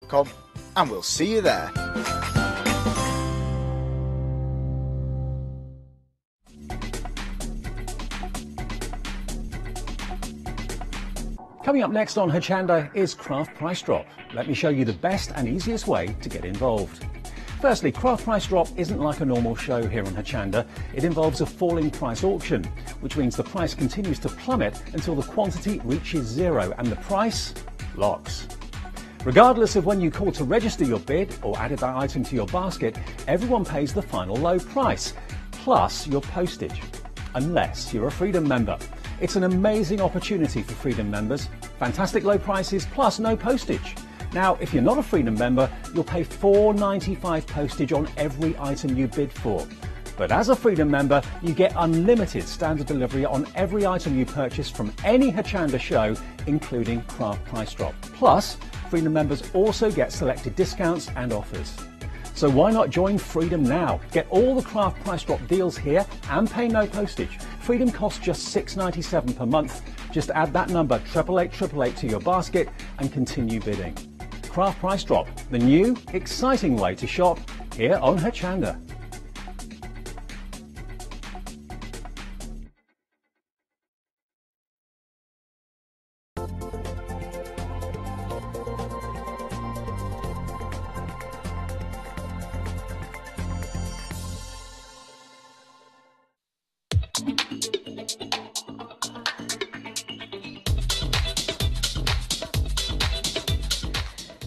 feefo.com, and we'll see you there. Coming up next on Hochanda is Craft Price Drop. Let me show you the best and easiest way to get involved. Firstly, Craft Price Drop isn't like a normal show here on Hochanda. It involves a falling price auction, which means the price continues to plummet until the quantity reaches zero and the price locks. Regardless of when you call to register your bid or added that item to your basket, everyone pays the final low price, plus your postage, unless you're a Freedom member. It's an amazing opportunity for Freedom members. Fantastic low prices plus no postage. Now, if you're not a Freedom member, you'll pay $4.95 postage on every item you bid for. But as a Freedom member, you get unlimited standard delivery on every item you purchase from any Hochanda show, including Craft Price Drop. Plus, Freedom members also get selected discounts and offers. So why not join Freedom now? Get all the Craft Price Drop deals here and pay no postage. Freedom costs just $6.97 per month. Just add that number 88888 to your basket and continue bidding. Craft Price Drop, the new, exciting way to shop here on Hochanda.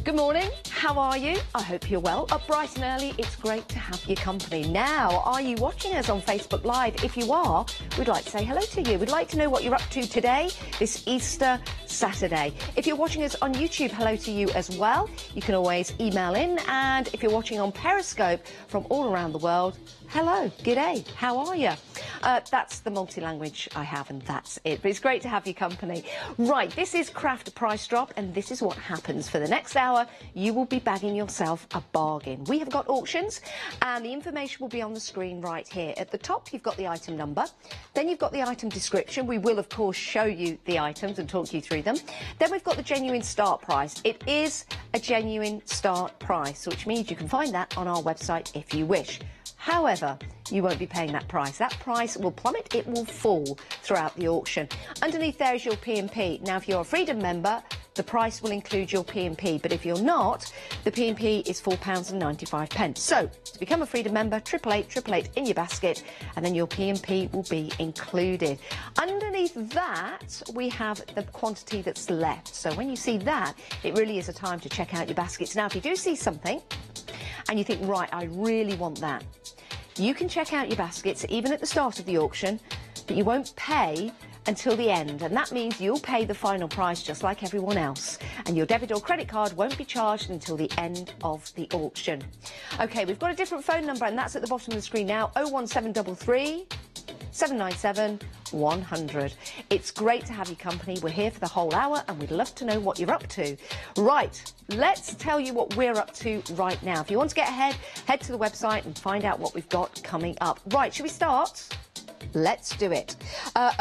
Good morning, how are you? I hope you're well. Up bright and early, it's great to have your company. Now, are you watching us on Facebook Live? If you are, we'd like to say hello to you. We'd like to know what you're up to today, this Easter Saturday. If you're watching us on YouTube, hello to you as well. You can always email in, and if you're watching on Periscope from all around the world, hello, g'day, how are you? That's the multi-language I have, and that's it. But it's great to have your company. Right, this is Craft Price Drop, and this is what happens. For the next hour, you will be bagging yourself a bargain. We have got auctions, and the information will be on the screen right here. At the top, you've got the item number. Then you've got the item description. We will, of course, show you the items and talk you through them. Then we've got the genuine start price. It is a genuine start price, which means you can find that on our website if you wish. However, you won't be paying that price. That price will plummet, it will fall throughout the auction. Underneath there is your P&P. Now, if you're a Freedom member, the price will include your P&P, but if you're not, the P&P is £4.95. So, to become a Freedom member, 88888 in your basket, and then your P&P will be included. Underneath that, we have the quantity that's left. So when you see that, it really is a time to check out your baskets. Now, if you do see something, and you think, right, I really want that, you can check out your baskets even at the start of the auction, but you won't pay until the end, and that means you'll pay the final price just like everyone else, and your debit or credit card won't be charged until the end of the auction. Okay, we've got a different phone number, and that's at the bottom of the screen now, 01733 797 100. It's great to have your company. We're here for the whole hour, and we'd love to know what you're up to. Right, let's tell you what we're up to right now. If you want to get ahead, head to the website and find out what we've got coming up. Right, should we start? Let's do it.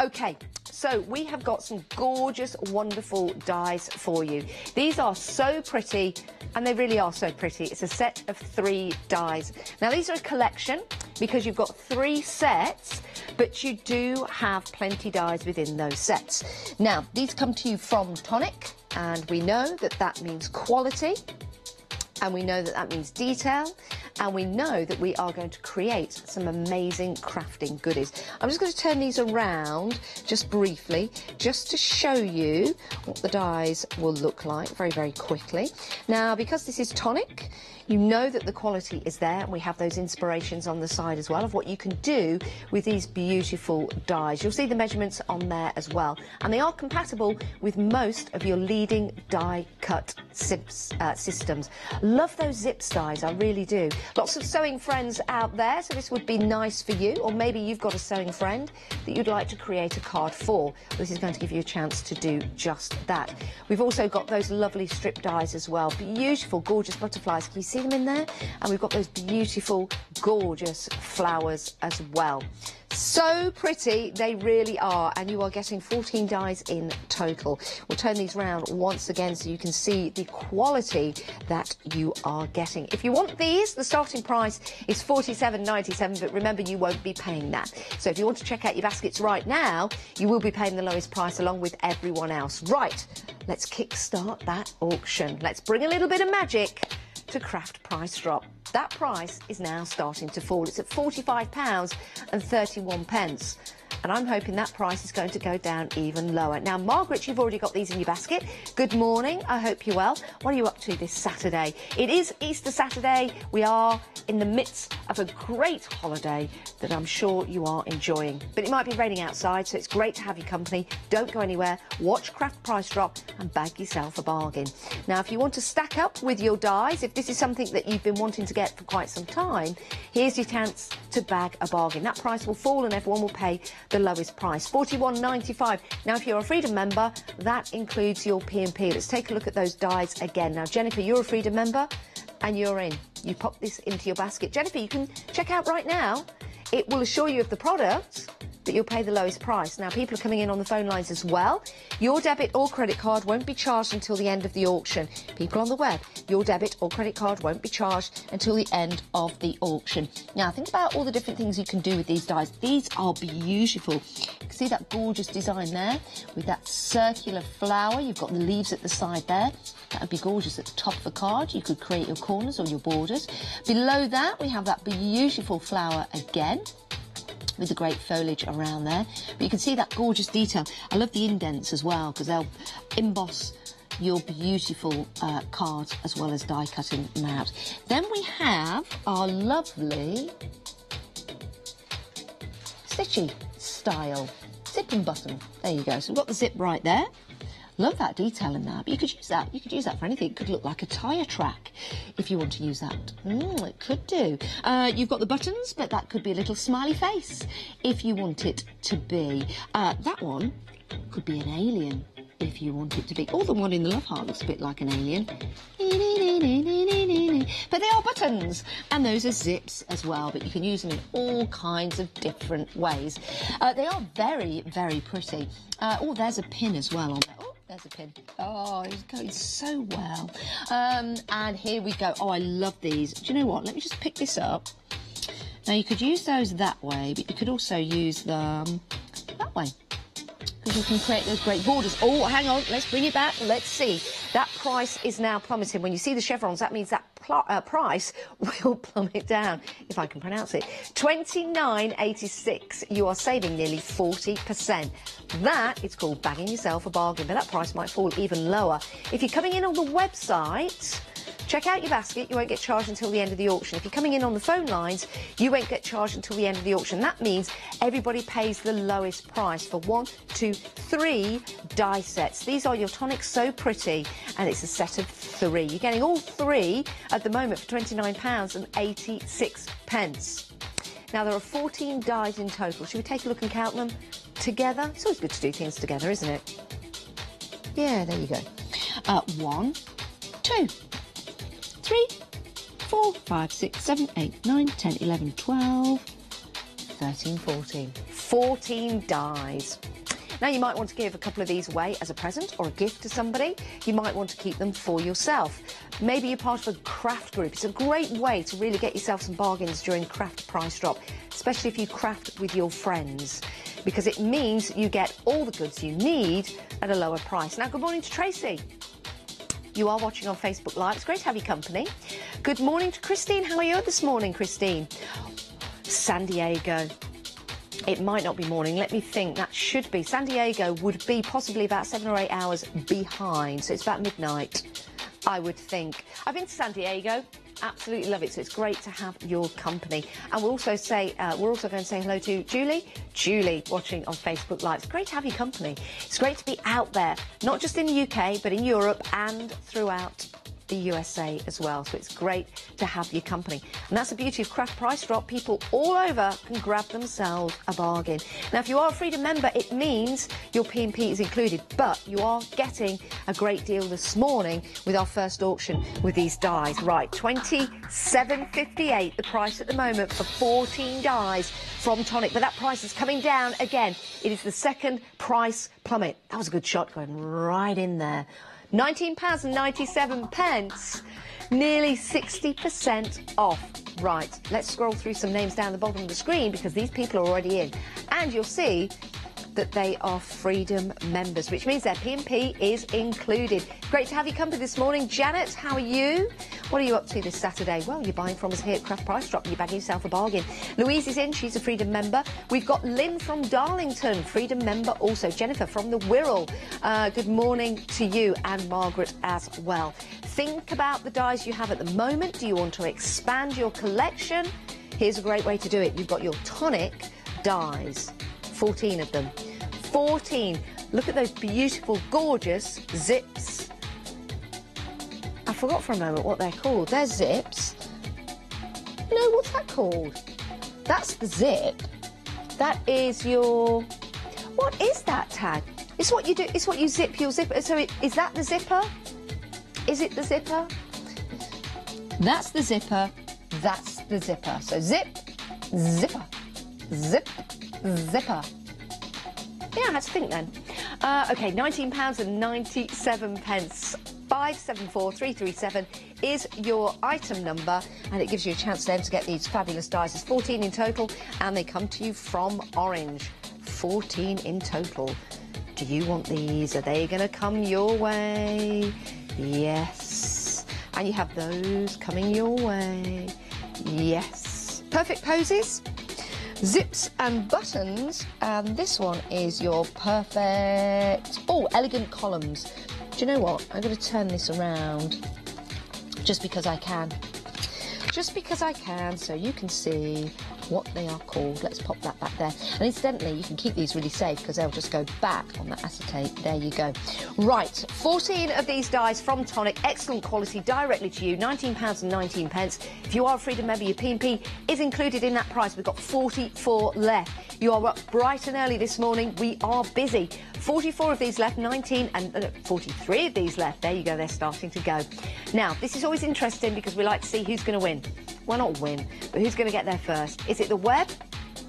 Okay, so we have got some gorgeous, wonderful dies for you. These are so pretty, and they really are so pretty. It's a set of 3 dies. Now, these are a collection because you've got 3 sets, but you do have plenty dies within those sets. Now, these come to you from Tonic, and we know that that means quality, and we know that that means detail, and we know that we are going to create some amazing crafting goodies. I'm just going to turn these around just briefly, just to show you what the dies will look like very, very quickly. Now, because this is Tonic, you know that the quality is there, and we have those inspirations on the side as well of what you can do with these beautiful dies. You'll see the measurements on there as well, and they are compatible with most of your leading die cut systems. Love those zips dies, I really do. Lots of sewing friends out there, so this would be nice for you, or maybe you've got a sewing friend that you'd like to create a card for. This is going to give you a chance to do just that. We've also got those lovely strip dies as well. Beautiful, gorgeous butterflies. Can you see them in there? And we've got those beautiful, gorgeous flowers as well. So pretty, they really are, and you are getting 14 dies in total. We'll turn these round once again so you can see the quality that you are getting. If you want these, the starting price is $47.97, but remember, you won't be paying that. So if you want to check out your baskets right now, you will be paying the lowest price along with everyone else. Right, let's kickstart that auction. Let's bring a little bit of magic to Craft Price Drop. That price is now starting to fall. It's at £45.31. And I'm hoping that price is going to go down even lower. Now, Margaret, you've already got these in your basket. Good morning. I hope you're well. What are you up to this Saturday? It is Easter Saturday. We are in the midst of a great holiday that I'm sure you are enjoying. But it might be raining outside, so it's great to have your company. Don't go anywhere. Watch Craft Price Drop and bag yourself a bargain. Now, if you want to stack up with your dies, if this is something that you've been wanting to get for quite some time, here's your chance to bag a bargain. That price will fall and everyone will pay the lowest price, $41.95. Now, if you're a Freedom member, that includes your P&P. Let's take a look at those dies again. Now, Jennifer, you're a Freedom member and you're in. You pop this into your basket. Jennifer, you can check out right now. It will assure you of the product, but you'll pay the lowest price. Now, people are coming in on the phone lines as well. Your debit or credit card won't be charged until the end of the auction. People on the web, your debit or credit card won't be charged until the end of the auction. Now, think about all the different things you can do with these dies. These are beautiful. You can see that gorgeous design there with that circular flower. You've got the leaves at the side there. That would be gorgeous at the top of the card. You could create your corners or your borders. Below that, we have that beautiful flower again, with the great foliage around there. But you can see that gorgeous detail. I love the indents as well, because they'll emboss your beautiful cards as well as die cutting them out. Then we have our lovely stitchy style zip and button. There you go. So we've got the zip right there. Love that detail in that, but you could use that. You could use that for anything. It could look like a tyre track if you want to use that. It could do. You've got the buttons, but that could be a little smiley face if you want it to be. That one could be an alien if you want it to be. Or the one in the love heart looks a bit like an alien. But they are buttons, and those are zips as well, but you can use them in all kinds of different ways. They are very, very pretty. Oh, there's a pin as well on there. Oh, there's a pin. Oh, it's going so well. And here we go. Oh, I love these. Do you know what? Let me just pick this up. Now, you could use those that way, but you could also use them that way, because you can create those great borders. Oh, hang on, let's bring it back. Let's see. That price is now plummeting. When you see the chevrons, that means that price will plummet down, if I can pronounce it. $29.86. You are saving nearly 40%. That is called bagging yourself a bargain, but that price might fall even lower. If you're coming in on the website, check out your basket. You won't get charged until the end of the auction. If you're coming in on the phone lines, you won't get charged until the end of the auction. That means everybody pays the lowest price for 1, 2, 3 die sets. These are your tonics, so pretty, and it's a set of 3. You're getting all 3 at the moment for £29.86. Now, there are 14 dies in total. Should we take a look and count them together? It's always good to do things together, isn't it? Yeah, there you go. 1, 2, 3, 4, 5, 6, 7, 8, 9, 10, 11, 12, 13, 14. 14 dies. Now, you might want to give a couple of these away as a present or a gift to somebody. You might want to keep them for yourself. Maybe you're part of a craft group. It's a great way to really get yourself some bargains during Craft Price Drop, especially if you craft with your friends, because it means you get all the goods you need at a lower price. Now, good morning to Tracy. You are watching on Facebook Live. It's great to have your company. Good morning to Christine. How are you this morning, Christine? San Diego. It might not be morning. Let me think. That should be. San Diego would be possibly about 7 or 8 hours behind. So it's about midnight, I would think. I've been to San Diego. Absolutely love it. So it's great to have your company. And we'll also say, we're also going to say hello to Julie. Julie, watching on Facebook Live. It's great to have your company. It's great to be out there, not just in the UK, but in Europe and throughout the USA as well. So it's great to have your company. And that's the beauty of Craft Price Drop. People all over can grab themselves a bargain. Now, if you are a Freedom member, it means your P&P is included, but you are getting a great deal this morning with our first auction with these dies. Right, $27.58 the price at the moment for 14 dies from Tonic, but that price is coming down again. It is the second price plummet. That was a good shot going right in there. £19.97, nearly 60% off. Right, let's scroll through some names down the bottom of the screen because these people are already in. And you'll see that they are Freedom members, which means their P&P is included. Great to have you company this morning. Janet, how are you? What are you up to this Saturday? Well, you're buying from us here at Craft Price Drop and you're bagging yourself a bargain. Louise is in, she's a Freedom member. We've got Lynn from Darlington, Freedom member also. Jennifer from the Wirral, good morning to you, and Margaret as well. Think about the dies you have at the moment. Do you want to expand your collection? Here's a great way to do it. You've got your Tonic dies. 14 of them. 14. Look at those beautiful, gorgeous zips. I forgot for a moment what they're called. They're zips. No, what's that called? That's the zip. That is your... What is that tag? It's what you do. It's what you zip your zipper. So is that the zipper? Is it the zipper? That's the zipper. That's the zipper. So zip, zipper, zip, zipper. Yeah, I had to think then. OK, £19.97. 574337 is your item number, and it gives you a chance then to get these fabulous dies. There's 14 in total, and they come to you from Orange. 14 in total. Do you want these? Are they going to come your way? Yes. And you have those coming your way. Yes. Perfect poses. Zips and buttons, and this one is your perfect, elegant columns. Do you know what? I'm going to turn this around just because I can. Just because I can, so you can see what they are called. Let's pop that back there. And incidentally, you can keep these really safe because they'll just go back on that acetate. There you go. Right, 14 of these dies from Tonic, excellent quality, directly to you, £19.19. If you are a Freedom member, your P&P is included in that price. We've got 44 left. You are up bright and early this morning. We are busy. 44 of these left, 43 of these left. There you go, they're starting to go. Now, this is always interesting because we like to see who's going to win. Well, not win, but who's going to get there first? Is it the web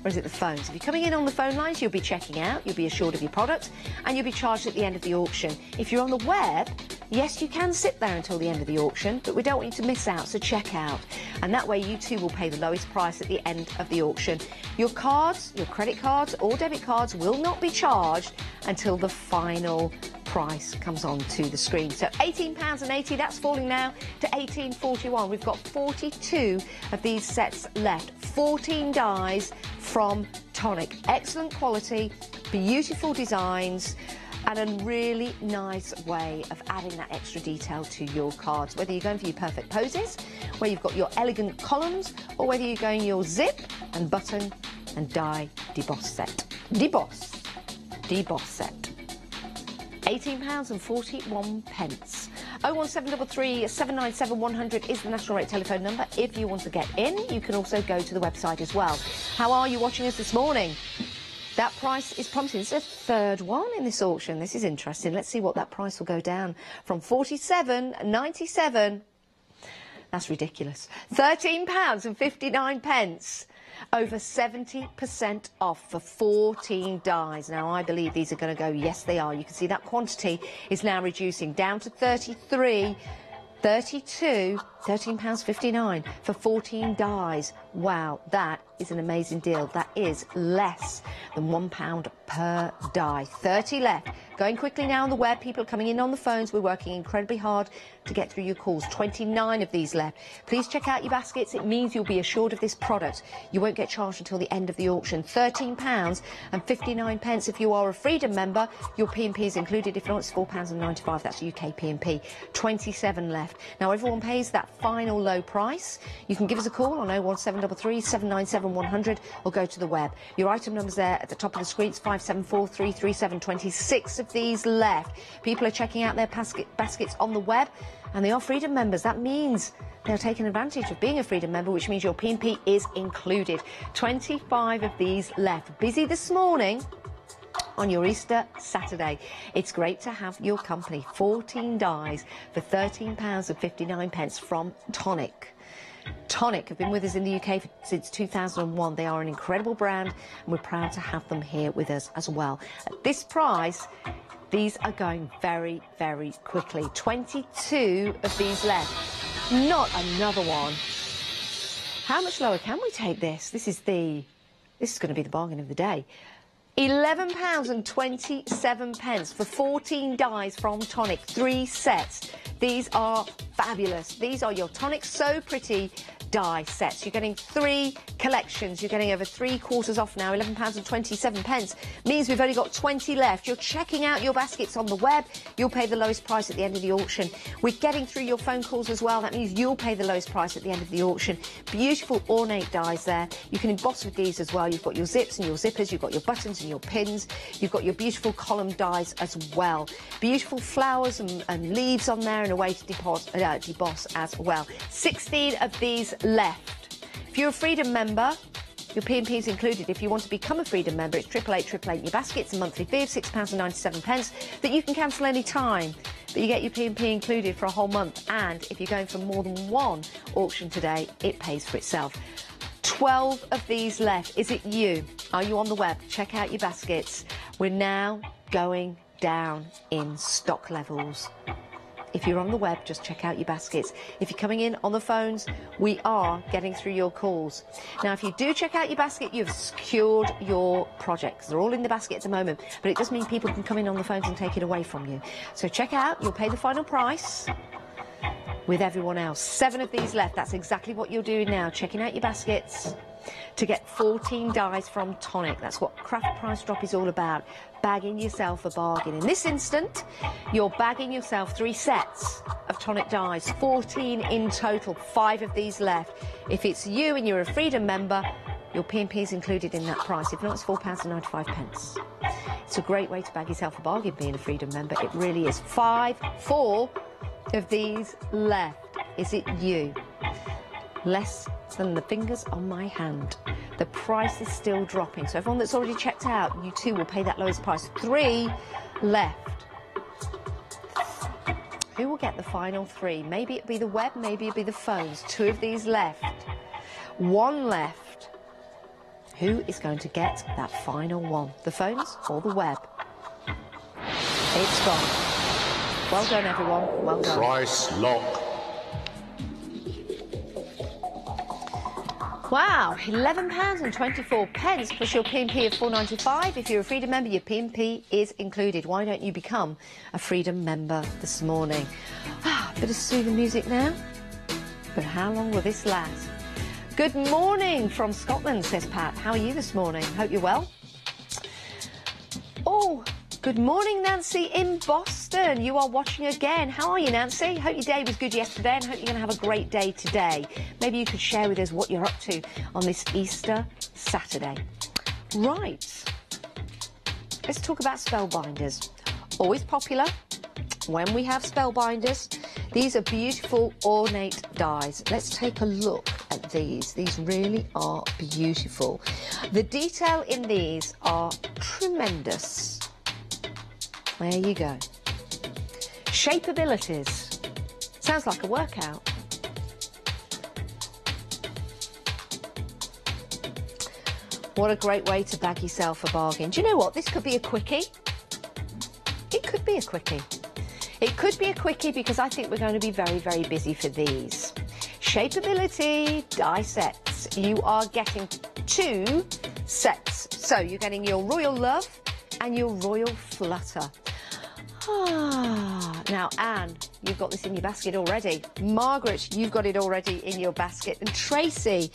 or is it the phones? If you're coming in on the phone lines, you'll be checking out, you'll be assured of your product, and you'll be charged at the end of the auction. If you're on the web, yes, you can sit there until the end of the auction, but we don't want you to miss out, so check out. And that way you too will pay the lowest price at the end of the auction. Your cards, your credit cards or debit cards will not be charged until the final price comes onto the screen. So £18.80, that's falling now to £18.41. We've got 42 of these sets left. 14 dies from Tonic. Excellent quality, beautiful designs, and a really nice way of adding that extra detail to your cards. Whether you're going for your perfect poses, where you've got your elegant columns, or whether you're going your zip and button and die deboss set. Deboss set. £18.41. 01733 797 100 is the national rate telephone number. If you want to get in, you can also go to the website as well. How are you watching us this morning? That price is plummeting. It's the third one in this auction. This is interesting. Let's see what that price will go down from. £47.97. That's ridiculous. £13.59. Over 70% off for 14 dies. Now, I believe these are going to go. Yes, they are. You can see that quantity is now reducing down to 33, 32, £13.59 for 14 dies. Wow, that is an amazing deal. That is less than £1 per die. 30 left. Going quickly now on the web. People are coming in on the phones. We're working incredibly hard to get through your calls. 29 of these left. Please check out your baskets. It means you'll be assured of this product. You won't get charged until the end of the auction. £13.59 if you are a Freedom member. Your P&P is included. If not, it's £4.95. That's UK P&P. 27 left. Now, everyone pays that final low price. You can give us a call on 01733 797 100 or go to the web. Your item number's there at the top of the screen. It's 574337. 26 of these left. People are checking out their baskets on the web. and they are Freedom members. That means they're taking advantage of being a Freedom member, which means your P&P is included. 25 of these left. Busy this morning on your Easter Saturday. It's great to have your company. 14 dies for £13.59 from Tonic. Tonic have been with us in the UK since 2001. They are an incredible brand, and we're proud to have them here with us as well. At this price, these are going very, very quickly. 22 of these left. Not another one. How much lower can we take this? This is going to be the bargain of the day. £11.27 for 14 dies from Tonic, 3 sets. These are fabulous. These are your Tonic So Pretty die sets. You're getting 3 collections. You're getting over 3/4 off now. £11.27 means we've only got 20 left. You're checking out your baskets on the web. You'll pay the lowest price at the end of the auction. We're getting through your phone calls as well. That means you'll pay the lowest price at the end of the auction. Beautiful ornate dies there. You can emboss with these as well. You've got your zips and your zippers. You've got your buttons and your pins. You've got your beautiful column dies as well. Beautiful flowers and leaves on there, and a way to deboss as well. 16 of these left. If you're a Freedom member, your P&P is included. If you want to become a Freedom member, it's 888 in your baskets, a monthly fee of £6.97 that you can cancel any time. But you get your P&P included for a whole month, and if you're going for more than one auction today, it pays for itself. 12 of these left. Is it you? Are you on the web? Check out your baskets. We're now going down in stock levels. If you're on the web, just check out your baskets. If you're coming in on the phones, we are getting through your calls. Now, if you do check out your basket, you've secured your projects. They're all in the basket at the moment, but it does mean people can come in on the phones and take it away from you. So check out, you'll pay the final price with everyone else. 7 of these left. That's exactly what you're doing now, checking out your baskets to get 14 dies from Tonic. That's what Craft Price Drop is all about, bagging yourself a bargain. In this instant, you're bagging yourself 3 sets of Tonic dies, 14 in total, 5 of these left. If it's you and you're a Freedom member, your P&P is included in that price. If not, it's £4.95. It's a great way to bag yourself a bargain being a Freedom member. It really is. 4 of these left. Is it you? Less than the fingers on my hand. The price is still dropping. So everyone that's already checked out, you too will pay that lowest price. 3 left. Who will get the final 3? Maybe it'll be the web, maybe it'll be the phones. 2 of these left. 1 left. Who is going to get that final 1? The phones or the web? It's gone. Well done, everyone. Well done. Price lock. Wow, £11.24 plus your P&P of £4.95. If you're a Freedom member, your P&P is included. Why don't you become a Freedom member this morning? Bit of soothing music now. But how long will this last? Good morning from Scotland, says Pat. How are you this morning? Hope you're well. Oh, good morning, Nancy in Boston. You are watching again. How are you, Nancy? Hope your day was good yesterday and hope you're going to have a great day today. Maybe you could share with us what you're up to on this Easter Saturday. Right. Let's talk about spellbinders. Always popular when we have spellbinders. These are beautiful ornate dies. Let's take a look at these. These really are beautiful. The detail in these are tremendous. There you go. Shapeabilities. Sounds like a workout. What a great way to bag yourself a bargain. Do you know what? This could be a quickie. It could be a quickie. It could be a quickie because I think we're going to be very, very busy for these. Shapeability die sets. You are getting 2 sets. So you're getting your Royal Love and your Royal Flutter. Now, Anne, you've got this in your basket already. Margaret, you've got it already in your basket. And Tracy,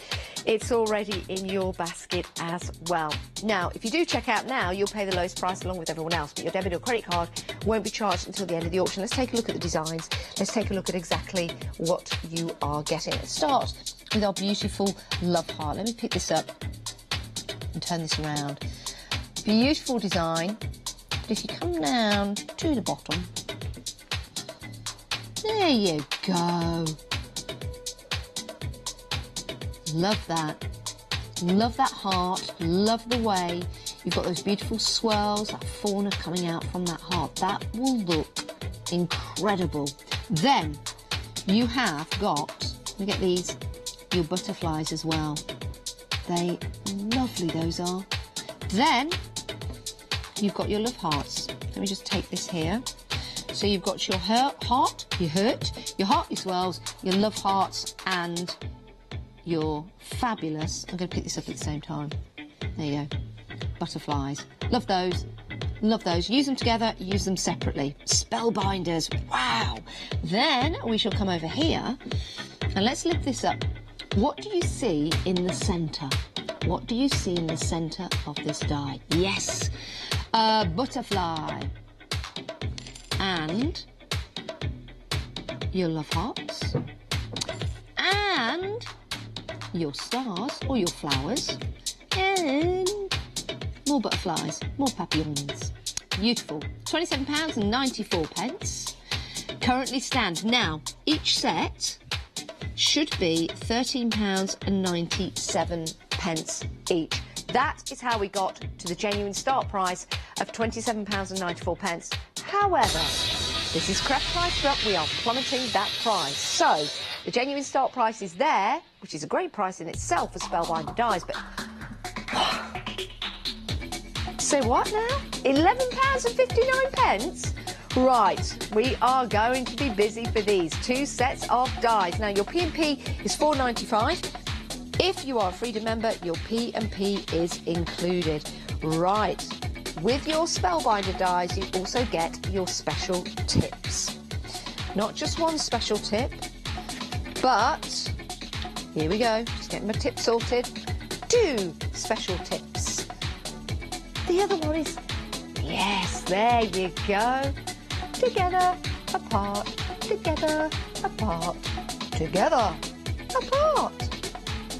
it's already in your basket as well. Now, if you do check out now, you'll pay the lowest price along with everyone else, but your debit or credit card won't be charged until the end of the auction. Let's take a look at the designs. Let's take a look at exactly what you are getting. Let's start with our beautiful love heart. Let me pick this up and turn this around. Beautiful design. But if you come down to the bottom, There you go. Love that. Love that heart. Love the way you've got those beautiful swirls, that fauna coming out from that heart. That will look incredible. Then you have got, let me get these, your butterflies as well. They lovely, those are. Then you've got your love hearts. Let me just take this here. So you've got your heart, your hurt, your heart, your swirls, your love hearts, and your fabulous, I'm going to pick this up at the same time. There you go. Butterflies. Love those. Love those. Use them together, use them separately. Spellbinders. Wow. Then we shall come over here and let's lift this up. What do you see in the centre? What do you see in the centre of this die? Yes, a butterfly. And your love hearts. And your stars or your flowers. And more butterflies, more papillons. Beautiful. £27.94 currently stands. Now, each set should be £13.97 each. That is how we got to the genuine start price of £27.94. However, this is Craft Price Drop. We are plummeting that price. So, the genuine start price is there, which is a great price in itself for Spellbinder dies, but... Say what now? £11.59? Right, we are going to be busy for these 2 sets of dies. Now, your P&P is £4.95. If you are a Freedom member, your P&P is included. Right, with your Spellbinder dies, you also get your special tips. Not just one special tip, but here we go. Just getting my tips sorted. 2 special tips. The other one is, yes, there you go. Together, apart, together, apart, together, apart,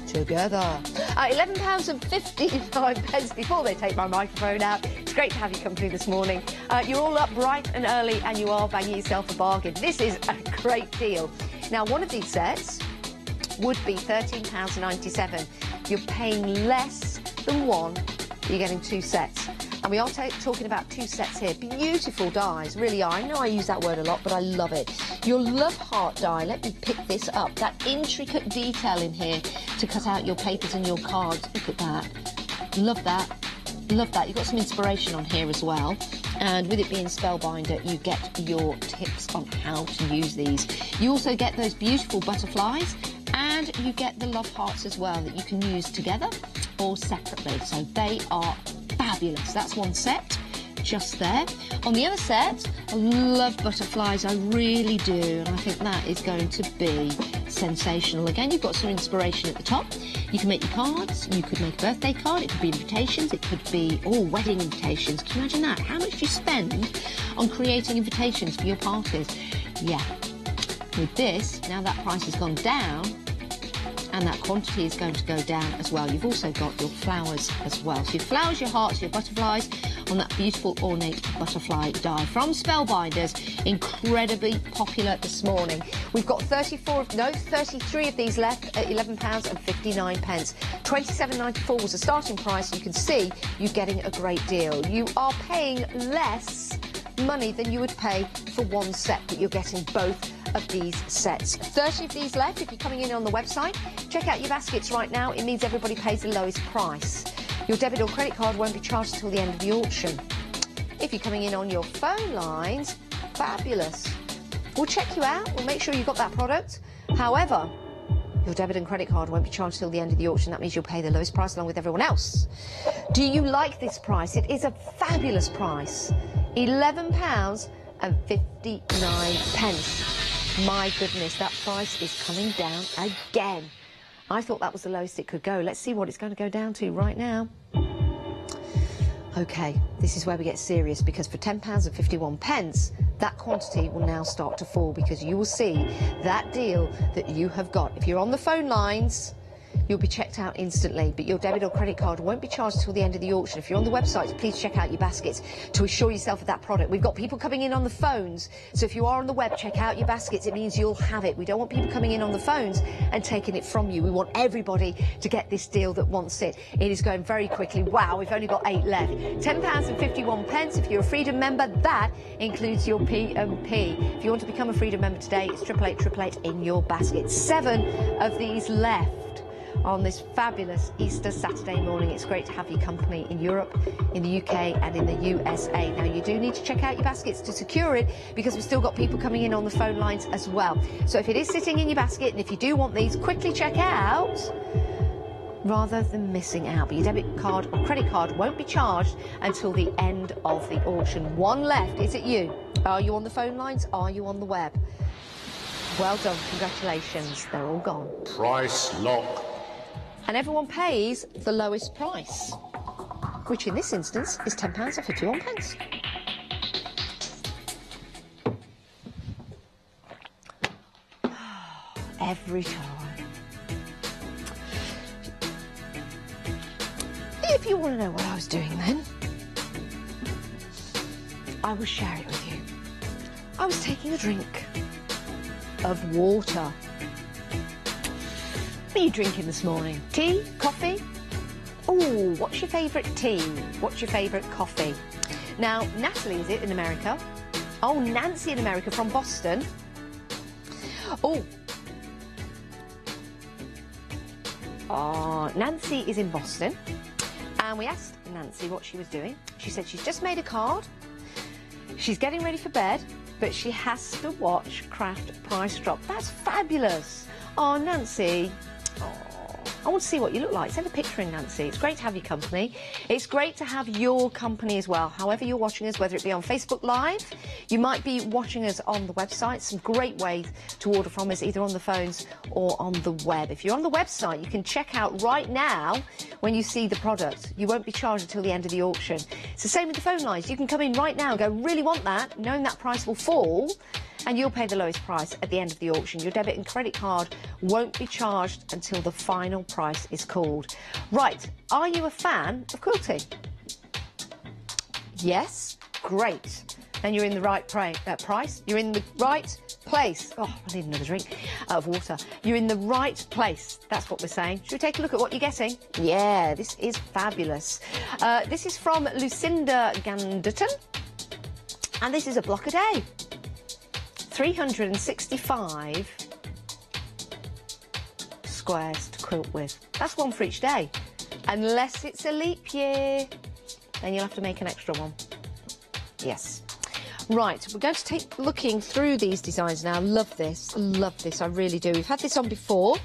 together. £11.59 before they take my microphone out. It's great to have you company this morning. You're all up bright and early and you are bagging yourself a bargain. This is a great deal. Now, one of these sets would be £13.97. You're paying less than one. You're getting 2 sets. And we are talking about 2 sets here. Beautiful dies, really are. I know I use that word a lot, but I love it. Your love heart die, let me pick this up. That intricate detail in here to cut out your papers and your cards. Look at that. Love that. Love that. You've got some inspiration on here as well. And with it being Spellbinder, you get your tips on how to use these. You also get those beautiful butterflies, and you get the love hearts as well that you can use together or separately. So they are fabulous. That's one set just there. On the other set, I love butterflies, I really do, and I think that is going to be sensational. Again, you've got some inspiration at the top. You can make your cards, you could make a birthday card, it could be invitations, it could be, wedding invitations. Can you imagine that? How much do you spend on creating invitations for your parties? Yeah. With this, now that price has gone down, and that quantity is going to go down as well. You've also got your flowers as well. So your flowers, your hearts, your butterflies on that beautiful ornate butterfly die from Spellbinders. Incredibly popular this morning. We've got 33 of these left at £11.59. £27.94 was the starting price. You can see you're getting a great deal. You are paying less money than you would pay for one set, but you're getting both of these sets. 30 of these left. If you're coming in on the website, check out your baskets right now. It means everybody pays the lowest price. Your debit or credit card won't be charged until the end of the auction. If you're coming in on your phone lines, fabulous. We'll check you out. We'll make sure you've got that product. However, your debit and credit card won't be charged till the end of the auction. That means you'll pay the lowest price along with everyone else. Do you like this price? It is a fabulous price. £11.59. My goodness, that price is coming down again. I thought that was the lowest it could go. Let's see what it's going to go down to right now. OK, this is where we get serious, because for £10.51, that quantity will now start to fall, because you will see that deal that you have got. If you're on the phone lines, you'll be checked out instantly, but your debit or credit card won't be charged until the end of the auction. If you're on the website, please check out your baskets to assure yourself of that product. We've got people coming in on the phones, so if you are on the web, check out your baskets. It means you'll have it. We don't want people coming in on the phones and taking it from you. We want everybody to get this deal that wants it. It is going very quickly. Wow, we've only got 8 left. £10.51. If you're a Freedom member, that includes your P&P. If you want to become a Freedom member today, it's 88888 in your basket. 7 of these left on this fabulous Easter Saturday morning. It's great to have your company in Europe, in the UK and in the USA. Now, you do need to check out your baskets to secure it, because we've still got people coming in on the phone lines as well. So if it is sitting in your basket, and if you do want these, quickly check out rather than missing out. But your debit card or credit card won't be charged until the end of the auction. 1 left. Is it you? Are you on the phone lines? Are you on the web? Well done. Congratulations. They're all gone. Price lock. And everyone pays the lowest price, which in this instance is £10.51. Every time. If you want to know what I was doing then, I will share it with you. I was taking a drink of water. What are you drinking this morning? Tea? Coffee? Oh, what's your favourite tea? What's your favourite coffee? Now, Natalie, is it, in America? Oh, Nancy in America from Boston. Oh. Oh, Nancy is in Boston. And we asked Nancy what she was doing. She said she's just made a card. She's getting ready for bed, but she has to watch Craft Price Drop. That's fabulous. Oh, Nancy. Oh, I want to see what you look like. Send a picture in, Nancy. It's great to have your company. It's great to have your company as well. However you're watching us, whether it be on Facebook Live, you might be watching us on the website. Some great ways to order from us, either on the phones or on the web. If you're on the website, you can check out right now when you see the product. You won't be charged until the end of the auction. It's the same with the phone lines. You can come in right now and go, really want that, knowing that price will fall, and you'll pay the lowest price at the end of the auction. Your debit and credit card won't be charged until the final price is called. Right, are you a fan of quilting? Yes? Great. Then you're in the right price. You're in the right place. Oh, I need another drink of water. You're in the right place. That's what we're saying. Should we take a look at what you're getting? Yeah, this is fabulous. This is from Lucinda Ganderton. And this is a block a day. 365 squares to quilt with. That's one for each day. Unless it's a leap year, then you'll have to make an extra one. Yes. Right, we're going to take looking through these designs now. Love this, I really do. We've had this on before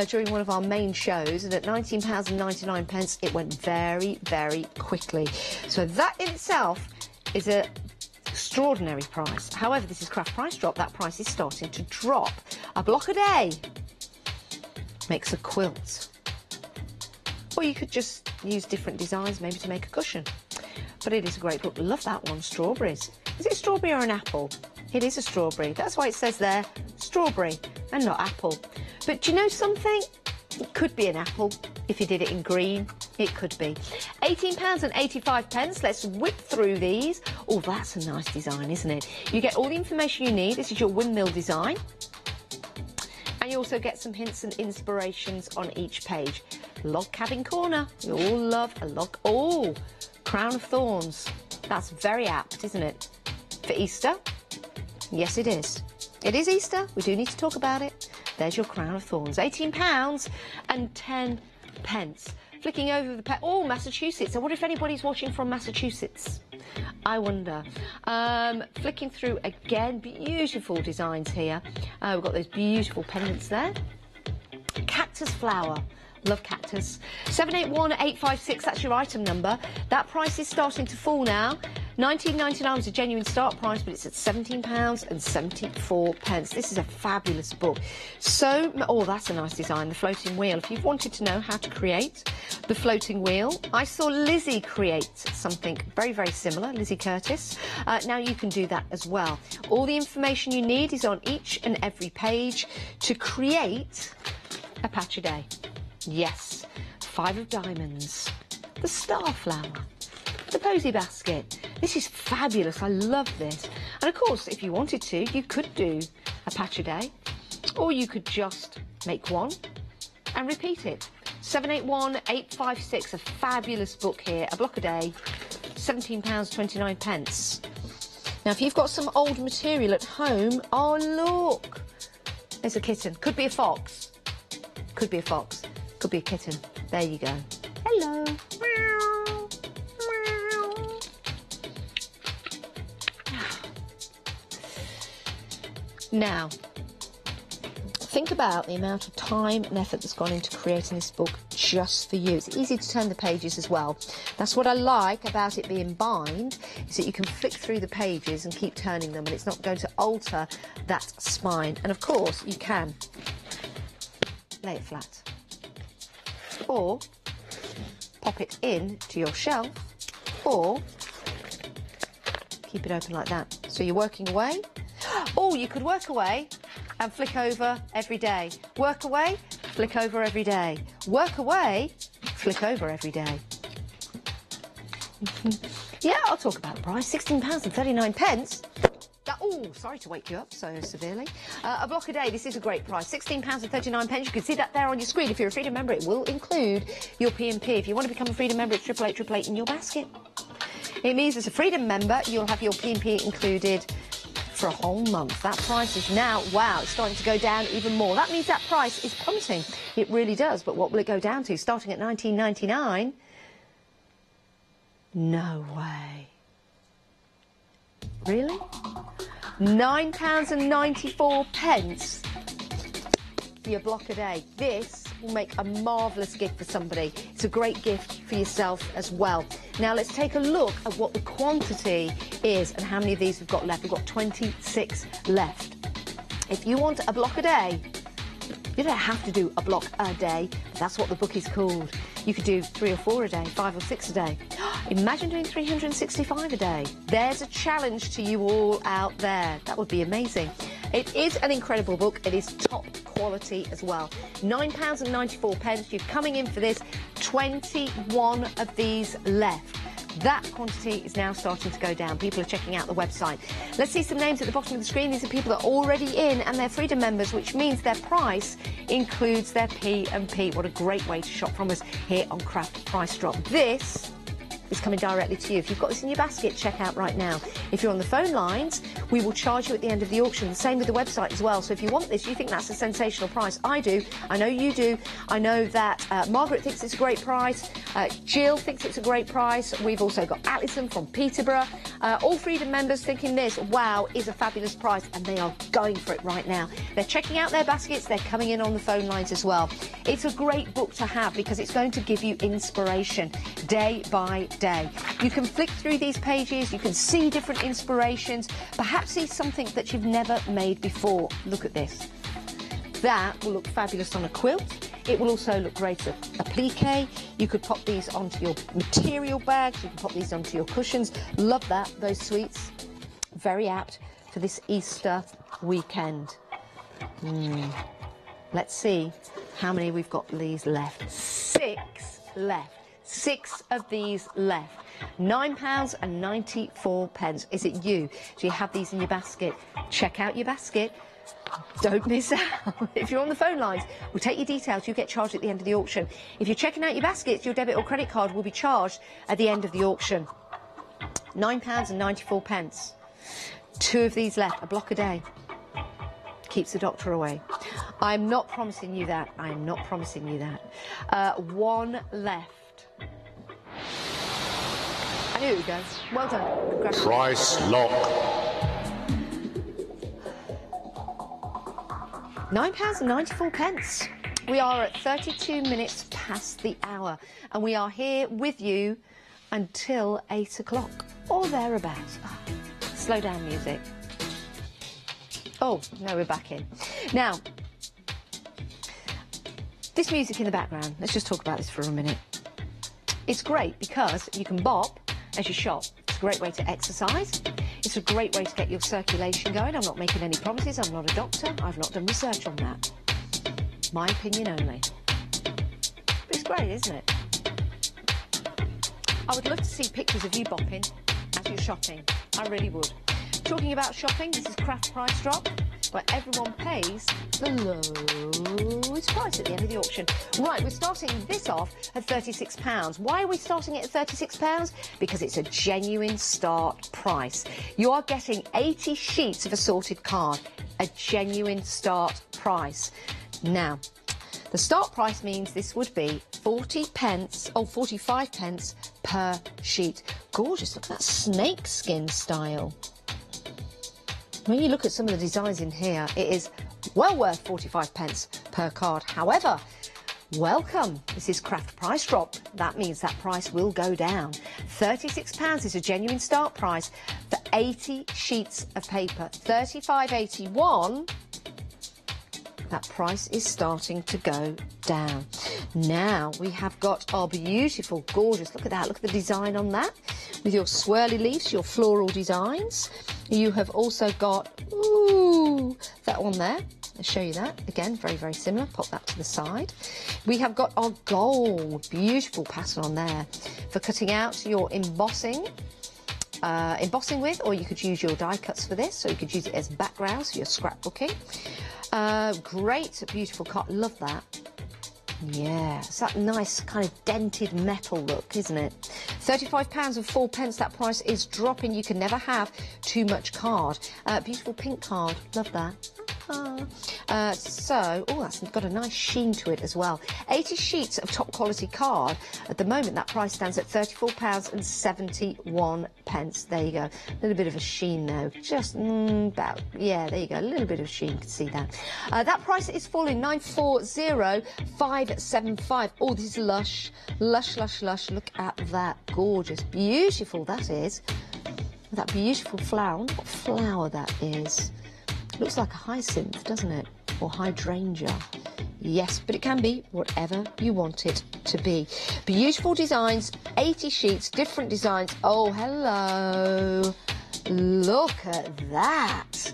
during one of our main shows, and at £19.99 it went very, very quickly. So that in itself is a extraordinary price. However, this is Craft Price Drop. That price is starting to drop. A block a day makes a quilt. Or you could just use different designs maybe to make a cushion. But it is a great book. Love that one. Strawberries. Is it a strawberry or an apple? It is a strawberry. That's why it says there strawberry and not apple. But do you know something? It could be an apple if you did it in green. It could be. £18.85. Let's whip through these. Oh, that's a nice design, isn't it? You get all the information you need. This is your windmill design. And you also get some hints and inspirations on each page. Log cabin corner. You all love a log. Oh, crown of thorns. That's very apt, isn't it? For Easter? Yes, it is. It is Easter. We do need to talk about it. There's your crown of thorns. £18.10. Flicking over the oh, Massachusetts. I wonder if anybody's watching from Massachusetts. I wonder. Flicking through again, beautiful designs here. We've got those beautiful pendants there. Cactus flower. Love cactus. 781856, that's your item number. That price is starting to fall now. £19.99 is a genuine start price, but it's at £17.74. This is a fabulous book. So, oh, that's a nice design, the floating wheel. If you've wanted to know how to create the floating wheel, I saw Lizzie create something very, very similar, Lizzie Curtis. Now you can do that as well. All the information you need is on each and every page to create a patch a day. Yes, 5 of diamonds, the starflower, the posy basket. This is fabulous. I love this. And of course, if you wanted to, you could do a patch a day, or you could just make one and repeat it. 781-856, a fabulous book here, a block a day, £17.29. Now, if you've got some old material at home, oh look, there's a kitten. Could be a fox. Could be a fox. Could be a kitten. There you go. Hello. Meow. Meow. Now, think about the amount of time and effort that's gone into creating this book just for you. It's easy to turn the pages as well. That's what I like about it being bind, is that you can flick through the pages and keep turning them, and it's not going to alter that spine. And of course, you can lay it flat, or pop it in to your shelf, or keep it open like that. So you're working away, or you could work away and flick over every day. Work away, flick over every day. Work away, flick over every day. Yeah, I'll talk about the price. £16.39. Oh, sorry to wake you up so severely. A block a day, this is a great price. £16.39. You can see that there on your screen. If you're a Freedom member, it will include your P&P. If you want to become a Freedom member, it's 888 in your basket. It means as a Freedom member, you'll have your P&P included for a whole month. That price is now, wow, it's starting to go down even more. That means that price is plummeting. It really does. But what will it go down to? Starting at £19.99? No way. Really? £9.94 for your block a day. This will make a marvellous gift for somebody. It's a great gift for yourself as well. Now let's take a look at what the quantity is and how many of these we've got left. We've got 26 left. If you want a block a day, you don't have to do a block a day. That's what the book is called. You could do 3 or 4 a day, 5 or 6 a day. Imagine doing 365 a day. There's a challenge to you all out there. That would be amazing. It is an incredible book. It is top quality as well. £9.94. You're coming in for this. 21 of these left. That quantity is now starting to go down. People are checking out the website. Let's see some names at the bottom of the screen. These are people that are already in and they're Freedom members, which means their price includes their P&P. What a great way to shop from us here on Craft Price Drop. This is coming directly to you. If you've got this in your basket, check out right now. If you're on the phone lines, we will charge you at the end of the auction. The same with the website as well. So if you want this, you think that's a sensational price. I do. I know you do. I know that Margaret thinks it's a great price. Jill thinks it's a great price. We've also got Alison from Peterborough. All Freedom members thinking this, wow, is a fabulous price, and they are going for it right now. They're checking out their baskets. They're coming in on the phone lines as well. It's a great book to have because it's going to give you inspiration day by day. You can flick through these pages, you can see different inspirations, perhaps see something that you've never made before. Look at this. That will look fabulous on a quilt. It will also look great at a plique. You could pop these onto your material bags, you can pop these onto your cushions. Love that, those sweets. Very apt for this Easter weekend. Let's see how many we've got these left. 6 left. 6 of these left. £9.94. Is it you? Do you have these in your basket? Check out your basket. Don't miss out. If you're on the phone lines, we'll take your details. You get charged at the end of the auction. If you're checking out your baskets, your debit or credit card will be charged at the end of the auction. £9.94. 2 of these left. A block a day. Keeps the doctor away. I'm not promising you that. I am not promising you that. 1 left. And here we go. Well done. Congratulations. Price lock. £9.94. We are at 32 minutes past the hour, and we are here with you until 8 o'clock or thereabouts. Slow down, music. Oh, no, we're back in. Now, this music in the background, let's just talk about this for a minute. It's great because you can bop as you shop. It's a great way to exercise. It's a great way to get your circulation going. I'm not making any promises. I'm not a doctor. I've not done research on that. My opinion only. great, isn't it? I would love to see pictures of you bopping as you're shopping. I really would. Talking about shopping, this is Craft Price Drop, where everyone pays the lowest price at the end of the auction. Right, we're starting this off at £36. Why are we starting it at £36? Because it's a genuine start price. You are getting 80 sheets of assorted card, a genuine start price. Now, the start price means this would be 45 pence per sheet. Gorgeous, look at that snake skin style. When you look at some of the designs in here, it is well worth 45 pence per card. However, welcome, this is Craft Price Drop. That means that price will go down. £36 is a genuine start price for 80 sheets of paper. £35.81. That price is starting to go down. Now we have got our beautiful, gorgeous, look at that, look at the design on that, with your swirly leaves, your floral designs. You have also got, ooh, that one there. I'll show you that. Again, very, very similar. Pop that to the side. We have got our gold, beautiful pattern on there for cutting out your embossing with, or you could use your die cuts for this, so you could use it as backgrounds for your scrapbooking. Great, beautiful cut. Love that. Yeah, it's that nice kind of dented metal look, isn't it? £35 and 4 pence, that price is dropping. You can never have too much card. Beautiful pink card, love that. That's got a nice sheen to it as well. 80 sheets of top quality card. At the moment, that price stands at £34 and 71 pence. There you go. A little bit of a sheen though. Just about, yeah, there you go. A little bit of sheen, you can see that. That price is falling, 940575. Oh, this is lush. Lush, lush, lush. Look at that. Gorgeous. Beautiful, that is. That beautiful flower. I wonder what flower that is. Looks like a hyacinth, doesn't it? Or hydrangea. Yes, but it can be whatever you want it to be. Beautiful designs, 80 sheets, different designs. Oh, hello. Look at that.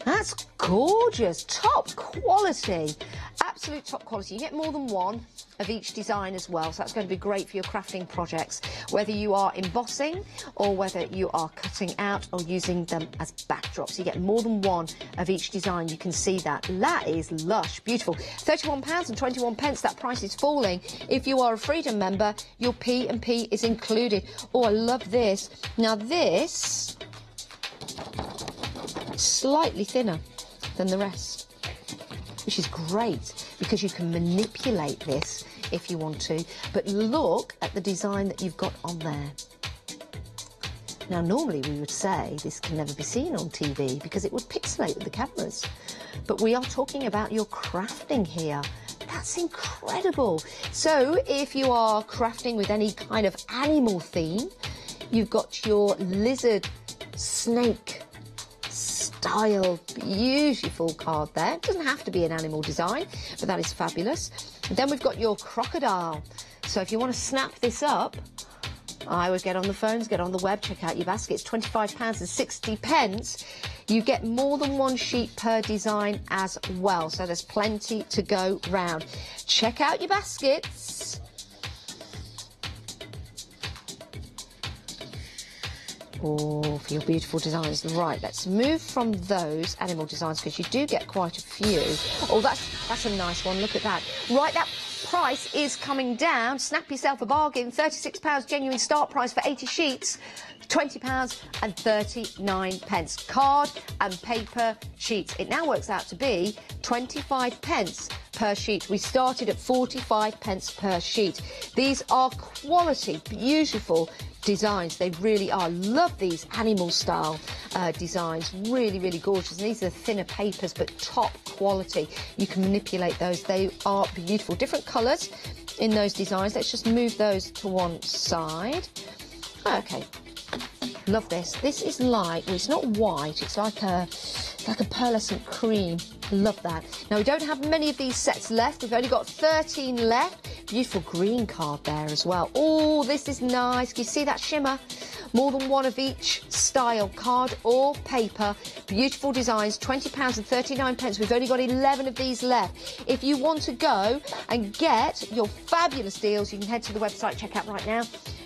That's gorgeous. Top quality. Absolute top quality. You get more than one of each design as well, so that's going to be great for your crafting projects, whether you are embossing or whether you are cutting out or using them as backdrops. You get more than one of each design. You can see that. That is lush, beautiful. £31 and 21 pence, that price is falling. If you are a Freedom member, your P&P is included. Oh, I love this. Now this, slightly thinner than the rest, which is great because you can manipulate this if you want to. But look at the design that you've got on there. Now, normally we would say this can never be seen on TV because it would pixelate with the cameras. But we are talking about your crafting here. That's incredible. So if you are crafting with any kind of animal theme, you've got your lizard snake style, beautiful card there. It doesn't have to be an animal design, but that is fabulous. And then we've got your crocodile. So if you want to snap this up, I would get on the phones, get on the web, check out your baskets. £25 and 60 pence. You get more than one sheet per design as well, so there's plenty to go round. Check out your baskets. Oh, for your beautiful designs. Right, let's move from those animal designs because you do get quite a few. Oh, that's a nice one. Look at that. Right, that price is coming down. Snap yourself a bargain. £36 genuine start price for 80 sheets. £20 and 39 pence. Card and paper sheets. It now works out to be 25 pence per sheet. We started at 45 pence per sheet. These are quality, beautiful designs. They really are. Love these animal style designs. Really, really gorgeous. And these are thinner papers, but top quality. You can manipulate those. They are beautiful. Different colours in those designs. Let's just move those to one side. Okay. Love this. This is like, well, it's not white. It's like a It's like a pearlescent cream. Love that. Now, we don't have many of these sets left. We've only got 13 left. Beautiful green card there as well. Oh, this is nice. Can you see that shimmer? More than one of each style, card or paper. Beautiful designs, £20.39. We've only got 11 of these left. If you want to go and get your fabulous deals, you can head to the website, check out right now.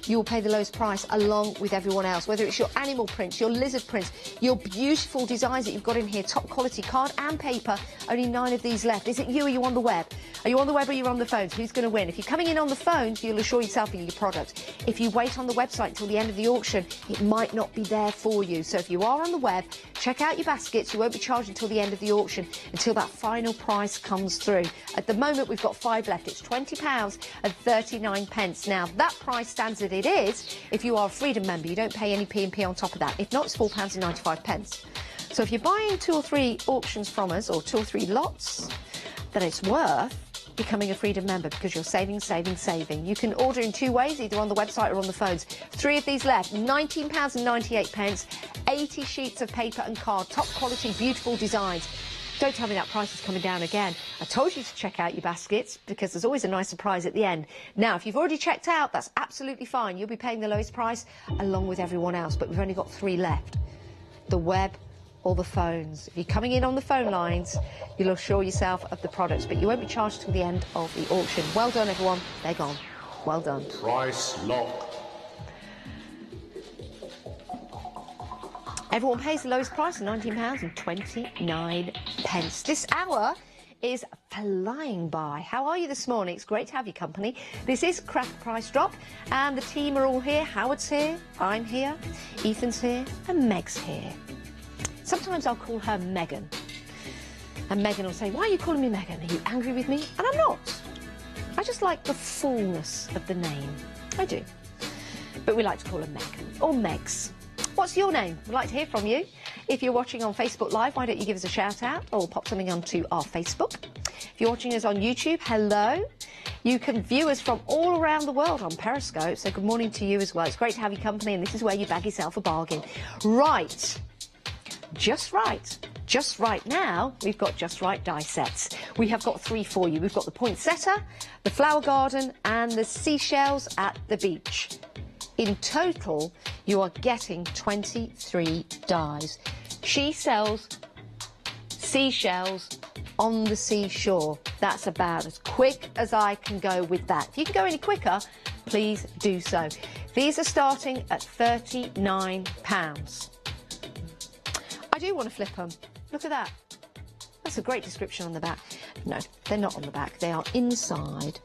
You will pay the lowest price along with everyone else, whether it's your animal prints, your lizard prints, your beautiful designs that you've got in here, top quality card and paper. Only 9 of these left. Is it you or are you on the web? Are you on the web or are you on the phones? Who's going to win? If you're coming in on the phones, you'll assure yourself of your product. If you wait on the website until the end of the auction, it might not be there for you. So if you are on the web, check out your baskets. You won't be charged until the end of the auction, until that final price comes through. At the moment, we've got 5 left. It's £20.39. Now, that price stands as it is if you are a Freedom member. You don't pay any P&P on top of that. If not, it's £4.95. So if you're buying 2 or 3 auctions from us, or 2 or 3 lots, then it's worth becoming a Freedom member, because you're saving, saving, saving. You can order in 2 ways, either on the website or on the phones. 3 of these left, £19.98, 80 sheets of paper and card, top quality, beautiful designs. Don't tell me that price is coming down again. I told you to check out your baskets, because there's always a nice surprise at the end. Now, if you've already checked out, that's absolutely fine. You'll be paying the lowest price along with everyone else, but we've only got 3 left. The web or the phones. If you're coming in on the phone lines, you'll assure yourself of the products, but you won't be charged till the end of the auction. Well done, everyone. They're gone. Well done. Price lock. Everyone pays the lowest price, £19.29. This hour is flying by. How are you this morning? It's great to have your company. This is Craft Price Drop, and the team are all here. Howard's here, I'm here, Ethan's here, and Meg's here. Sometimes I'll call her Megan, and Megan will say, "Why are you calling me Megan? Are you angry with me?" And I'm not. I just like the fullness of the name. I do. But we like to call her Megan, or Megs. What's your name? We'd like to hear from you. If you're watching on Facebook Live, why don't you give us a shout out or pop something onto our Facebook. If you're watching us on YouTube, hello. You can view us from all around the world on Periscope, so good morning to you as well. It's great to have your company, and this is where you bag yourself a bargain. Right. Just right. Just right now, we've got just right die sets. We have got 3 for you. We've got the poinsettia, the flower garden, and the seashells at the beach. In total, you are getting 23 dies. She sells seashells on the seashore. That's about as quick as I can go with that. If you can go any quicker, please do so. These are starting at £39. I do want to flip them. Look at that. That's a great description on the back. No, they're not on the back. They are inside,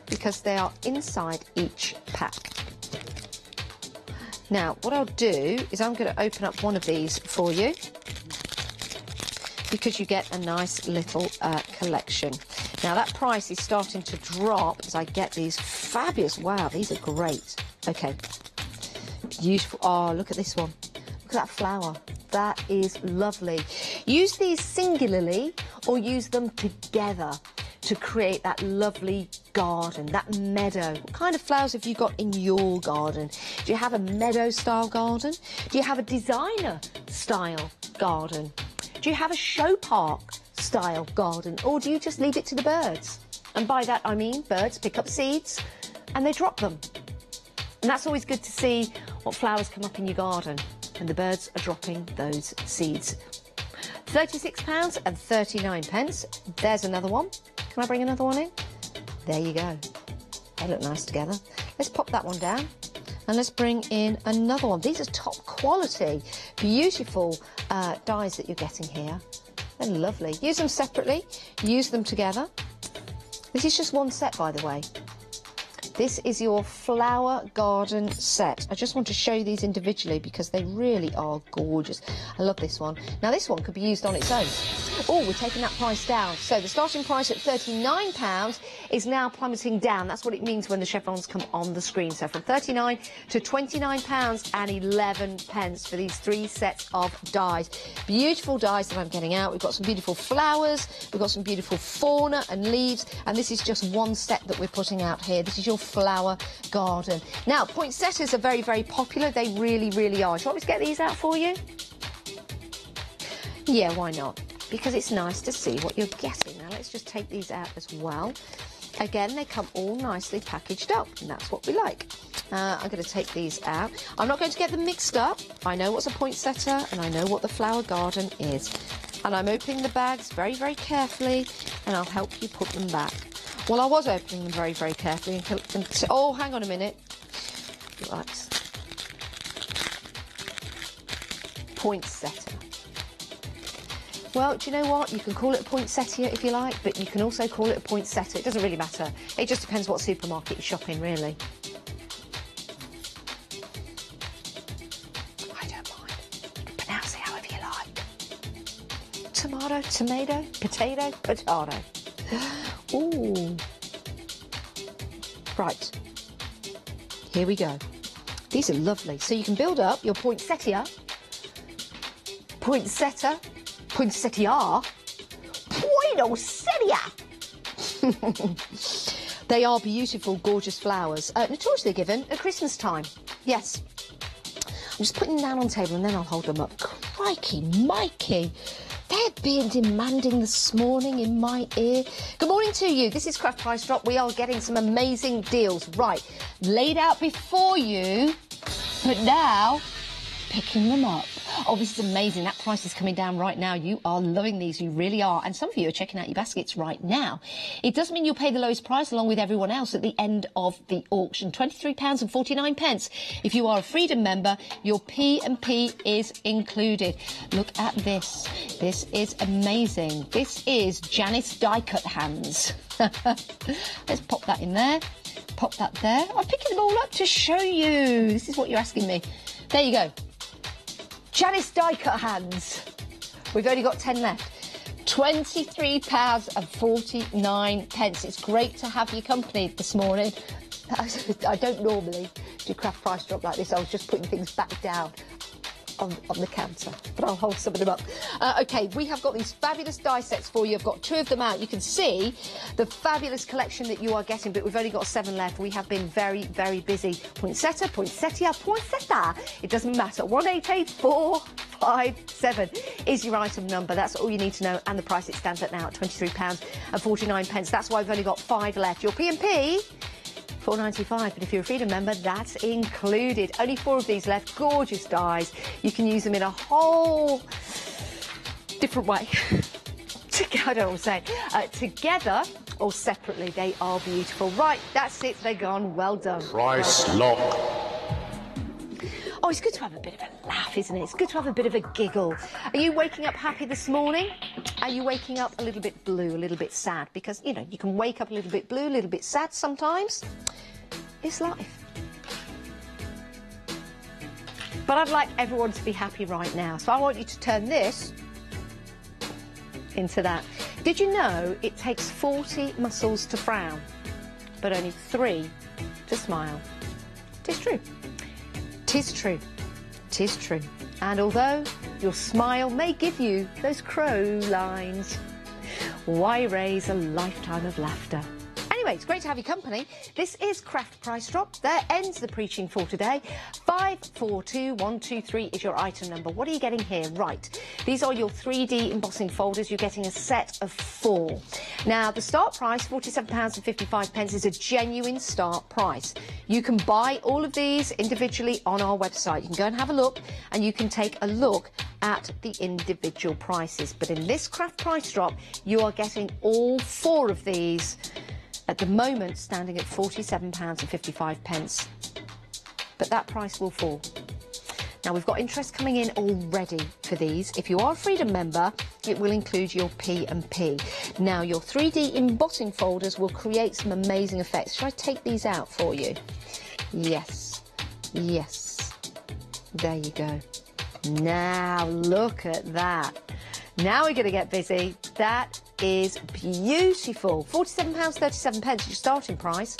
because they are inside each pack. Now, what I'll do is I'm going to open up one of these for you, because you get a nice little collection. Now, that price is starting to drop as I get these fabulous... Wow, these are great. Okay. Beautiful. Oh, look at this one. Look at that flower. That is lovely. Use these singularly or use them together to create that lovely garden, that meadow. What kind of flowers have you got in your garden? Do you have a meadow-style garden? Do you have a designer-style garden? Do you have a show park-style garden? Or do you just leave it to the birds? And by that I mean birds pick up seeds and they drop them. And that's always good to see what flowers come up in your garden, and the birds are dropping those seeds. £36.39. There's another one. Can I bring another one in? There you go. They look nice together. Let's pop that one down, and let's bring in another one. These are top quality, beautiful dies that you're getting here. They're lovely. Use them separately, use them together. This is just one set, by the way. This is your flower garden set. I just want to show you these individually because they really are gorgeous. I love this one. Now, this one could be used on its own. Oh, we're taking that price down. So the starting price at £39 is now plummeting down. That's what it means when the chevrons come on the screen. So from £39 to £29.11 for these 3 sets of dies. Beautiful dies that I'm getting out. We've got some beautiful flowers. We've got some beautiful fauna and leaves. And this is just one set that we're putting out here. This is your flower garden. Now, poinsettias are very, very popular. They really, really are. Do you want me to get these out for you? Yeah, why not? Because it's nice to see what you're getting. Now let's just take these out as well. Again, they come all nicely packaged up, and that's what we like. I'm going to take these out. I'm not going to get them mixed up. I know what's a poinsettia, and I know what the flower garden is. And I'm opening the bags very, very carefully, and I'll help you put them back. Well, I was opening them very, very carefully until... Oh, hang on a minute. Right. Poinsettia. Well, do you know what? You can call it a poinsettia if you like, but you can also call it a poinsettia. It doesn't really matter. It just depends what supermarket you shop in, really. I don't mind. You can pronounce it however you like. Tomato, tomato, potato, potato. Ooh. Right. Here we go. These are lovely. So you can build up your poinsettia, poinsettia, They are beautiful, gorgeous flowers. Notoriously given at Christmas time. Yes. I'm just putting them down on the table and then I'll hold them up. Crikey, Mikey. They're being demanding this morning in my ear. Good morning to you. This is Craft Price Drop. We are getting some amazing deals. Right, laid out before you, but now picking them up. Oh, this is amazing. That price is coming down right now. You are loving these. You really are. And some of you are checking out your baskets right now. It does mean you'll pay the lowest price along with everyone else at the end of the auction. £23.49. If you are a Freedom member, your P&P is included. Look at this. This is amazing. This is Janice die-cut hands. Let's pop that in there. Pop that there. I'm picking them all up to show you. This is what you're asking me. There you go. Janice die-cut hands. We've only got 10 left. £23.49. It's great to have your company this morning. I don't normally do Craft Price Drop like this. I was just putting things back down on the counter, but I'll hold some of them up. OK, we have got these fabulous die sets for you. I've got 2 of them out. You can see the fabulous collection that you are getting, but we've only got 7 left. We have been very, very busy. Poinsettia, poinsettia, poinsettia. It doesn't matter. 188457 is your item number. That's all you need to know, and the price it stands at now at £23.49. That's why we've only got 5 left. Your P&P, £4.95, but if you're a Freedom member, that's included. Only 4 of these left. Gorgeous dies. You can use them in a whole different way. I don't know what I'm saying. Together or separately, they are beautiful. Right, that's it. They're gone. Well done. Price lock. Oh, it's good to have a bit of a laugh, isn't it? It's good to have a bit of a giggle. Are you waking up happy this morning? Are you waking up a little bit blue, a little bit sad? Because, you know, you can wake up a little bit blue, a little bit sad sometimes. It's life. But I'd like everyone to be happy right now. So I want you to turn this into that. Did you know it takes 40 muscles to frown, but only 3 to smile? 'Tis true. 'Tis true. 'Tis true. And although your smile may give you those crow lines, why raise a lifetime of laughter? Anyway, it's great to have your company. This is Craft Price Drop. There ends the preaching for today. 542123 is your item number. What are you getting here? Right. These are your 3D embossing folders. You're getting a set of 4. Now, the start price, £47.55, is a genuine start price. You can buy all of these individually on our website. You can go and have a look, and you can take a look at the individual prices. But in this Craft Price Drop, you are getting all 4 of these at the moment standing at £47.55. But that price will fall. Now, we've got interest coming in already for these. If you are a Freedom member, it will include your P&P. Now, your 3D embossing folders will create some amazing effects. Should I take these out for you? Yes. Yes. There you go. Now, look at that. Now we're going to get busy. That is beautiful. £47.37 is your starting price.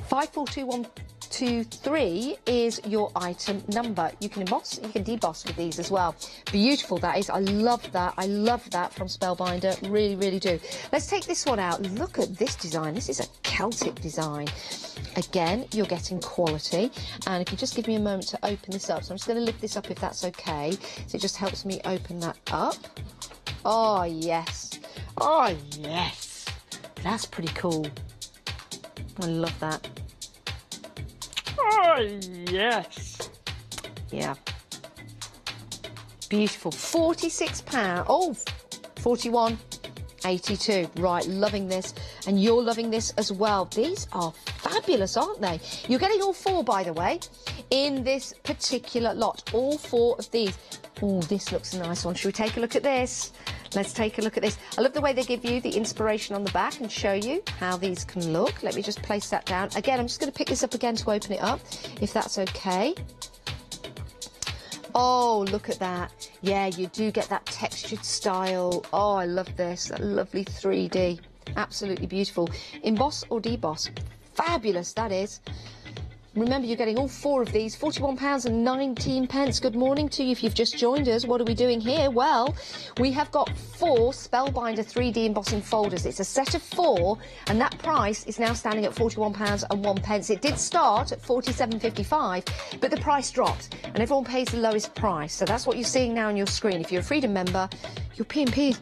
542123 is your item number. You can emboss, you can deboss with these as well. Beautiful that is. I love that. I love that from Spellbinder. Really, really do. Let's take this one out. Look at this design. This is a Celtic design. Again, you're getting quality. And if you just give me a moment to open this up. So I'm just going to lift this up if that's okay. So it just helps me open that up. Oh, yes. Oh, yes. That's pretty cool. I love that. Oh, yes. Yeah. Beautiful. £46. Oh, 41.82. Right, loving this. And you're loving this as well. These are fabulous, aren't they? You're getting all four, by the way, in this particular lot. All four of these. Oh, this looks a nice one. Should we take a look at this? Let's take a look at this. I love the way they give you the inspiration on the back and show you how these can look. Let me just place that down. Again, I'm just going to pick this up again to open it up, if that's okay. Oh, look at that. Yeah, you do get that textured style. Oh, I love this. That lovely 3D. Absolutely beautiful. Emboss or deboss. Fabulous, that is. Remember, you're getting all four of these, £41.19. Good morning to you if you've just joined us. What are we doing here? Well, we have got 4 Spellbinder 3D embossing folders. It's a set of 4, and that price is now standing at £41.01. It did start at £47.55, but the price dropped, and everyone pays the lowest price. So that's what you're seeing now on your screen. If you're a Freedom member, your P&P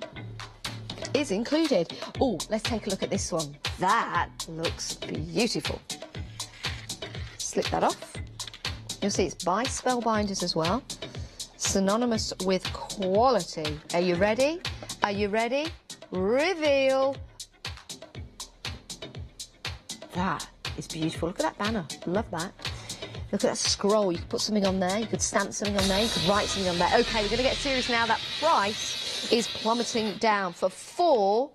is included. Oh, let's take a look at this one. That looks beautiful. Slip that off. You'll see it's by Spellbinders as well. Synonymous with quality. Are you ready? Are you ready? Reveal. That is beautiful. Look at that banner. Love that. Look at that scroll. You could put something on there. You could stamp something on there. You could write something on there. OK, we're going to get serious now. That price is plummeting down for 4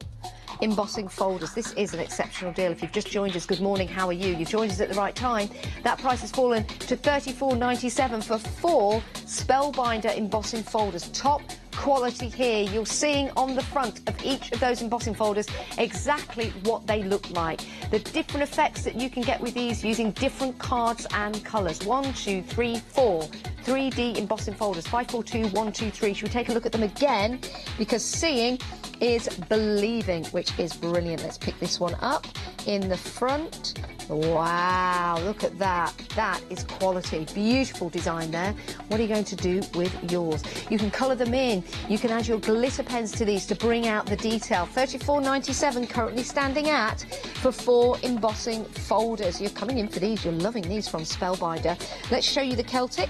embossing folders. This is an exceptional deal. If you've just joined us, good morning, how are you? You've joined us at the right time. That price has fallen to $34.97 for 4 Spellbinder embossing folders. Top quality here. You're seeing on the front of each of those embossing folders exactly what they look like. The different effects that you can get with these using different cards and colours. 1, 2, 3, 4. 3D embossing folders. 5, 4, 2, 1, 2, 3. Should we take a look at them again? Because seeing is believing, which is brilliant. Let's pick this one up in the front. Wow, look at that. That is quality. Beautiful design there. What are you going to do with yours? You can colour them in. You can add your glitter pens to these to bring out the detail. $34.97 currently standing at for 4 embossing folders. You're coming in for these. You're loving these from Spellbinder. Let's show you the Celtic.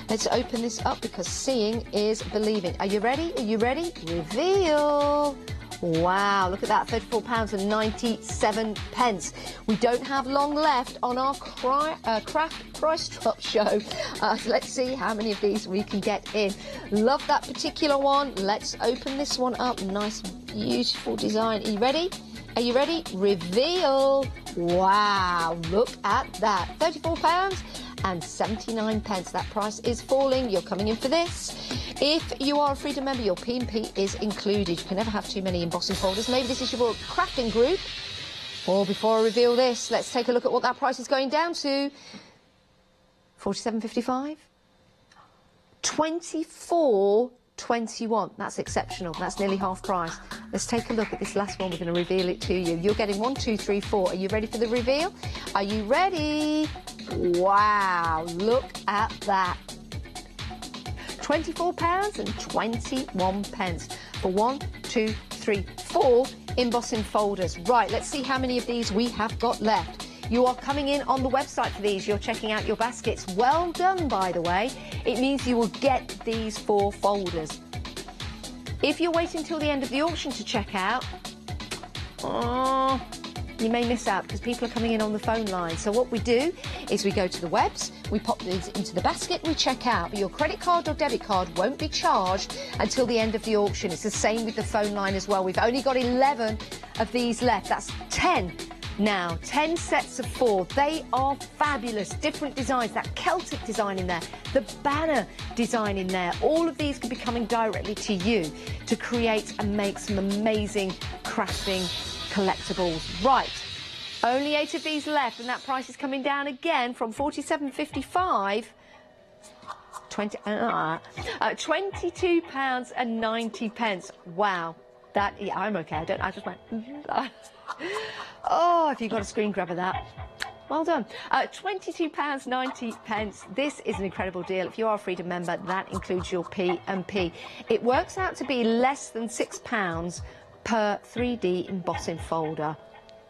Let's open this up because seeing is believing. Are you ready? Are you ready? Reveal. Wow, look at that, £34.97. We don't have long left on our craft price drop show. So let's see how many of these we can get in. Love that particular one. Let's open this one up. Nice, beautiful design. Are you ready? Are you ready? Reveal. Wow, look at that. £34.79. That price is falling. You're coming in for this. If you are a Freedom member, your P&P is included. You can never have too many embossing folders. Maybe this is your crafting group. Or before I reveal this, let's take a look at what that price is going down to. $47.55. $24.21. That's exceptional. That's nearly half price. Let's take a look at this last one. We're going to reveal it to you. You're getting 1, 2, 3, 4. Are you ready for the reveal? Are you ready? Wow, look at that. £24.21 for 1, 2, 3, 4 embossing folders. Right, let's see how many of these we have got left. You are coming in on the website for these. You're checking out your baskets. Well done, by the way. It means you will get these 4 folders. If you're waiting until the end of the auction to check out, you may miss out because people are coming in on the phone line. So what we do is we go to the webs, we pop these into the basket, we check out. But your credit card or debit card won't be charged until the end of the auction. It's the same with the phone line as well. We've only got 11 of these left. That's 10 now. 10 sets of 4. They are fabulous. Different designs. That Celtic design in there. The banner design in there. All of these can be coming directly to you to create and make some amazing crafting collectibles. Right, only 8 of these left, and that price is coming down again from £47.55 £22.90. Wow, that, yeah, I'm okay. I just went. Oh, if you got a screen grab of that. Well done. £22.90. This is an incredible deal. If you are a Freedom member, that includes your P&P. It works out to be less than £6 per 3D embossing folder.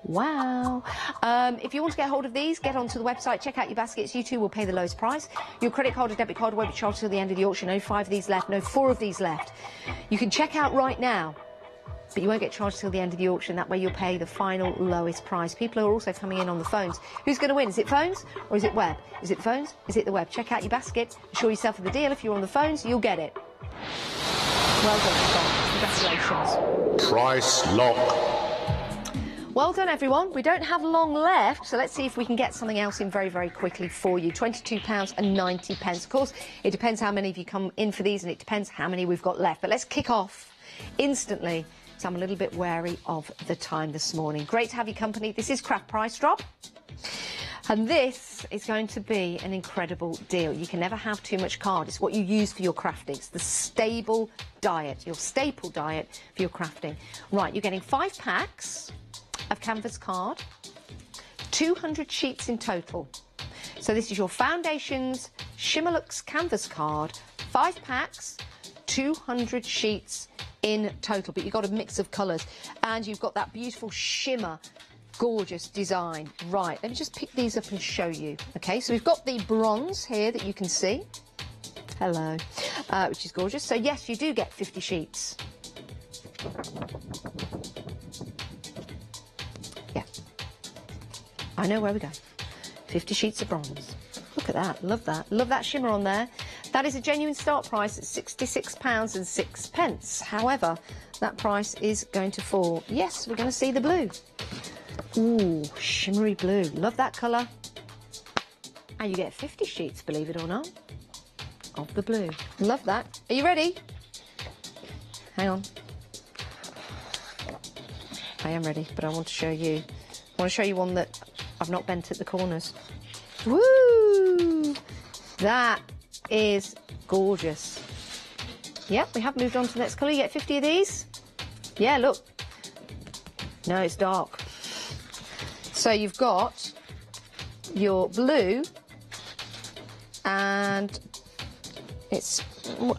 Wow. If you want to get hold of these, get onto the website, check out your baskets. You too will pay the lowest price. Your credit card or debit card won't be charged till the end of the auction. No 5 of these left, no 4 of these left. You can check out right now, but you won't get charged till the end of the auction. That way you'll pay the final lowest price. People are also coming in on the phones. Who's going to win? Is it phones or is it web? Is it phones? Is it the web? Check out your basket. Assure yourself of the deal. If you're on the phones, you'll get it. Well done, Scott. Congratulations. Price lock. Well done, everyone. We don't have long left, so let's see if we can get something else in very, very quickly for you. £22.90. Of course, it depends how many of you come in for these, and it depends how many we've got left. But let's kick off instantly. So I'm a little bit wary of the time this morning. Great to have your company. This is Craft Price Drop. And this is going to be an incredible deal. You can never have too much card. It's what you use for your crafting. It's the stable diet, your staple diet for your crafting. Right, you're getting 5 packs of canvas card, 200 sheets in total. So this is your Foundations Shimmerlux canvas card, 5 packs, 200 sheets in total, but you've got a mix of colours and you've got that beautiful shimmer, gorgeous design. Right, let me just pick these up and show you. Okay, so we've got the bronze here that you can see. Hello, which is gorgeous. So yes, you do get 50 sheets. Yeah, I know where we go. 50 sheets of bronze. Look at that, love that. Love that shimmer on there. That is a genuine start price at £66.06. However, that price is going to fall. Yes, we're going to see the blue. Ooh, shimmery blue. Love that colour. And you get 50 sheets, believe it or not, of the blue. Love that. Are you ready? Hang on. I am ready, but I want to show you. I want to show you one that I've not bent at the corners. Woo! That is gorgeous. Yep, we have moved on to the next colour. You get 50 of these. Yeah, look. No, it's dark. So you've got your blue, and it's,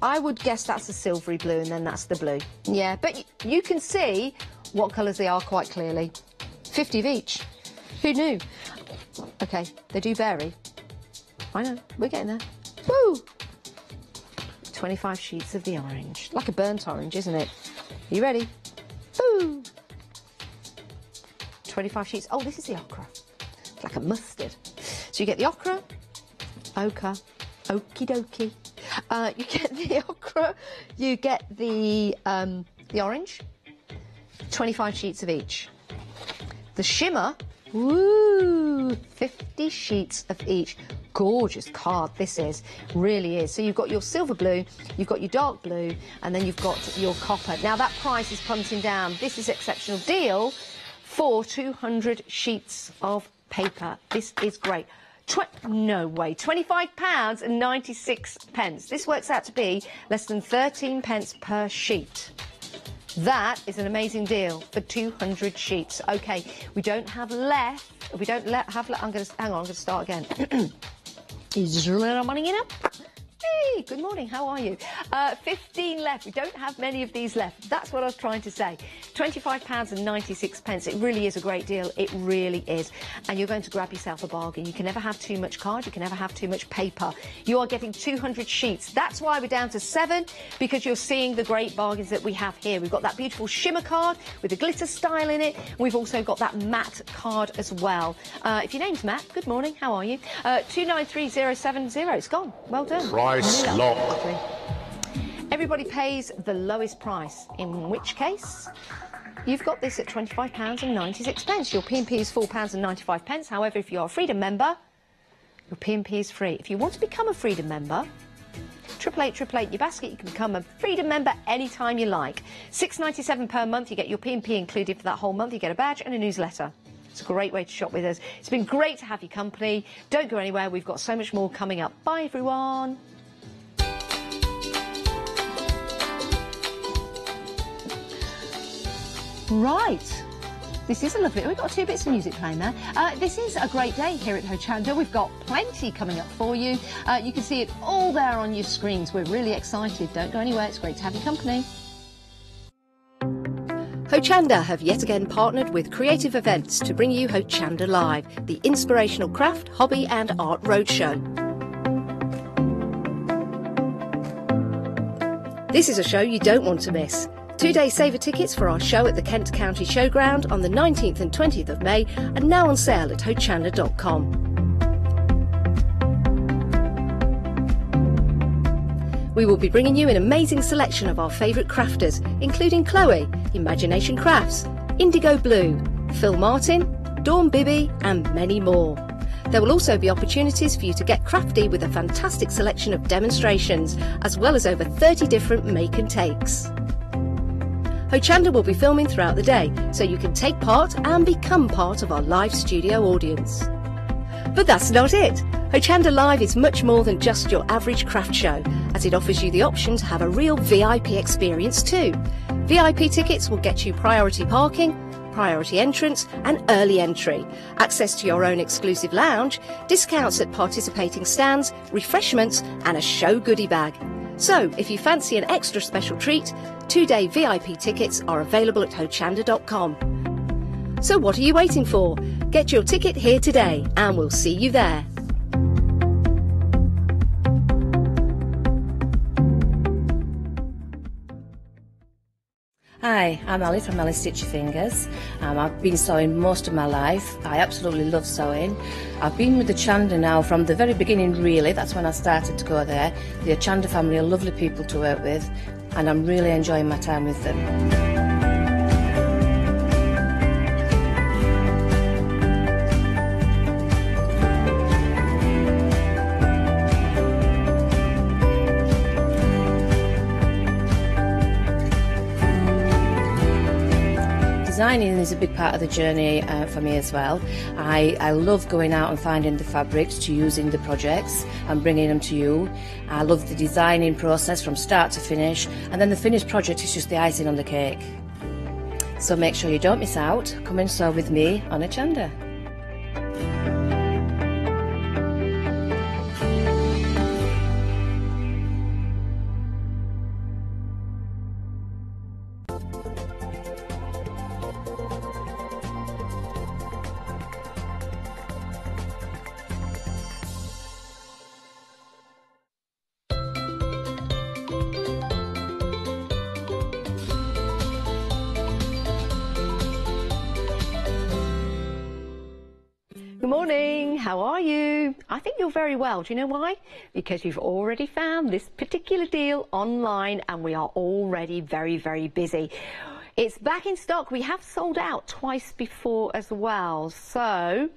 I would guess that's a silvery blue, and then that's the blue. Yeah, but you can see what colours they are quite clearly. 50 of each. Who knew? Okay, they do vary. I know, we're getting there. Woo! 25 sheets of the orange. Like a burnt orange, isn't it? Are you ready? Woo! 25 sheets. Oh, this is the ochre. It's like a mustard. So you get the ochre, ochre, okie dokie. You get the ochre, you get the orange, 25 sheets of each. The shimmer, woo, 50 sheets of each. Gorgeous card this is, really is. So you've got your silver blue, you've got your dark blue, and then you've got your copper. Now that price is punting down. This is exceptional deal for 200 sheets of paper. This is great. No way, £25.96. This works out to be less than 13 pence per sheet. That is an amazing deal for 200 sheets. Okay, we don't have left. We don't have. I'm going to hang on. I'm going to start again. Is there money in it? Hey, good morning. How are you? 15 left. We don't have many of these left. That's what I was trying to say. £25.96. It really is a great deal. It really is. And you're going to grab yourself a bargain. You can never have too much card. You can never have too much paper. You are getting 200 sheets. That's why we're down to 7, because you're seeing the great bargains that we have here. We've got that beautiful shimmer card with a glitter style in it. We've also got that matte card as well. If your name's Matt, good morning. How are you? 293070. It's gone. Well done. Price lock. Everybody pays the lowest price, in which case you've got this at £25.96. Your P&P is £4.95. However, if you're a Freedom member, your P&P is free. If you want to become a Freedom member, 888 your basket, you can become a Freedom member anytime you like. £6.97 per month, you get your P&P included for that whole month. You get a badge and a newsletter. It's a great way to shop with us. It's been great to have your company. Don't go anywhere. We've got so much more coming up. Bye, everyone. Right. This is a lovely. We've got 2 bits of music playing there. This is a great day here at Hochanda. We've got plenty coming up for you. You can see it all there on your screens. We're really excited. Don't go anywhere. It's great to have your company. Hochanda have yet again partnered with Creative Events to bring you Hochanda Live, the inspirational craft, hobby and art roadshow. This is a show you don't want to miss. 2-day saver tickets for our show at the Kent County Showground on the 19th and 20th of May are now on sale at hochanda.com. We will be bringing you an amazing selection of our favourite crafters, including Chloe, Imagination Crafts, Indigo Blue, Phil Martin, Dawn Bibby and many more. There will also be opportunities for you to get crafty with a fantastic selection of demonstrations, as well as over 30 different make and takes. Hochanda will be filming throughout the day, so you can take part and become part of our live studio audience. But that's not it. Hochanda Live is much more than just your average craft show, as it offers you the option to have a real VIP experience too. VIP tickets will get you priority parking, priority entrance and early entry, access to your own exclusive lounge, discounts at participating stands, refreshments and a show goodie bag. So if you fancy an extra special treat, 2-day VIP tickets are available at hochanda.com. So what are you waiting for? Get your ticket here today and we'll see you there. Hi, I'm Ali from Ali Stitch Your Fingers. I've been sewing most of my life. I absolutely love sewing. I've been with the Hochanda now from the very beginning really, that's when I started to go there. The Hochanda family are lovely people to work with and I'm really enjoying my time with them. Designing is a big part of the journey for me as well. I love going out and finding the fabrics to use in the projects and bringing them to you. I love the designing process from start to finish, and then the finished project is just the icing on the cake. So make sure you don't miss out. Come and sew with me on Hochanda. Good morning, how are you? I think you're very well. Do you know why? Because you've already found this particular deal online and we are already very, very busy. It's back in stock. We have sold out twice before as well. So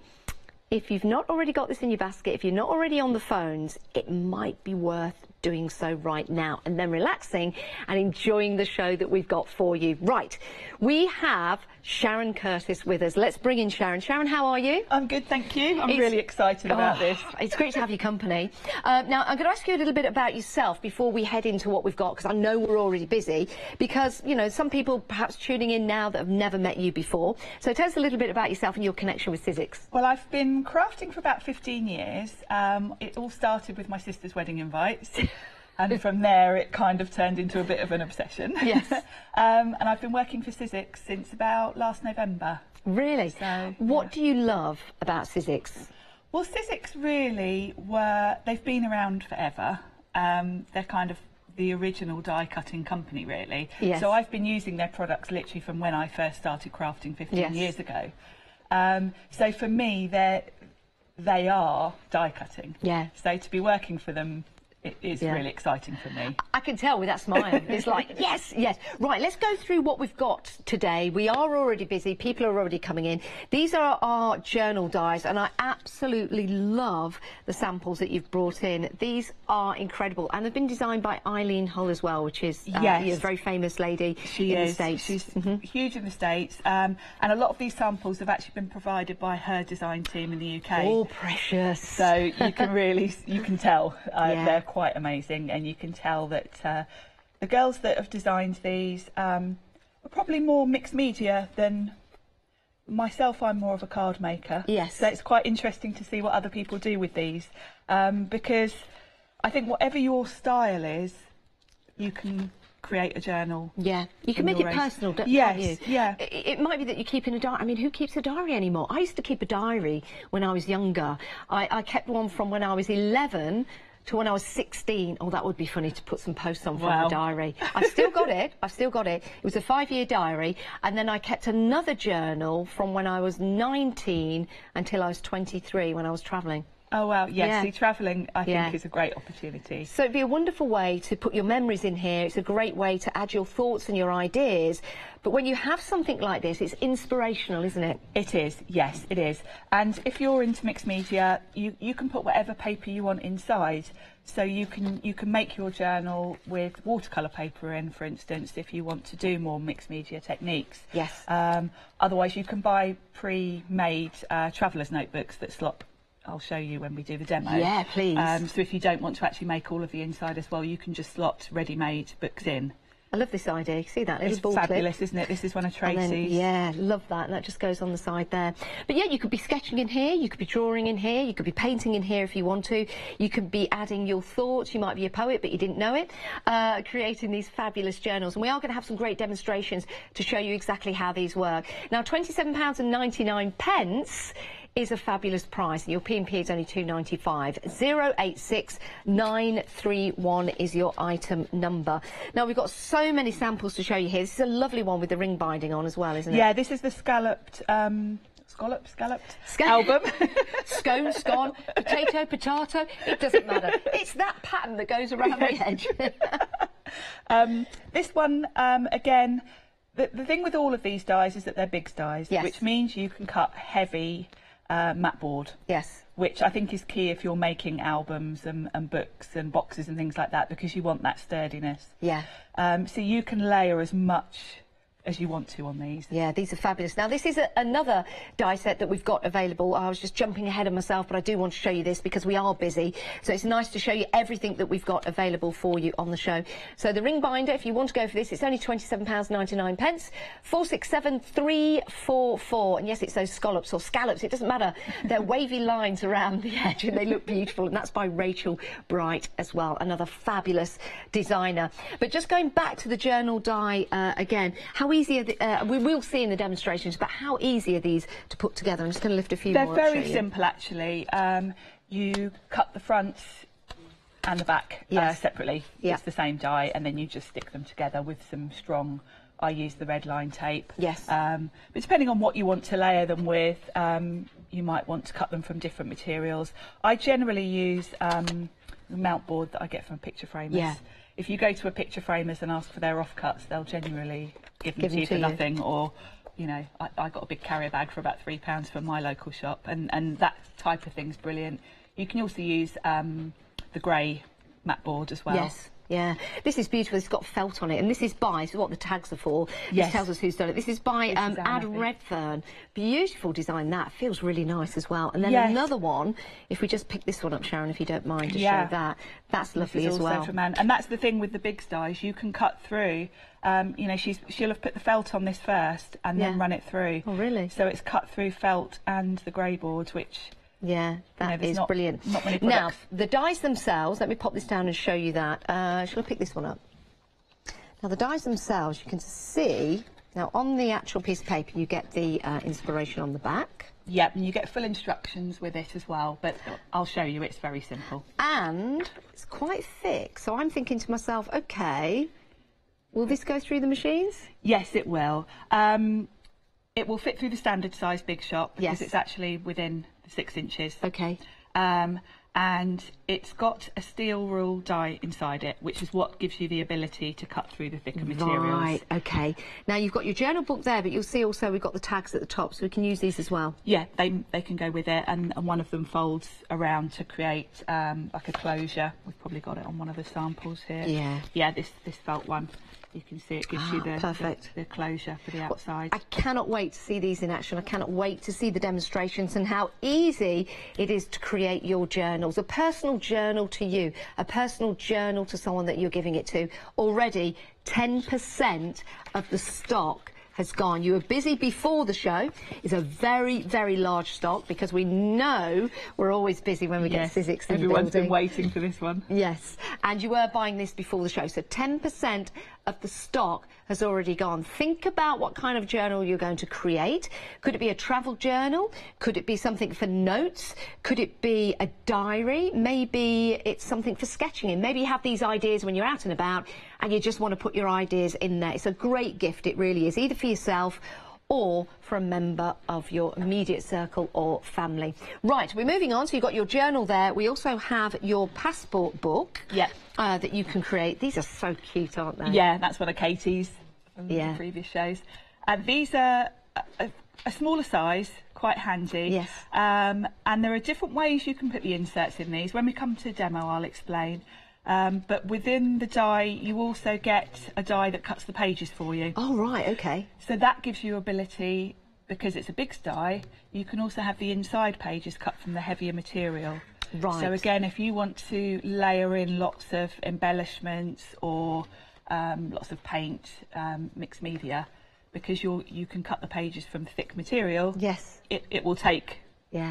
if you've not already got this in your basket, if you're not already on the phones, it might be worth doing so right now and then relaxing and enjoying the show that we've got for you. Right, we have Sharon Curtis with us. Let's bring in Sharon. Sharon, how are you? I'm good, thank you. I'm really excited about this. It's great to have your company. Now, I'm going to ask you a little bit about yourself before we head into what we've got, because I know we're already busy, because, you know, some people perhaps tuning in now that have never met you before. So tell us a little bit about yourself and your connection with Sizzix. Well, I've been crafting for about 15 years. It all started with my sister's wedding invites. And from there, it kind of turned into a bit of an obsession. Yes. And I've been working for Sizzix since about last November. Really? So, what do you love about Sizzix? Well, Sizzix really they've been around forever. They're kind of the original die-cutting company, really. Yes. So I've been using their products literally from when I first started crafting 15 years ago. So for me, they are die-cutting. Yeah. So to be working for them, it is really exciting for me. I can tell with that smile. It's like, yes, yes. Right, let's go through what we've got today. We are already busy. People are already coming in. These are our journal dies, and I absolutely love the samples that you've brought in. These are incredible, and they've been designed by Eileen Hull as well, which is a very famous lady in the States. She's huge in the States, and a lot of these samples have actually been provided by her design team in the UK. Oh, precious. So you can really, you can tell they're quite amazing, and you can tell that the girls that have designed these are probably more mixed media than myself, I'm more of a card maker. Yes. So it's quite interesting to see what other people do with these, because I think whatever your style is, you can create a journal. Yeah, you can make it personal, can't you? Yeah. It might be that you keep in a diary. I mean, who keeps a diary anymore? I used to keep a diary when I was younger. I kept one from when I was 11 to when I was 16. Oh, that would be funny to put some posts on from the diary. I've still got it. I've still got it. It was a 5-year diary, and then I kept another journal from when I was 19 until I was 23 when I was travelling. Oh, wow, yes, see, travelling, I think, is a great opportunity. So it'd be a wonderful way to put your memories in here. It's a great way to add your thoughts and your ideas. But when you have something like this, it's inspirational, isn't it? It is, yes, it is. And if you're into mixed media, you can put whatever paper you want inside. So you can make your journal with watercolour paper in, for instance, if you want to do more mixed media techniques. Yes. Otherwise, you can buy pre-made traveller's notebooks that slot. I'll show you when we do the demo. Yeah, please. So if you don't want to actually make all of the inside as well, you can just slot ready-made books in. I love this idea. See that little ball fabulous, clip? isn't it? This is one of Tracy's. Yeah, love that. And that just goes on the side there. But yeah, you could be sketching in here, you could be drawing in here, you could be painting in here if you want to. You could be adding your thoughts. You might be a poet, but you didn't know it. Creating these fabulous journals. And we are going to have some great demonstrations to show you exactly how these work. Now, £27.99 is a fabulous price, and your P&P is only £2.95. 086931 is your item number. Now, we've got so many samples to show you here. This is a lovely one with the ring binding on as well, isn't it? Yeah, this is the scalloped album. Scone, scone, potato, potato, it doesn't matter. It's that pattern that goes around the edge. This one, again, the thing with all of these dies is that they're big dies, which means you can cut heavy mat board. Yes. Which I think is key if you're making albums and books and boxes and things like that, because you want that sturdiness. Yeah. So you can layer as much as you want to on these. Yeah, these are fabulous. Now, this is another die set that we've got available. I was just jumping ahead of myself, but I do want to show you this because we are busy. So it's nice to show you everything that we've got available for you on the show. So the ring binder, if you want to go for this, it's only £27.99. 467344. And yes, it's those scallops or scallops. It doesn't matter. They're wavy lines around the edge and they look beautiful. And that's by Rachel Bright as well. Another fabulous designer. But just going back to the journal die again, how easy are we will see in the demonstrations, but how easy are these to put together? I'm just going to lift a few more. They're very simple, actually. You cut the front and the back separately. It's the same die, and then you just stick them together with some strong, I use the red line tape. Yes. But depending on what you want to layer them with, you might want to cut them from different materials. I generally use the mount board that I get from picture framers. Yeah. If you go to a picture framers and ask for their offcuts, they'll generally give them to you for nothing. Or, you know, I got a big carrier bag for about £3 from my local shop, and that type of thing's brilliant. You can also use the grey mat board as well. Yes. Yeah, this is beautiful. It's got felt on it, and this is by, so what the tags are for. Yes. This tells us who's done it. This is by Ad Redfern. Beautiful design. That feels really nice as well. And then another one, if we just pick this one up, Sharon, if you don't mind, to show that. That's lovely as well. And that's the thing with the big dies. You can cut through. You know, she'll have put the felt on this first and then run it through. Oh, really? So it's cut through felt and the grey board, which. Yeah, that is brilliant. Not many now, products. the dies themselves, let me pop this down and show you that. Shall I pick this one up? Now, the dies themselves, you can see, now on the actual piece of paper, you get the inspiration on the back. Yep, and you get full instructions with it as well, but I'll show you, it's very simple. And it's quite thick, so I'm thinking to myself, OK, will this go through the machines? Yes, it will. It will fit through the standard size Big Shop because it's actually within 6 inches. OK. And it's got a steel rule die inside it, which is what gives you the ability to cut through the thicker materials. Right, OK. Now, you've got your journal book there, but you'll see also we've got the tags at the top, so we can use these as well. Yeah, they can go with it, and one of them folds around to create like a closure. We've probably got it on one of the samples here. Yeah. Yeah, this felt one. You can see it gives you the closure for the outside. I cannot wait to see these in action. I cannot wait to see the demonstrations and how easy it is to create your journals. A personal journal to you, a personal journal to someone that you're giving it to. Already 10% of the stock has gone. You were busy before the show. It's a very, very large stock because we know we're always busy when we get Sizzix in the building. Everyone's been waiting for this one. Yes, and you were buying this before the show, so 10% of the stock has already gone. Think about what kind of journal you're going to create. Could it be a travel journal? Could it be something for notes? Could it be a diary? Maybe it's something for sketching in. Maybe you have these ideas when you're out and about and you just want to put your ideas in there. It's a great gift, it really is, either for yourself or for a member of your immediate circle or family. Right, we're moving on. So you've got your journal there. We also have your passport book that you can create. These are so cute, aren't they? Yeah, that's one of Katie's from the previous shows. And these are a smaller size, quite handy. Yes. And there are different ways you can put the inserts in these. When we come to demo, I'll explain. But within the die, you also get a die that cuts the pages for you. Oh, right, OK. So that gives you ability, because it's a big die, you can also have the inside pages cut from the heavier material. Right. So again, if you want to layer in lots of embellishments or lots of paint, mixed media, because you can cut the pages from thick material, it will take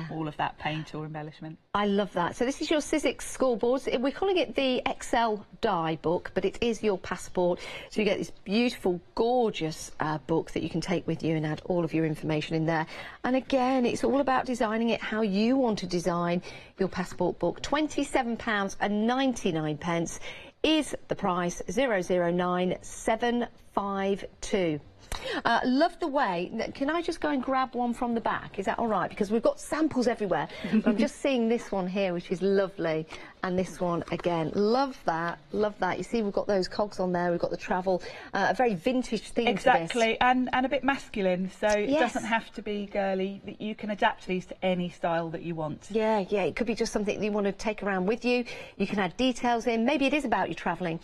all of that paint or embellishment. I love that. So this is your Sizzix scoreboards. We're calling it the XL die book, but it is your passport. So you get this beautiful, gorgeous book that you can take with you and add all of your information in there. And again, it's all about designing it how you want to design your passport book. £27.99 is the price, 009752. Love the way. Can I just go and grab one from the back? Is that all right? Because we've got samples everywhere. But I'm just seeing this one here, which is lovely, and this one again. Love that. Love that. You see, we've got those cogs on there. We've got the travel. A very vintage theme. Exactly, and a bit masculine. So it doesn't have to be girly. You can adapt these to any style that you want. Yeah. It could be just something that you want to take around with you. You can add details in. Maybe it is about you travelling.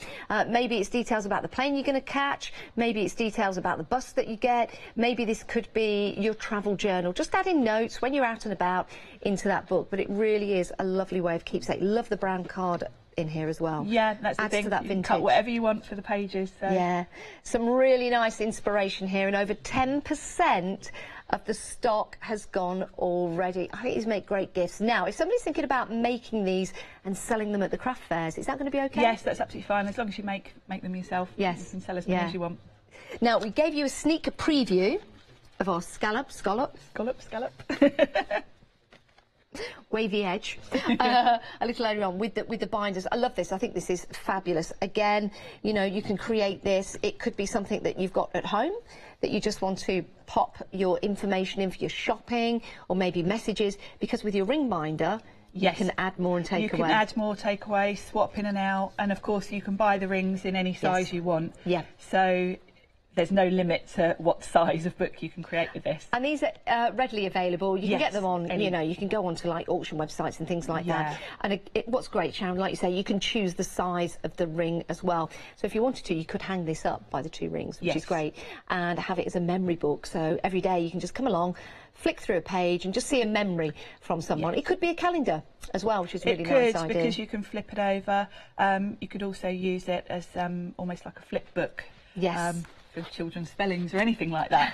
Maybe it's details about the plane you're going to catch. Maybe it's details about the bus that you get. Maybe this could be your travel journal. Just add in notes when you're out and about into that book. But it really is a lovely way of keepsake. Love the brown card in here as well. Yeah, that's the thing. To that you vintage. can cut whatever you want for the pages. So. Yeah, some really nice inspiration here, and over 10% of the stock has gone already. I think these make great gifts. Now, if somebody's thinking about making these and selling them at the craft fairs, is that going to be okay? Yes, that's absolutely fine, as long as you make them yourself. Yes. You can sell as many as you want. Now, we gave you a sneak preview of our scallop. Wavy edge a little earlier on with the binders. I love this. I think this is fabulous. Again, you know, you can create this. It could be something that you've got at home that you just want to pop your information in for your shopping, or maybe messages, because with your ring binder you can add more and take away. You can add more, take away, swap in and out, and of course you can buy the rings in any size you want. Yeah. So there's no limit to what size of book you can create with this. And these are readily available. You can get them on, you know, you can go onto like auction websites and things like that. And what's great, Sharon, like you say, you can choose the size of the ring as well. So if you wanted to, you could hang this up by the two rings, which is great, and have it as a memory book. So every day you can just come along, flick through a page and just see a memory from someone. It could be a calendar as well, which is really nice idea. Because you can flip it over. You could also use it as almost like a flip book. Yes. For children's spellings or anything like that.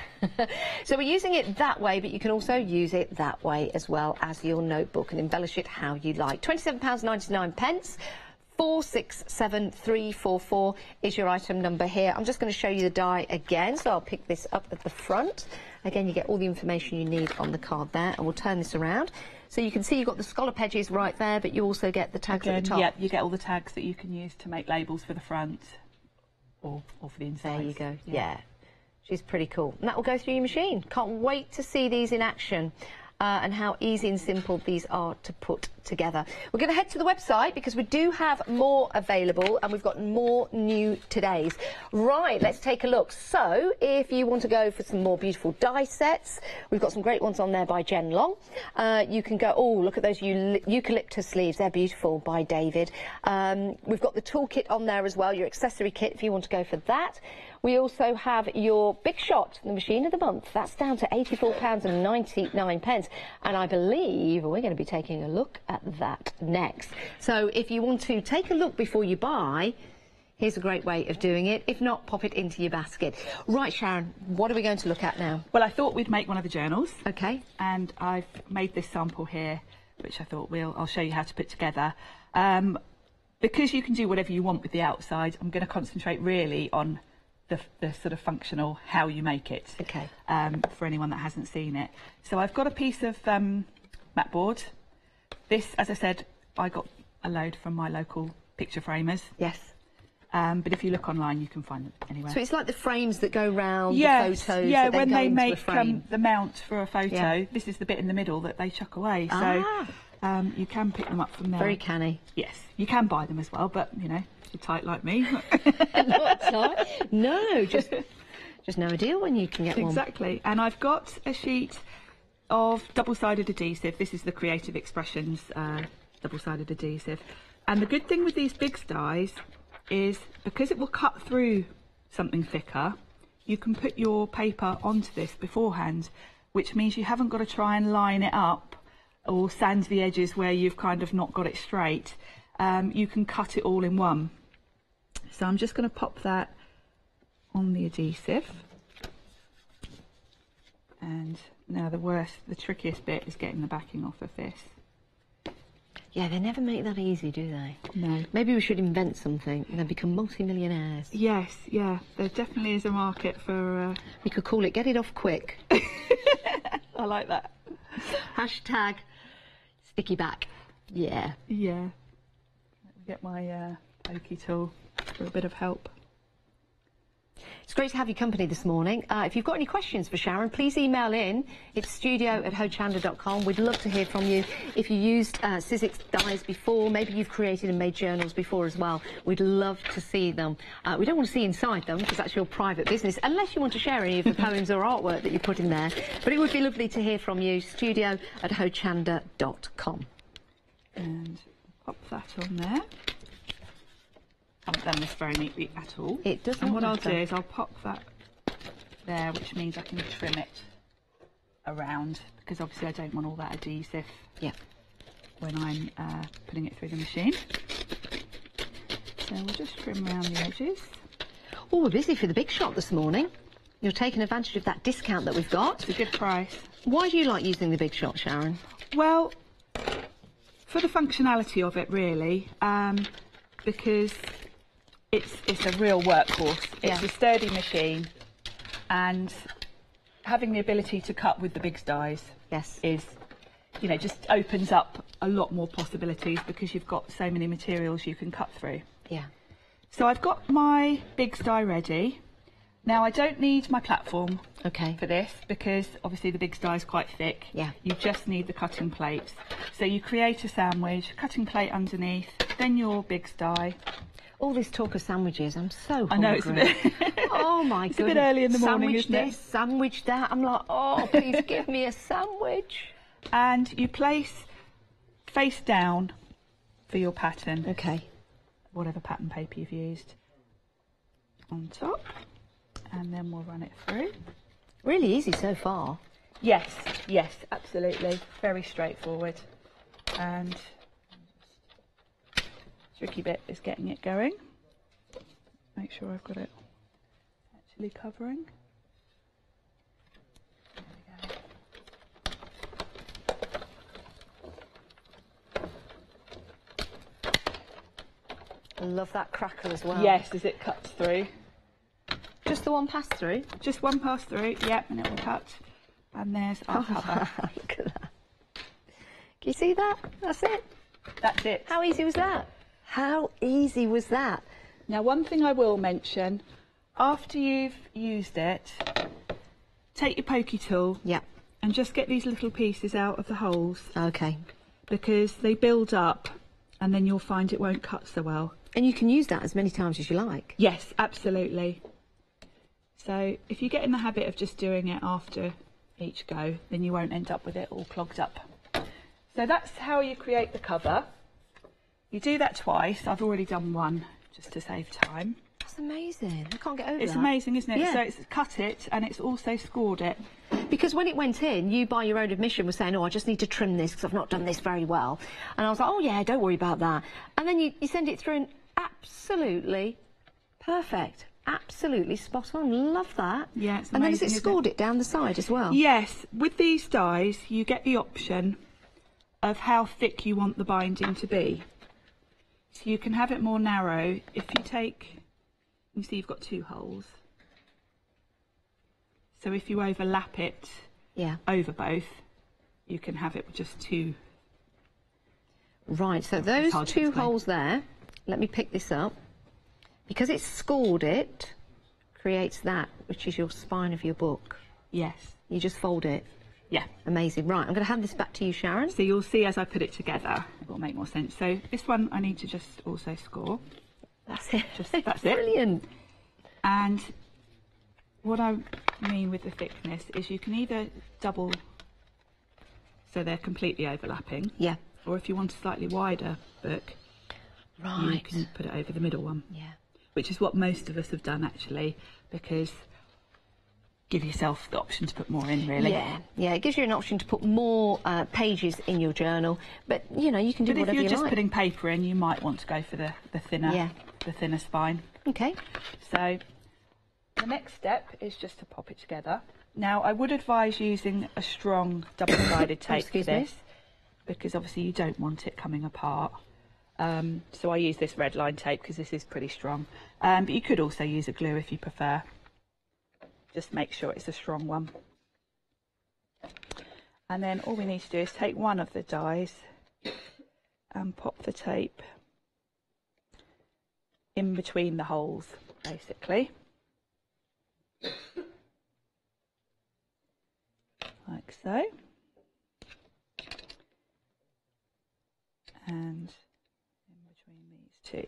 So we're using it that way, but you can also use it that way as well as your notebook and embellish it how you like. £27.99. 467344 is your item number here. I'm just going to show you the die again, so I'll pick this up at the front. Again, you get all the information you need on the card there, and we'll turn this around. So you can see you've got the scallop edges right there, but you also get the tags at the top. Yeah, you get all the tags that you can use to make labels for the front or for the inside. There you go. Yeah. She's pretty cool. And that will go through your machine. Can't wait to see these in action. And how easy and simple these are to put together. We're going to head to the website because we do have more available, and we've got more new todays. Right, let's take a look. So if you want to go for some more beautiful die sets, we've got some great ones on there by Jen Long. You can go, oh, look at those eucalyptus sleeves. They're beautiful, by David. We've got the toolkit on there as well, your accessory kit if you want to go for that. We also have your Big Shot, the machine of the month. That's down to £84.99. And I believe we're going to be taking a look at that next. So if you want to take a look before you buy, Here's a great way of doing it. If not, pop it into your basket. Right, Sharon, what are we going to look at now? Well, I thought we'd make one of the journals. Okay. And I've made this sample here, which I thought I'll show you how to put together. Because you can do whatever you want with the outside, I'm going to concentrate really on the sort of functional, how you make it. Okay. For anyone that hasn't seen it. So I've got a piece of mat board. This, as I said, I got a load from my local picture framers. Yes. But if you look online, you can find them anywhere. So it's like the frames that go round the photos. Yeah, that then when go they into make a frame. the mount for a photo, this is the bit in the middle that they chuck away. So you can pick them up from there. Very canny. Yes, you can buy them as well, but you know, if you're tight like me. Not tight. No, just no idea when you can get one. Exactly. And I've got a sheet of double-sided adhesive. This is the Creative Expressions double-sided adhesive. And the good thing with these big dies is because it will cut through something thicker, you can put your paper onto this beforehand, which means you haven't got to try and line it up or sand the edges where you've kind of not got it straight. You can cut it all in one. So I'm just going to pop that on the adhesive. And now the trickiest bit is getting the backing off of this. Yeah, they never make that easy, do they? No. Maybe we should invent something and then become multi-millionaires. Yes, yeah. There definitely is a market for... We could call it Get It Off Quick. I like that. Hashtag sticky back. Yeah. Yeah. Let me get my pokey tool for a bit of help. It's great to have your company this morning. If you've got any questions for Sharon, please email in. It's studio@hochanda.com. We'd love to hear from you. If you used Sizzix dies before, maybe you've created and made journals before as well, we'd love to see them. We don't want to see inside them because that's your private business, unless you want to share any of the poems or artwork that you put in there. But it would be lovely to hear from you. studio@hochanda.com. And pop that on there. I haven't done this very neatly at all. It does not. And what matter. I'll do is I'll pop that there, which means I can trim it around, because obviously I don't want all that adhesive when I'm putting it through the machine. So we'll just trim around the edges. Oh, we're busy for the big shot this morning. You're taking advantage of that discount that we've got. It's a good price. Why do you like using the big shot, Sharon? Well, for the functionality of it, really, because it's a real workhorse. It's a sturdy machine, and having the ability to cut with the big dies is, you know, just opens up a lot more possibilities because you've got so many materials you can cut through. Yeah. So I've got my big die ready. Now I don't need my platform for this because obviously the big die is quite thick. Yeah. You just need the cutting plates. So you create a sandwich, cutting plate underneath, then your big die. All this talk of sandwiches, I'm so hungry. I know, it's a bit... Oh my goodness. It's a bit early in the morning, sandwich isn't it? This, sandwich that. I'm like, oh, please give me a sandwich. And you place face down for your pattern. Okay. Whatever pattern paper you've used. On top. And then we'll run it through. Really easy so far. Yes, yes, absolutely. Very straightforward. And tricky bit is getting it going. Make sure I've got it actually covering. There we go. I love that crackle as well. Yes, as it cuts through. Just the one pass through? Just one pass through, yep, and it will cut. And there's our cover. Look at that. Can you see that? That's it. That's it. How easy was that? How easy was that? Now, one thing I will mention, after you've used it, take your pokey tool and just get these little pieces out of the holes. Okay. Because they build up and then you'll find it won't cut so well. And you can use that as many times as you like. Yes, absolutely. So if you get in the habit of just doing it after each go, then you won't end up with it all clogged up. So that's how you create the cover. You do that twice. I've already done one just to save time. That's amazing. I can't get over that. It's amazing, isn't it? Yeah. So it's cut it and it's also scored it. Because when it went in, you by your own admission were saying, oh, I just need to trim this because I've not done this very well. And I was like, oh yeah, don't worry about that. And then you send it through and absolutely Perfect. Absolutely spot on. Love that. Yeah, it's amazing. And then has it scored it down the side as well? Yes. With these dies, you get the option of how thick you want the binding to be. So you can have it more narrow. If you take, you see you've got 2 holes. So if you overlap it over both, you can have it with just 2. Right, so those 2 holes there, let me pick this up. Because it's scored it, creates that, which is your spine of your book. Yes. You just fold it. Yeah. Amazing. Right, I'm going to hand this back to you, Sharon. So you'll see as I put it together, it will make more sense. So this one I need to just also score. That's it. That's Brilliant. it. And what I mean with the thickness is you can either double so they're completely overlapping. Yeah. Or if you want a slightly wider book, you can put it over the middle one. Yeah. Which is what most of us have done actually, because give yourself the option to put more in, really. Yeah, it gives you an option to put more pages in your journal, but you know, you can do whatever you like. But if you're just putting paper in, you might want to go for the thinner spine. Okay. So the next step is just to pop it together. Now I would advise using a strong double-sided tape for this, because obviously you don't want it coming apart. So I use this red line tape because this is pretty strong, but you could also use a glue if you prefer. Just make sure it's a strong one. And then all we need to do is take one of the dies and pop the tape in between the holes, basically. Like so. And two.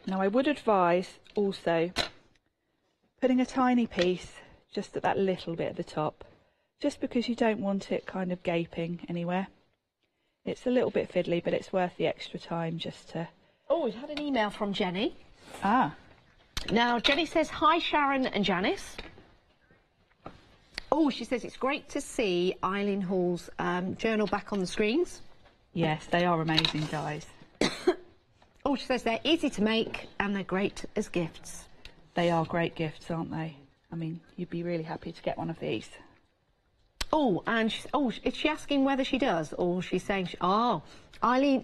Now I would advise also putting a tiny piece just at that little bit at the top, just because you don't want it kind of gaping anywhere. It's a little bit fiddly, but it's worth the extra time just to... Oh, we've had an email from Jenny. Ah. Now Jenny says, hi Sharon and Janice. Oh, she says it's great to see Eileen Hall's journal back on the screens. Yes, they are amazing dies. Oh, she says they're easy to make and they're great as gifts. They are great gifts, aren't they? I mean, you'd be really happy to get one of these. Oh, and is she asking whether she does, or she's saying, Eileen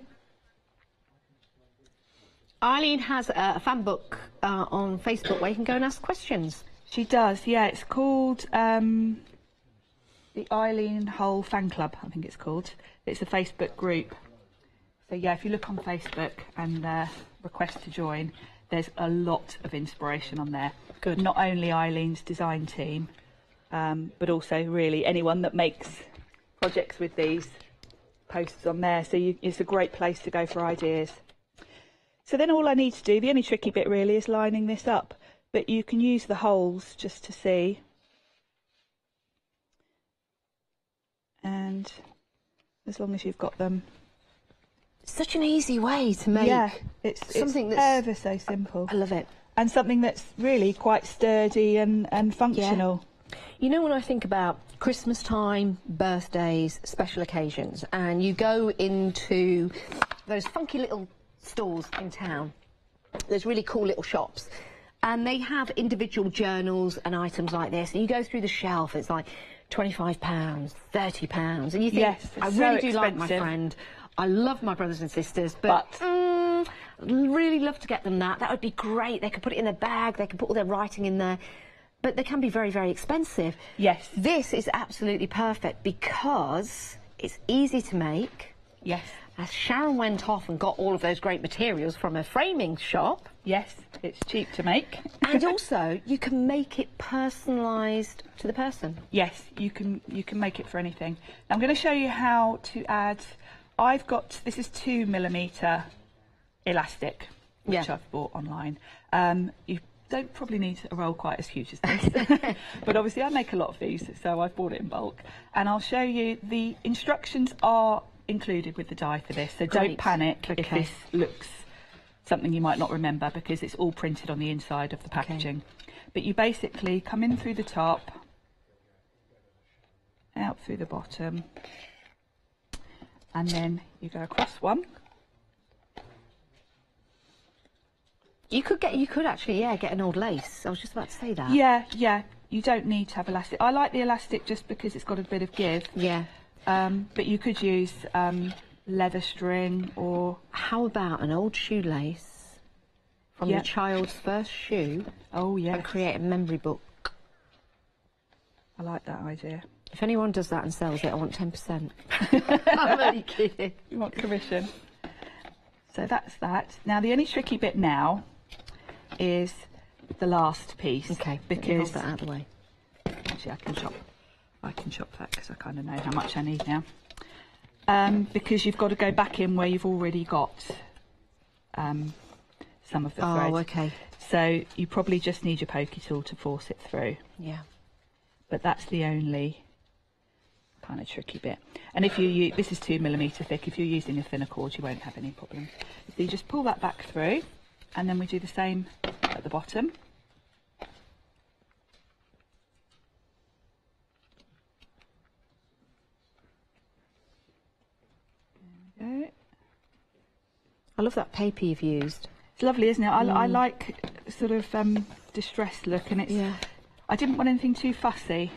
has a fan book on Facebook where you can go and ask questions. She does, yeah. It's called the Eileen Hull Fan Club, I think it's called. It's a Facebook group. So yeah, if you look on Facebook and request to join, there's a lot of inspiration on there. Good. Not only Eileen's design team, but also really anyone that makes projects with these posts on there. So it's a great place to go for ideas. So then all I need to do, the only tricky bit really, is lining this up. But you can use the holes just to see. And as long as you've got them. Such an easy way to make. Yeah, it's that's ever so simple. I love it. And something that's really quite sturdy and functional. Yeah. You know, when I think about Christmas time, birthdays, special occasions, and you go into those funky little stores in town, there's really cool little shops, and they have individual journals and items like this, and you go through the shelf, it's like £25, £30, and you think, yes, I really do like my friend, I love my brothers and sisters, but really love to get them that. That would be great. They could put it in their bag, they could put all their writing in there, but they can be very, very expensive. Yes. This is absolutely perfect because it's easy to make. Yes. As Sharon went off and got all of those great materials from a framing shop. Yes, it's cheap to make. And also, you can make it personalised to the person. Yes, you can make it for anything. Now, I'm going to show you how to add... I've got... This is 2mm elastic, which I've bought online. You don't probably need a roll quite as huge as this. But obviously, I make a lot of these, so I've bought it in bulk. And I'll show you the instructions are included with the die for this, so don't panic if this looks something you might not remember, because it's all printed on the inside of the packaging. But you basically come in through the top, out through the bottom, and then you go across one, You could actually, yeah, get an old lace. I was just about to say that. Yeah, yeah. You don't need to have elastic. I like the elastic just because it's got a bit of give. Yeah. But you could use leather string or... How about an old shoelace from your child's first shoe? Oh, yeah. And create a memory book. I like that idea. If anyone does that and sells it, I want 10%. I'm only kidding. You want commission. So that's that. Now, the only tricky bit now is the last piece. Okay, because hold that out of the way. Actually, I can chop that because I kind of know how much I need now. Because you've got to go back in where you've already got some of the thread. Oh, okay. So you probably just need your pokey tool to force it through. Yeah. But that's the only kind of tricky bit. And if you use, this is 2mm thick, if you're using a thinner cord you won't have any problem. So you just pull that back through, and then we do the same at the bottom. There we go. I love that paper you've used. It's lovely, isn't it? I like sort of distressed look, and it's. Yeah. I didn't want anything too fussy.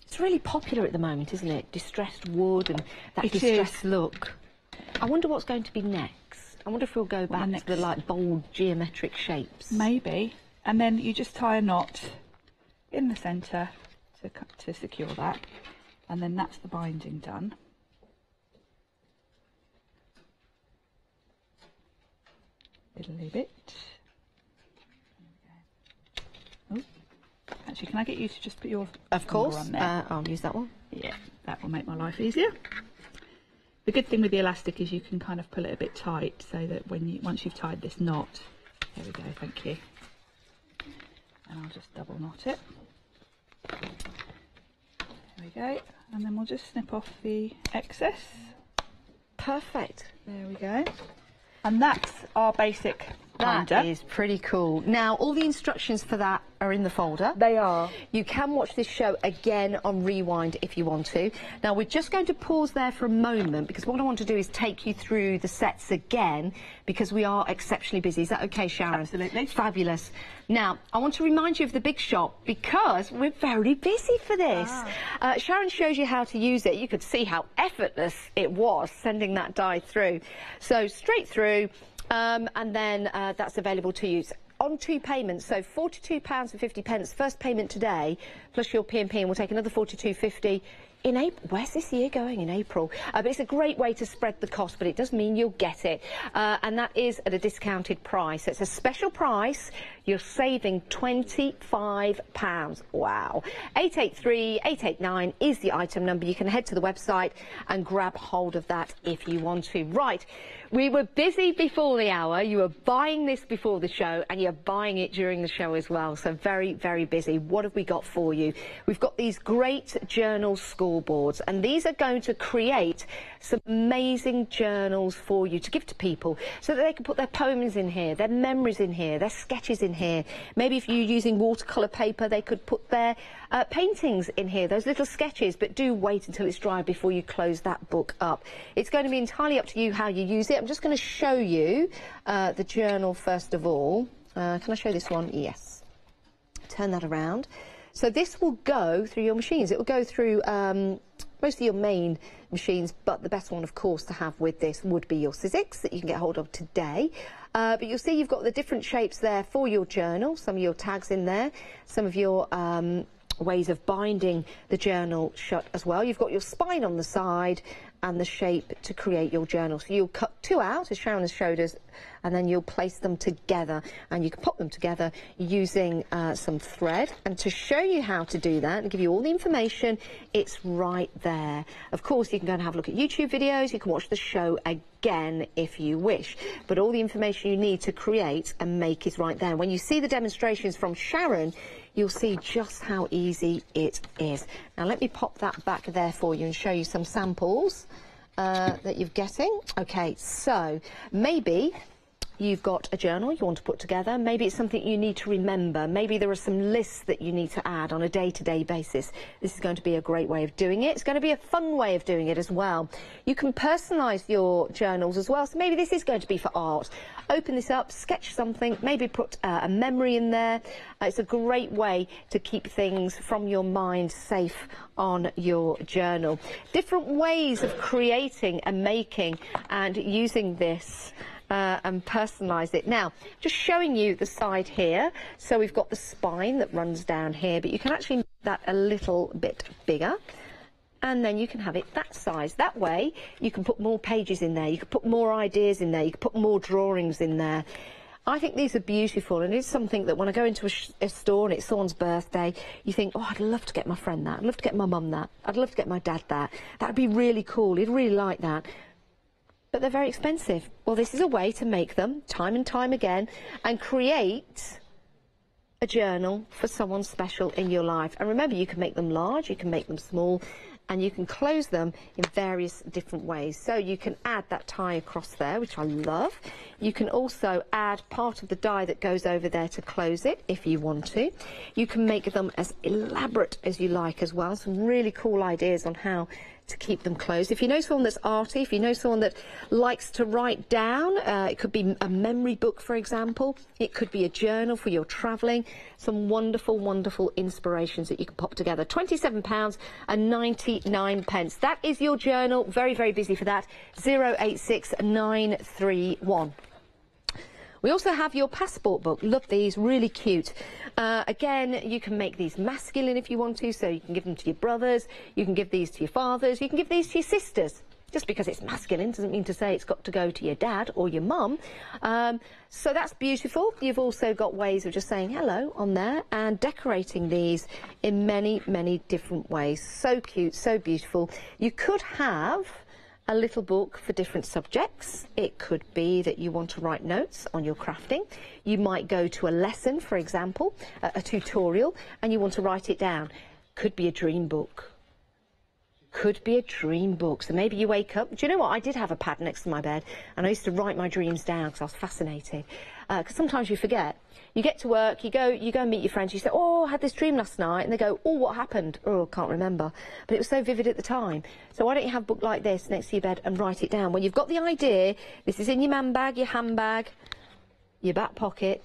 It's really popular at the moment, isn't it? Distressed wood and that It distressed is. look. I wonder what's going to be next. I wonder if we'll go back to the like bold geometric shapes. Maybe. And then you just tie a knot in the centre to secure that, and then that's the binding done. Diddly bit. Oh, actually, can I get you to just put your Of on there? I'll use that one. Yeah, that will make my life easier. The good thing with the elastic is you can kind of pull it a bit tight, so that once you've tied this knot, there we go, thank you. And I'll just double knot it. There we go, and then we'll just snip off the excess. Perfect. There we go. And that's our basic That binder. is pretty cool. Now, all the instructions for that are in the folder. They are. You can watch this show again on Rewind if you want to. Now, we're just going to pause there for a moment because what I want to do is take you through the sets again because we are exceptionally busy. Is that okay, Sharon? Absolutely. Fabulous. Now, I want to remind you of the big shop because we're very busy for this. Sharon shows you how to use it. You could see how effortless it was sending that die through. So, straight through. And then that's available to you on 2 payments, so £42.50 first payment today, plus your P&P, and we'll take another £42.50 in April. Where's this year going? In April. But it's a great way to spread the cost, but it does mean you'll get it. And that is at a discounted price. It's a special price. You're saving £25. Wow. 883-889 is the item number. You can head to the website and grab hold of that if you want to. Right. We were busy before the hour. You were buying this before the show, and you're buying it during the show as well. So very, very busy. What have we got for you? We've got these great journal scoreboards, and these are going to create some amazing journals for you to give to people so that they can put their poems in here, their memories in here, their sketches in here. Maybe if you're using watercolour paper, they could put their paintings in here, those little sketches, but do wait until it's dry before you close that book up. It's going to be entirely up to you how you use it. I'm just going to show you the journal first of all. Can I show this one? Yes. Turn that around. So this will go through your machines. It will go through most of your main machines, but the best one, of course, to have with this would be your Sizzix that you can get hold of today. But you'll see you've got the different shapes there for your journal, some of your tags in there, some of your ways of binding the journal shut as well. You've got your spine on the side and the shape to create your journal. So you'll cut 2 out, as Sharon has showed us, and then you'll place them together, and you can pop them together using some thread. And to show you how to do that and give you all the information, it's right there. Of course, you can go and have a look at YouTube videos. You can watch the show again if you wish, but all the information you need to create and make is right there. When you see the demonstrations from Sharon, you'll see just how easy it is. Now let me pop that back there for you and show you some samples that you're getting. Okay, so maybe you've got a journal you want to put together. Maybe it's something you need to remember. Maybe there are some lists that you need to add on a day-to-day basis. This is going to be a great way of doing it. It's going to be a fun way of doing it as well. You can personalise your journals as well. So maybe this is going to be for art. Open this up, sketch something, maybe put a memory in there. It's a great way to keep things from your mind safe on your journal. Different ways of creating and making and using this and personalise it. Now, just showing you the side here. So we've got the spine that runs down here, but you can actually make that a little bit bigger. And then you can have it that size. That way, you can put more pages in there. You can put more ideas in there. You can put more drawings in there. I think these are beautiful, and it's something that when I go into a store and it's someone's birthday, you think, oh, I'd love to get my friend that. I'd love to get my mum that. I'd love to get my dad that. That would be really cool. He'd really like that. But they're very expensive. Well, this is a way to make them time and time again and create a journal for someone special in your life. And remember, you can make them large, you can make them small, and you can close them in various different ways. So you can add that tie across there, which I love. You can also add part of the die that goes over there to close it if you want to. You can make them as elaborate as you like as well. Some really cool ideas on how to keep them closed. If you know someone that's arty, if you know someone that likes to write down, it could be a memory book, for example. It could be a journal for your travelling. Some wonderful, wonderful inspirations that you can pop together. £27.99. That is your journal. Very, very busy for that. 086931. We also have your passport book. Love these, really cute. Again, you can make these masculine if you want to, so you can give them to your brothers, you can give these to your fathers, you can give these to your sisters. Just because it's masculine doesn't mean to say it's got to go to your dad or your mum. So that's beautiful. You've also got ways of just saying hello on there and decorating these in many, many different ways. So cute, so beautiful. You could have a little book for different subjects. It could be that you want to write notes on your crafting. You might go to a lesson, for example, a tutorial, and you want to write it down. Could be a dream book. Could be a dream book. So maybe you wake up. Do you know what? I did have a pad next to my bed, and I used to write my dreams down because I was fascinated. Because sometimes you forget. You get to work, you go and meet your friends, you say, oh, I had this dream last night, and they go, oh, what happened? Oh, can't remember. But it was so vivid at the time. So why don't you have a book like this next to your bed and write it down? When you've got the idea, this is in your man bag, your handbag, your back pocket,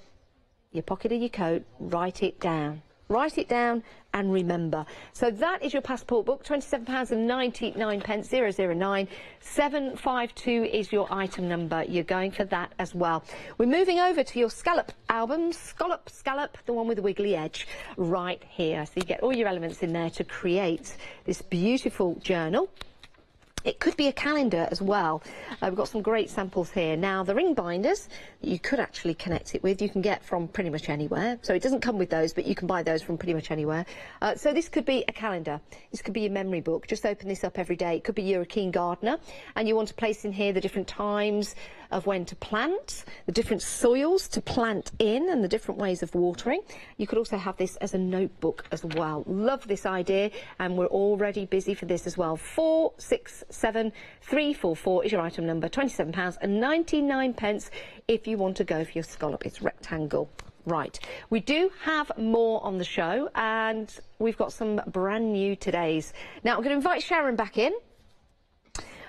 your pocket of your coat, write it down. Write it down and remember. So that is your passport book, £27.99, 009. 752 is your item number. You're going for that as well. We're moving over to your scallop album, Scallop, the one with the wiggly edge, right here. So you get all your elements in there to create this beautiful journal. It could be a calendar as well. We've got some great samples here. Now, the ring binders, you could actually connect it with, you can get from pretty much anywhere. So it doesn't come with those, but you can buy those from pretty much anywhere. So this could be a calendar. This could be your memory book. Just open this up every day. It could be you're a keen gardener, and you want to place in here the different times of when to plant, the different soils to plant in, and the different ways of watering. You could also have this as a notebook as well. Love this idea, and we're already busy for this as well. 467344 is your item number, £27.99 if you want to go for your scallop. It's rectangle. Right, we do have more on the show, and we've got some brand new todays. Now, I'm going to invite Sharon back in,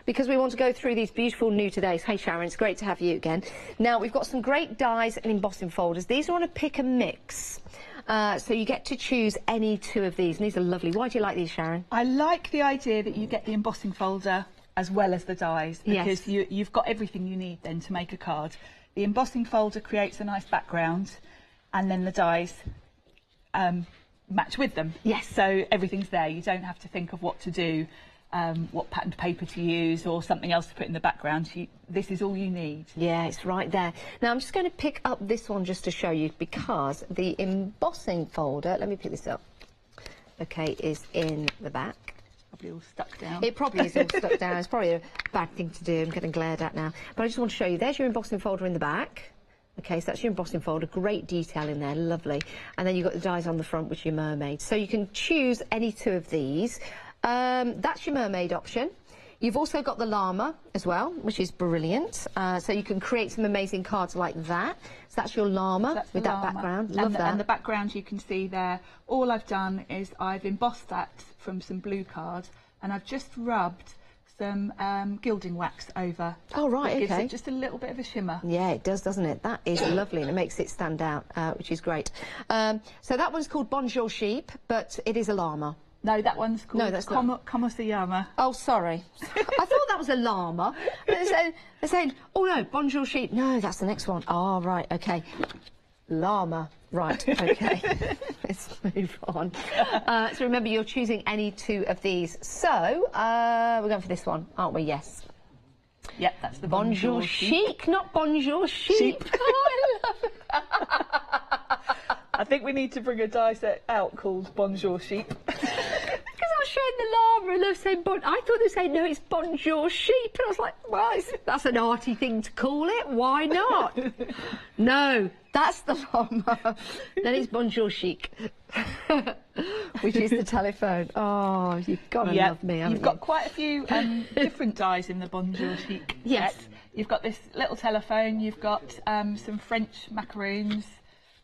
because we want to go through these beautiful new todays. Hey Sharon, it's great to have you again. Now, we've got some great dies and embossing folders. These are on a pick and mix. So you get to choose any two of these, and these are lovely. Why do you like these, Sharon? I like the idea that you get the embossing folder as well as the dies, because you've got everything you need then to make a card. The embossing folder creates a nice background, and then the dies match with them. Yes. So everything's there. You don't have to think of what to do. What patterned paper to use or something else to put in the background. This is all you need. Yeah, it's right there. Now, I'm just going to pick up this one just to show you, because the embossing folder, let me pick this up, okay, is in the back. Probably all stuck down. It probably is all stuck down. It's probably a bad thing to do. I'm getting glared at now. But I just want to show you, there's your embossing folder in the back. Okay, so that's your embossing folder, great detail in there, lovely. And then you've got the dies on the front, which are your mermaids. So you can choose any two of these. That's your mermaid option. You've also got the llama as well, which is brilliant. So you can create some amazing cards like that. So that's your llama with that background. Love that. And the background you can see there, all I've done is I've embossed that from some blue cards, and I've just rubbed some gilding wax over. Oh, right, It gives okay. it just a little bit of a shimmer. Yeah, it does, doesn't it? That is lovely, and it makes it stand out, which is great. So that one's called Bonjour Sheep, but it is a llama. No, that one's called Kamosayama. Oh, sorry. I thought that was a llama. They're saying, oh no, Bonjour Sheep. No, that's the next one. Oh, right, okay. Llama. Right, okay. Let's move on. So remember, you're choosing any two of these. So, we're going for this one, aren't we? Yes. Yep, that's the Bonjour Chic, not Bonjour Sheep. Oh, I love it. I think we need to bring a die set out called Bonjour Sheep. Because I was showing the llama and they were saying, I thought they were saying, no, it's Bonjour Sheep. And I was like, well, that's an arty thing to call it. Why not? No, that's the llama. Then it's Bonjour Chic, which is the telephone. Oh, you've got to love me, haven't you? You've got quite a few different dies in the Bonjour Chic. Yes. Set. You've got this little telephone, you've got some French macaroons,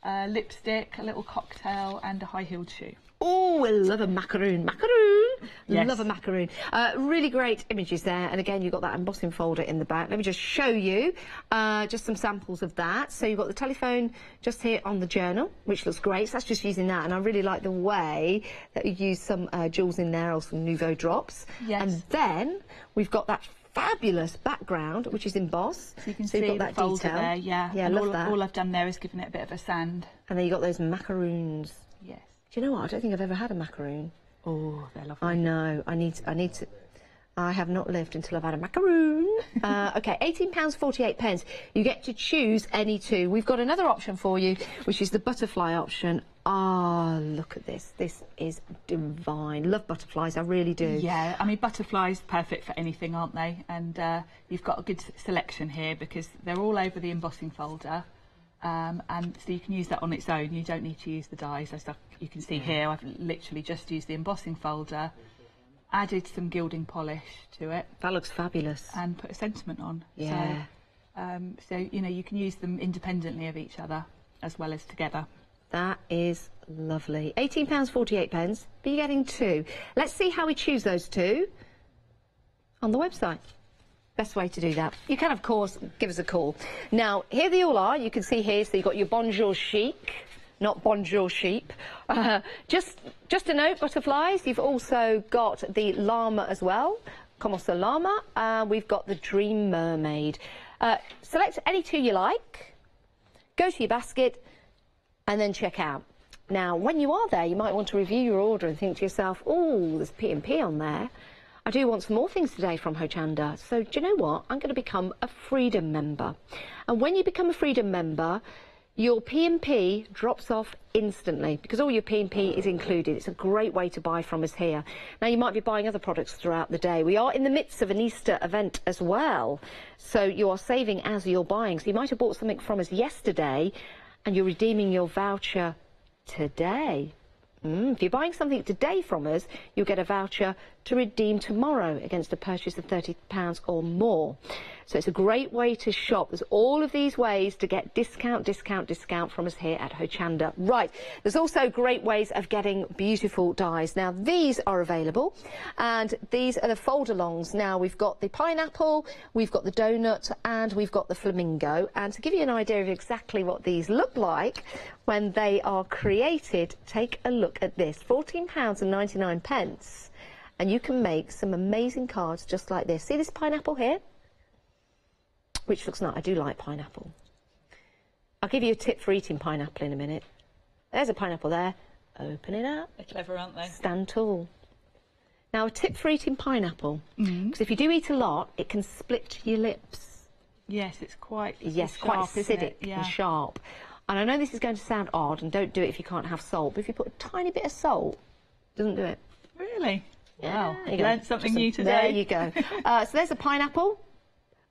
lipstick, a little cocktail and a high-heeled shoe. Oh, I love a macaroon. Macaroon! Yes. Love a macaroon. Really great images there. And again, you've got that embossing folder in the back. Let me just show you just some samples of that. So you've got the telephone just here on the journal, which looks great. So that's just using that. And I really like the way that you use some jewels in there or some Nouveau drops. Yes. And then we've got that fabulous background, which is embossed. So you can you've see got the that folder detail there, yeah. Yeah, and love that. all I've done there is given it a bit of a sand. And then you've got those macaroons. Yes. Do you know what? I don't think I've ever had a macaroon. Oh, they're lovely. I know. I need to. I have not lived until I've had a macaroon. Okay, £18.48. You get to choose any two. We've got another option for you, which is the butterfly option. Ah, look at this. This is divine. Love butterflies, I really do. Yeah, I mean, butterflies perfect for anything, aren't they? And you've got a good selection here because they're all over the embossing folder. And so you can use that on its own. You don't need to use the dies. As you can see here, I've literally just used the embossing folder, added some gilding polish to it. That looks fabulous. And put a sentiment on. Yeah. So you know, you can use them independently of each other as well as together. That is lovely. £18.48, but you're getting two. Let's see how we choose those two on the website. Best way to do that. You can, of course, give us a call. Now, here they all are. You can see here, so you've got your Bonjour Chic, not Bonjour Sheep. Just a note, butterflies. You've also got the llama as well. Como se llama. We've got the Dream Mermaid. Select any two you like. Go to your basket and then check out. Now, when you are there, you might want to review your order and think to yourself, oh, there's P&P on there. I do want some more things today from Hochanda. So do you know what? I'm going to become a Freedom member. And when you become a Freedom member, your P&P drops off instantly because all your P&P is included. It's a great way to buy from us here. Now, you might be buying other products throughout the day. We are in the midst of an Easter event as well. So you are saving as you're buying. So you might have bought something from us yesterday and you're redeeming your voucher today. If you're buying something today from us, you'll get a voucher to redeem tomorrow against a purchase of £30 or more. So it's a great way to shop. There's all of these ways to get discount from us here at Hochanda. Right, there's also great ways of getting beautiful dies. Now, these are available, and these are the fold-alongs. Now, we've got the pineapple, we've got the donut, and we've got the flamingo. And to give you an idea of exactly what these look like when they are created, take a look at this. £14.99. And you can make some amazing cards just like this. See this pineapple here? Which looks nice. I do like pineapple. I'll give you a tip for eating pineapple in a minute. There's a pineapple there. Open it up. They're clever, aren't they? Stand tall. Now, a tip for eating pineapple. Because if you do eat a lot, it can split your lips. Yes, it's quite quite sharp, acidic and sharp. And I know this is going to sound odd, and don't do it if you can't have salt, but if you put a tiny bit of salt, it doesn't do it. Really? Yeah, wow, learned something new today. There you go. So there's a pineapple.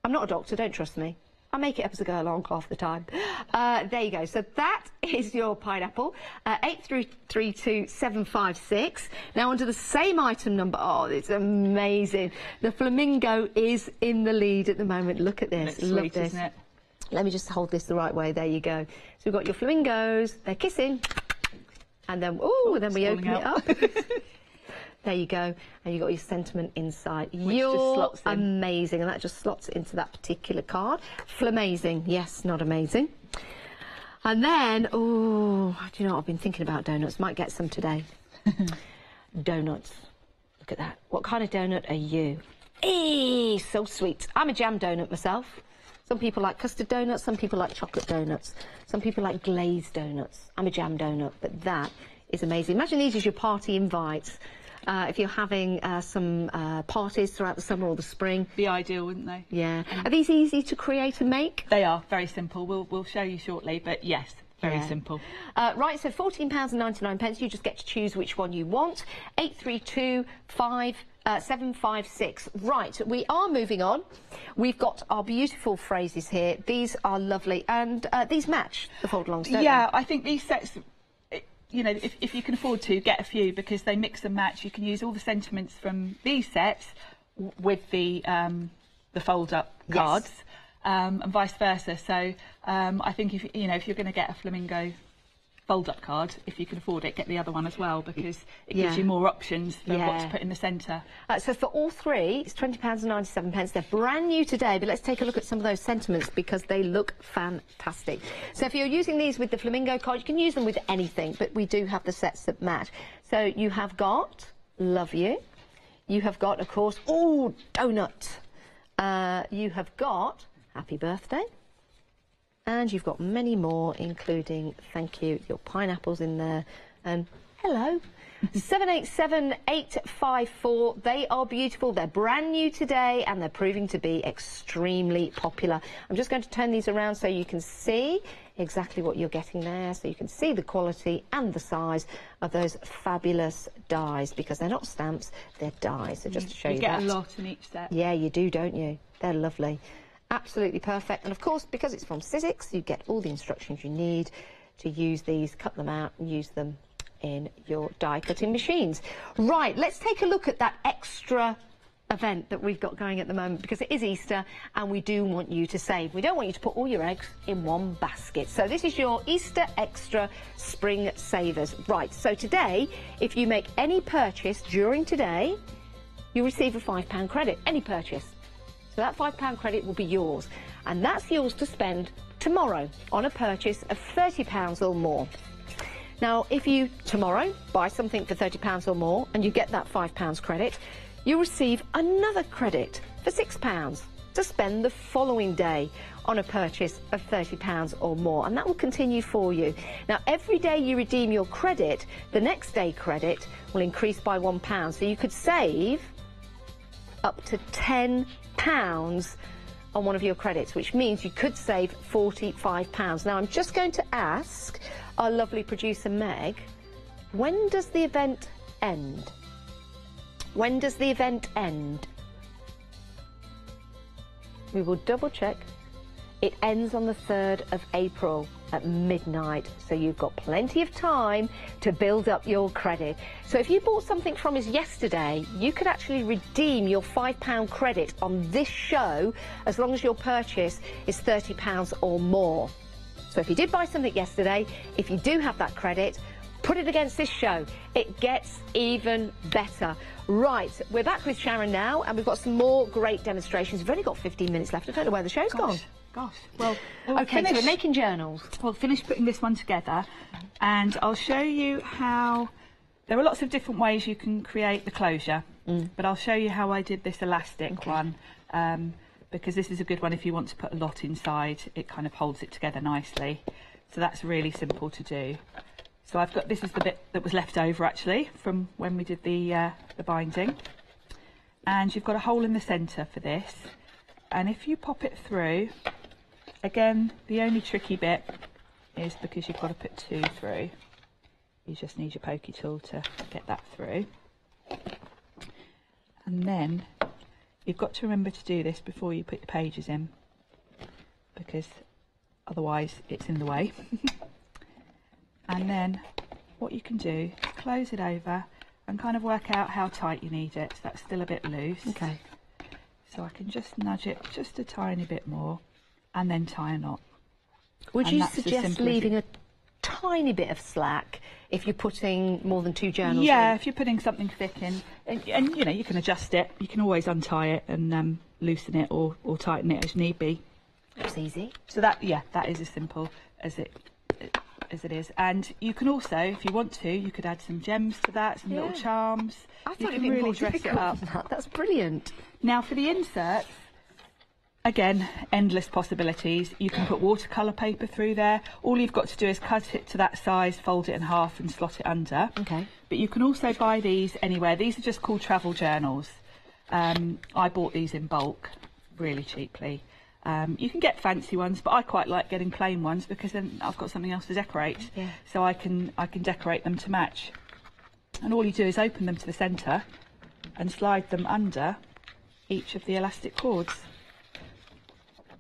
I'm not a doctor, don't trust me. I make it up as I go along half the time. There you go. So that is your pineapple. 8332-756. Now onto the same item number. Oh, it's amazing. The flamingo is in the lead at the moment. Look at this. Looks sweet, isn't it? Let me just hold this the right way. There you go. So we've got your flamingos. They're kissing. And then, then we open it up. There you go, and you've got your sentiment inside. You're amazing, and that just slots into that particular card. Flamazing, yes, not amazing. And then, oh, do you know what? I've been thinking about donuts. Might get some today. Donuts. Look at that. What kind of donut are you? So sweet. I'm a jam donut myself. Some people like custard donuts, some people like chocolate donuts, some people like glazed donuts. I'm a jam donut, but that is amazing. Imagine these as your party invites. If you're having some parties throughout the summer or the spring. Be ideal, wouldn't they? Yeah. Are these easy to create and make? They are, very simple. We'll show you shortly, but yes, very simple. Right, so £14.99. You just get to choose which one you want. 8325-756. Right, we are moving on. We've got our beautiful phrases here. These are lovely, and these match the fold-alongs, don't they? I think these sets... You know, if you can afford to, get a few because they mix and match. You can use all the sentiments from these sets with the fold-up cards, and vice versa. So I think if you're going to get a flamingo fold-up card, if you can afford it, get the other one as well because it gives you more options for what to put in the centre. So for all three, it's £20.97. They're brand new today, but let's take a look at some of those sentiments because they look fantastic. So if you're using these with the flamingo card, you can use them with anything, but we do have the sets that match. So you have got love you. You have got, of course, donut. You have got happy birthday. And you've got many more, including, thank you, your pineapples in there, and hello. 787854, they are beautiful, they're brand new today, and they're proving to be extremely popular. I'm just going to turn these around so you can see exactly what you're getting there, so you can see the quality and the size of those fabulous dies, because they're not stamps, they're dies. So just to show you that. You get a lot in each set. Yeah, you do, don't you? They're lovely. Absolutely perfect. And of course, because it's from Sizzix, you get all the instructions you need to use these, cut them out and use them in your die cutting machines. Right, let's take a look at that extra event that we've got going at the moment, because it is Easter and we do want you to save. We don't want you to put all your eggs in one basket. So this is your Easter Extra Spring Savers. Right, so today, if you make any purchase during today, you receive a £5 credit, any purchase. So that £5 credit will be yours, and that's yours to spend tomorrow on a purchase of £30 or more. Now, if you tomorrow buy something for £30 or more and you get that £5 credit, you receive another credit for £6 to spend the following day on a purchase of £30 or more, and that will continue for you. Now, every day you redeem your credit, the next day credit will increase by £1, so you could save up to £10 on one of your credits, which means you could save £45. Now, I'm just going to ask our lovely producer Meg, when does the event end? When does the event end? We will double check. It ends on the 3rd of April at midnight, so you've got plenty of time to build up your credit. So if you bought something from us yesterday, you could actually redeem your £5 credit on this show as long as your purchase is £30 or more. So if you did buy something yesterday, if you do have that credit, put it against this show. It gets even better. Right, we're back with Sharon now, and we've got some more great demonstrations. We've only got 15 minutes left. I don't know where the show's gone. Gosh, well, okay, so we're making journals. We'll finish putting this one together, and I'll show you how. There are lots of different ways you can create the closure, but I'll show you how I did this elastic one, because this is a good one if you want to put a lot inside. It kind of holds it together nicely, so that's really simple to do. So I've got, this is the bit that was left over actually from when we did the binding, and you've got a hole in the centre for this, and if you pop it through, again the only tricky bit is because you've got to put 2 through. You just need your pokey tool to get that through, and then you've got to remember to do this before you put the pages in, because otherwise it's in the way. And then what you can do is close it over and kind of work out how tight you need it. So that's still a bit loose. Okay. So I can just nudge it just a tiny bit more and then tie a knot. Would you suggest leaving a tiny bit of slack if you're putting more than 2 journals in? Yeah, if you're putting something thick in, and you know, you can adjust it. You can always untie it and loosen it or tighten it as need be. That's easy. So that is as simple as it is. And you can also, if you want to, you could add some gems to that, some little charms. I thought you can really dress it up. That's brilliant. Now for the inserts, again, endless possibilities. You can put watercolour paper through there. All you've got to do is cut it to that size, fold it in half and slot it under. Okay. But you can also buy these anywhere. These are just called travel journals. I bought these in bulk, really cheaply. You can get fancy ones, but I quite like getting plain ones because then I've got something else to decorate. Yeah. So I can decorate them to match. And all you do is open them to the centre and slide them under each of the elastic cords.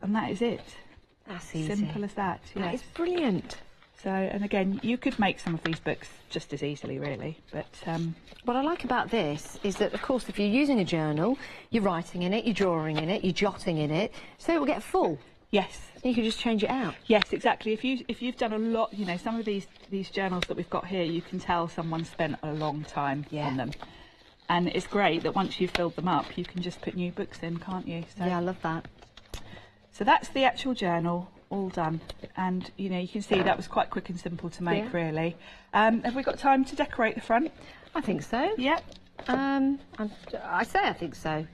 And that is it. That's easy. Simple as that. Yes. That is brilliant. So, and again, you could make some of these books just as easily, really. But what I like about this is that, of course, if you're using a journal, you're writing in it, you're drawing in it, you're jotting in it, so it will get full. yes, You can just change it out. yes, exactly. If you've done a lot, you know, some of these journals that we've got here, you can tell someone spent a long time on them. And it's great that once you've filled them up, you can just put new books in, can't you? So, Yeah, I love that. So that's the actual journal, all done. And, you know, you can see that was quite quick and simple to make, really. Have we got time to decorate the front? I think so. Yep. I say I think so.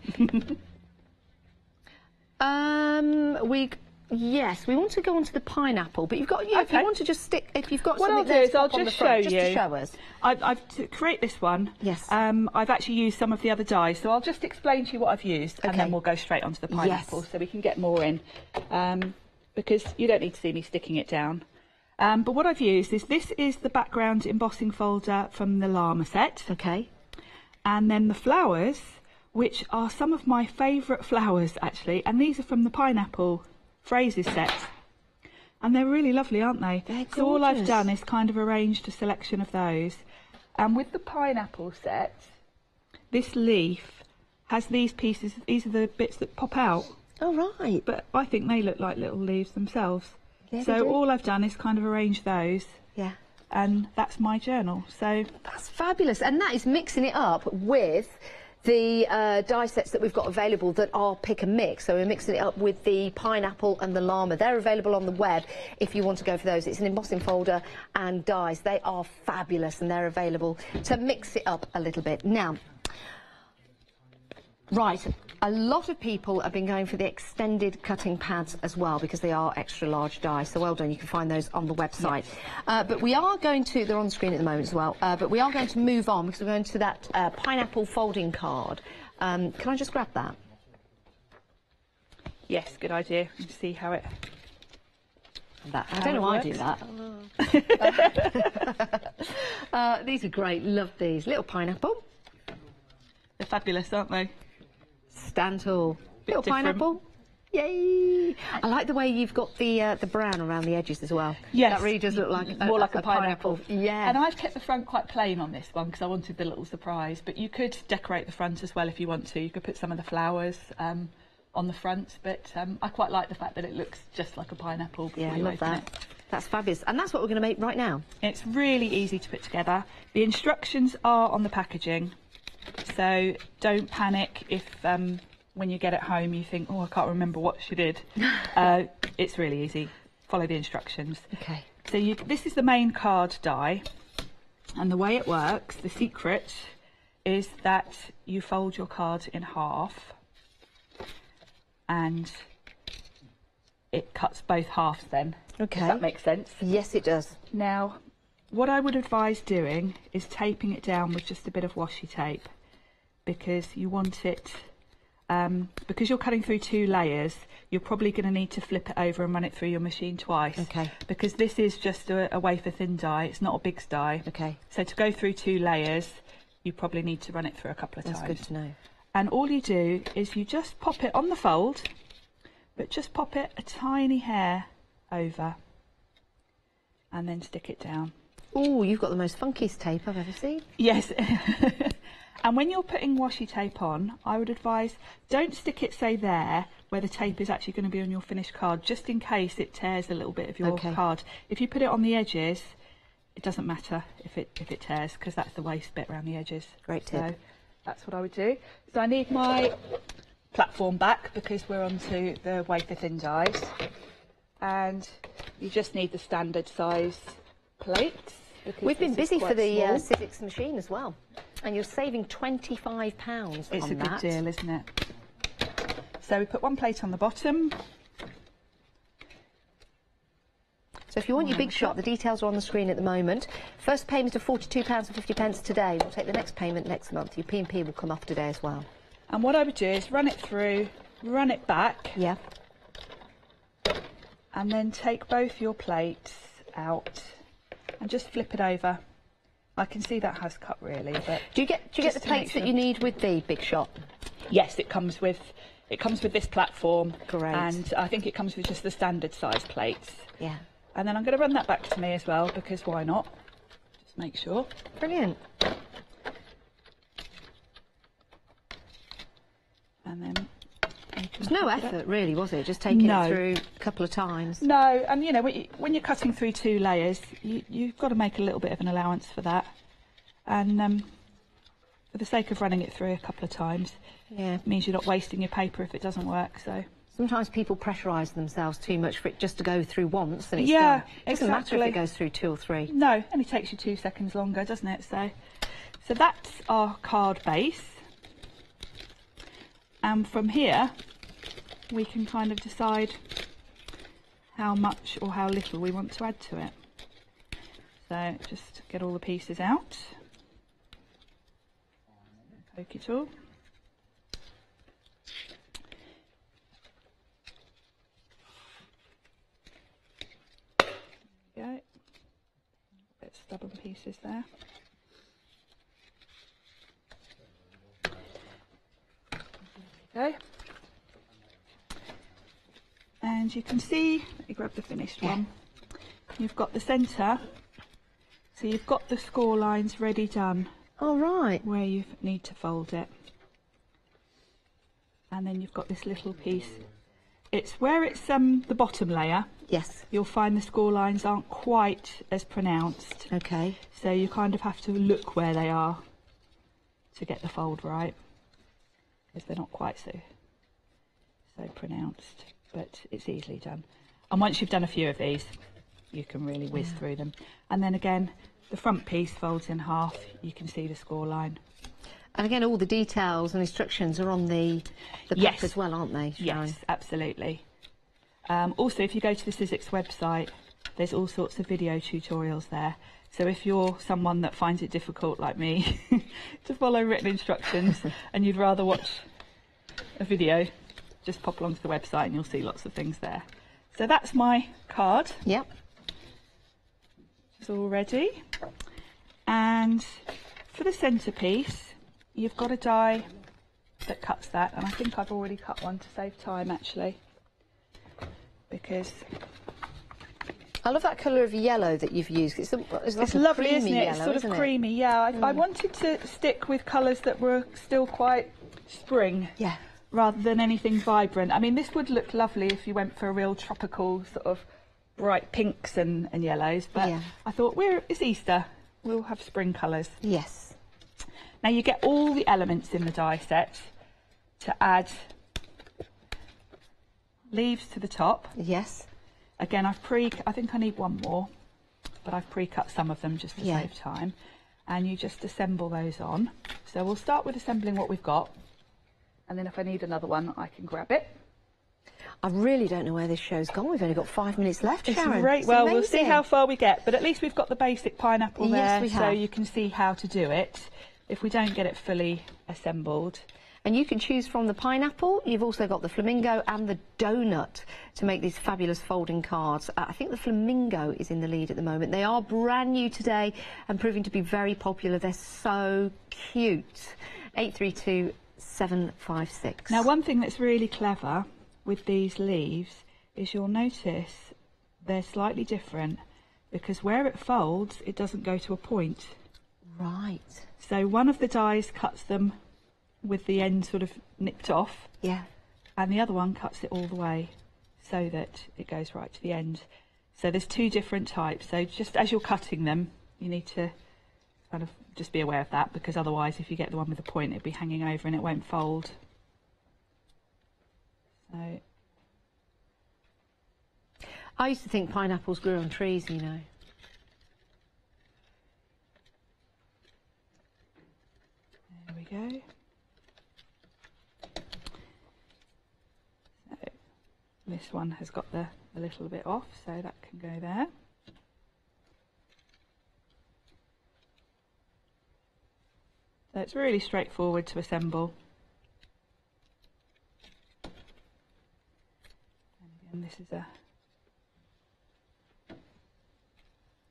Yes, we want to go on to the pineapple, but you've got, if you want to just stick, if you've got what something I'll do there is to I'll pop on just the front, show just you. to show us. To create this one, Yes. I've actually used some of the other dyes, so I'll just explain to you what I've used, and then we'll go straight onto the pineapple, so we can get more in, because you don't need to see me sticking it down. But what I've used is, this is the background embossing folder from the llama set. Okay. And then the flowers, which are some of my favourite flowers, actually, and these are from the pineapple phrases set. And they're really lovely, aren't they? They're so all I've gorgeous. done is kind of arranged a selection of those. And with the pineapple set, this leaf has these pieces, these are the bits that pop out. Oh, right. But I think they look like little leaves themselves. Yeah, they so do. all I've done is kind of arrange those. Yeah. And that's my journal. So That's fabulous. And that is mixing it up with the die sets that we've got available that are pick and mix. So we're mixing it up with the pineapple and the llama. They're available on the web if you want to go for those. It's an embossing folder and dies. They are fabulous and they're available to mix it up a little bit. Now, right, a lot of people have been going for the extended cutting pads as well because they are extra large die, so well done. You can find those on the website. But we are going to, they're on the screen at the moment as well, but we are going to move on because we're going to that pineapple folding card. Can I just grab that? yes, good idea. And see how it... I don't know why I do that. These are great, love these. Little pineapple. They're fabulous, aren't they? Stand tall. Little different. pineapple. Yay! I like the way you've got the brown around the edges as well. Yes. That really does look like more like a pineapple. Yeah. And I've kept the front quite plain on this one because I wanted the little surprise. But you could decorate the front as well if you want to. You could put some of the flowers on the front. But I quite like the fact that it looks just like a pineapple. Yeah, I you love open that. it. That's fabulous. And that's what we're going to make right now. It's really easy to put together. The instructions are on the packaging. So don't panic if when you get it home you think, oh, I can't remember what she did. It's really easy. Follow the instructions. Okay. So this is the main card die, and the way it works, the secret is that you fold your card in half and it cuts both halves then. Okay. If that makes sense. Yes, it does. Now, what I would advise doing is taping it down with just a bit of washi tape, because you want it, because you're cutting through 2 layers, you're probably going to need to flip it over and run it through your machine twice. Okay. Because this is just a wafer thin die, it's not a big die. Okay. So to go through 2 layers, you probably need to run it through a couple of times. That's good to know. And all you do is you just pop it on the fold, but just pop it a tiny hair over and then stick it down. Oh, you've got the most funkiest tape I've ever seen. Yes. And when you're putting washi tape on, I would advise don't stick it, say, there, where the tape is actually going to be on your finished card, just in case it tears a little bit of your card. If you put it on the edges, it doesn't matter if it tears, because that's the waste bit around the edges. Great tip. So that's what I would do. So I need my platform back because we're onto the wafer thin dies, and you just need the standard size plates. We've been busy for the Civics machine as well, and you're saving £25 on that. It's a good deal, isn't it? So we put one plate on the bottom. So if you want your big shot, the details are on the screen at the moment. First payment of £42.50 today. We'll take the next payment next month. Your P&P will come off today as well. And what I would do is run it through, run it back. Yeah. And then take both your plates out and just flip it over. I can see that has cut really, but do you get the plates that you need with the big shot? Yes, it comes with this platform. Great. And I think it comes with just the standard size plates. Yeah. And then I'm going to run that back to me as well, because why not? Just make sure. Brilliant. And then there's no effort really, was it? Just taking it through a couple of times. No, and you know, when you're cutting through 2 layers, you've got to make a little bit of an allowance for that. And for the sake of running it through a couple of times, it means you're not wasting your paper if it doesn't work. So sometimes people pressurise themselves too much for it just to go through once and it's done. It doesn't matter if it goes through 2 or 3. No, it only takes you 2 seconds longer, doesn't it? So that's our card base. And from here, we can kind of decide how much or how little we want to add to it. So just get all the pieces out. Poke it all. There we go. A bit stubborn pieces there. Okay. And you can see, let me grab the finished one, you've got the centre, so you've got the score lines ready done. All right. Where you need to fold it. And then you've got this little piece. It's where it's the bottom layer. Yes. You'll find the score lines aren't quite as pronounced. Okay. So you kind of have to look where they are to get the fold right, because they're not quite so pronounced, but it's easily done. And once you've done a few of these, you can really whiz through them. And then again, the front piece folds in half. You can see the score line. And again, all the details and instructions are on the pack as well, aren't they, Sharon? Yes, absolutely. Also, if you go to the Civics website, there's all sorts of video tutorials there. So if you're someone that finds it difficult, like me, to follow written instructions and you'd rather watch a video, just pop along to the website and you'll see lots of things there. So that's my card. Yep. It's all ready. And for the centrepiece, you've got a die that cuts that, and I think I've already cut one to save time actually, because I love that colour of yellow that you've used. It's lovely, isn't it? Yellow, it's sort of creamy, yeah. I wanted to stick with colours that were still quite spring, rather than anything vibrant. I mean, this would look lovely if you went for a real tropical sort of bright pinks and yellows, but I thought, it's Easter, we'll have spring colours. Yes. Now you get all the elements in the die set to add leaves to the top. Yes. Again, I think I need one more, but I've pre-cut some of them just to save time. And you just assemble those on. So we'll start with assembling what we've got, and then if I need another one, I can grab it. I really don't know where this show's gone. We've only got 5 minutes left, Sharon. It's great. Well, we'll see how far we get, but at least we've got the basic pineapple there, so you can see how to do it if we don't get it fully assembled. And you can choose from the pineapple. You've also got the flamingo and the donut to make these fabulous folding cards. I think the flamingo is in the lead at the moment. They are brand new today and proving to be very popular. They're so cute. 832 756. Now, one thing that's really clever with these leaves is you'll notice they're slightly different because where it folds, it doesn't go to a point. Right. So one of the dies cuts them with the end sort of nipped off. Yeah. And the other one cuts it all the way so that it goes right to the end. So there's two different types. So just as you're cutting them, you need to kind of just be aware of that, because otherwise if you get the one with the point, it'll be hanging over and it won't fold. So I used to think pineapples grew on trees, you know. There we go. So this one has got a little bit off, so that can go there. So it's really straightforward to assemble. And again, this is a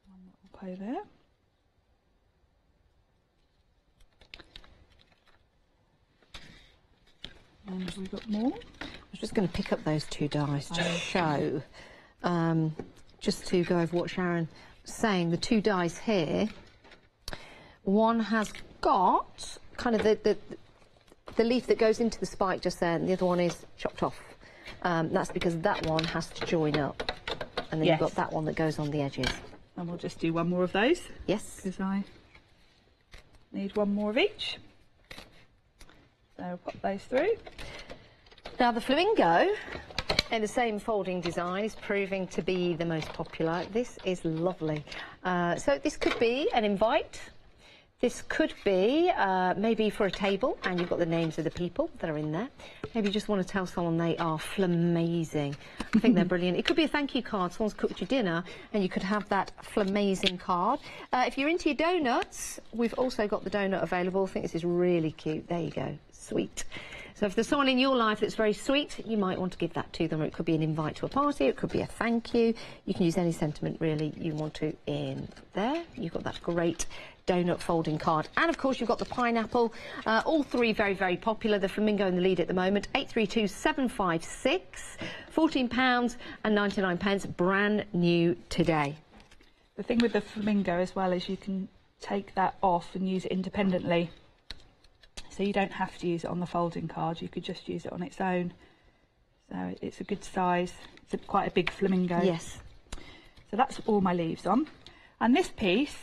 one that will play there. And we've got more. I was just going to pick up those two dies to show, just to go over what Sharon was saying. The two dies here, one has got kind of the leaf that goes into the spike just there, and the other one is chopped off. That's because that one has to join up, and then you've got that one that goes on the edges. And we'll just do one more of those. Yes. Because I need one more of each. So we'll pop those through. Now the flamingo in the same folding design is proving to be the most popular. This is lovely. So this could be an invite. This could be maybe for a table, and you've got the names of the people that are in there. Maybe you just want to tell someone they are flamazing. I think they're brilliant. It could be a thank you card. Someone's cooked you dinner, and you could have that flamazing card. If you're into your donuts, we've also got the donut available. I think this is really cute. There you go. Sweet. So if there's someone in your life that's very sweet, you might want to give that to them. Or it could be an invite to a party. It could be a thank you. You can use any sentiment, really, you want to in there. You've got that great donut folding card. And, of course, you've got the pineapple. All three very, very popular. The flamingo in the lead at the moment. 832756. £14.99. Brand new today. The thing with the flamingo as well is you can take that off and use it independently. So you don't have to use it on the folding card, you could just use it on its own. So it's a good size. It's quite a big flamingo. Yes. So that's all my leaves on. And this piece,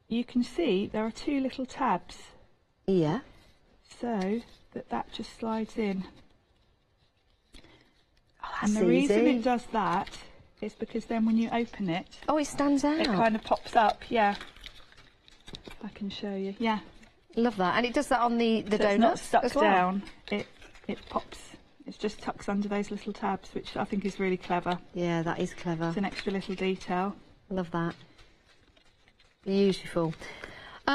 you can see there are two little tabs. Yeah. So that just slides in. Oh, and the reason it does that is because then when you open it... Oh, it stands out. It kind of pops up, yeah. I can show you, yeah. Love that. And it does that on the so donuts it's not stuck as well. down. It pops. It just tucks under those little tabs, which I think is really clever. Yeah, that is clever. It's an extra little detail. Love that. Beautiful.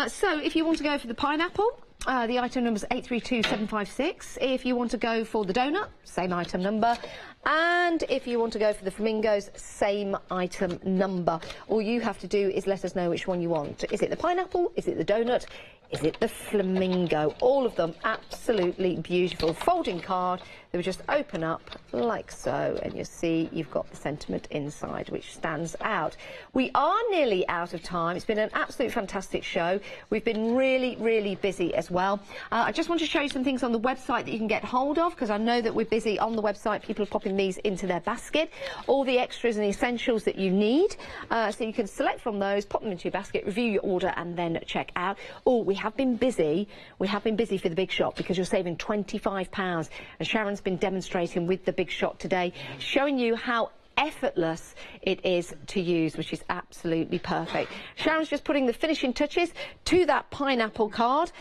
So if you want to go for the pineapple, the item number is 832756. If you want to go for the donut, same item number. And if you want to go for the flamingos, same item number. All you have to do is let us know which one you want. Is it the pineapple? Is it the donut? Is it the flamingo? All of them absolutely beautiful. Folding card. They would just open up like so, and you'll see you've got the sentiment inside, which stands out. We are nearly out of time. It's been an absolute fantastic show. We've been really, really busy as well. I just want to show you some things on the website that you can get hold of, because I know that we're busy on the website. People are popping these into their basket. All the extras and the essentials that you need. So you can select from those, pop them into your basket, review your order, and then check out. Oh, we have been busy. We have been busy for the big shot, because you're saving £25. And Sharon's been demonstrating with the big shot today, showing you how effortless it is to use, which is absolutely perfect. Sharon's just putting the finishing touches to that pineapple card.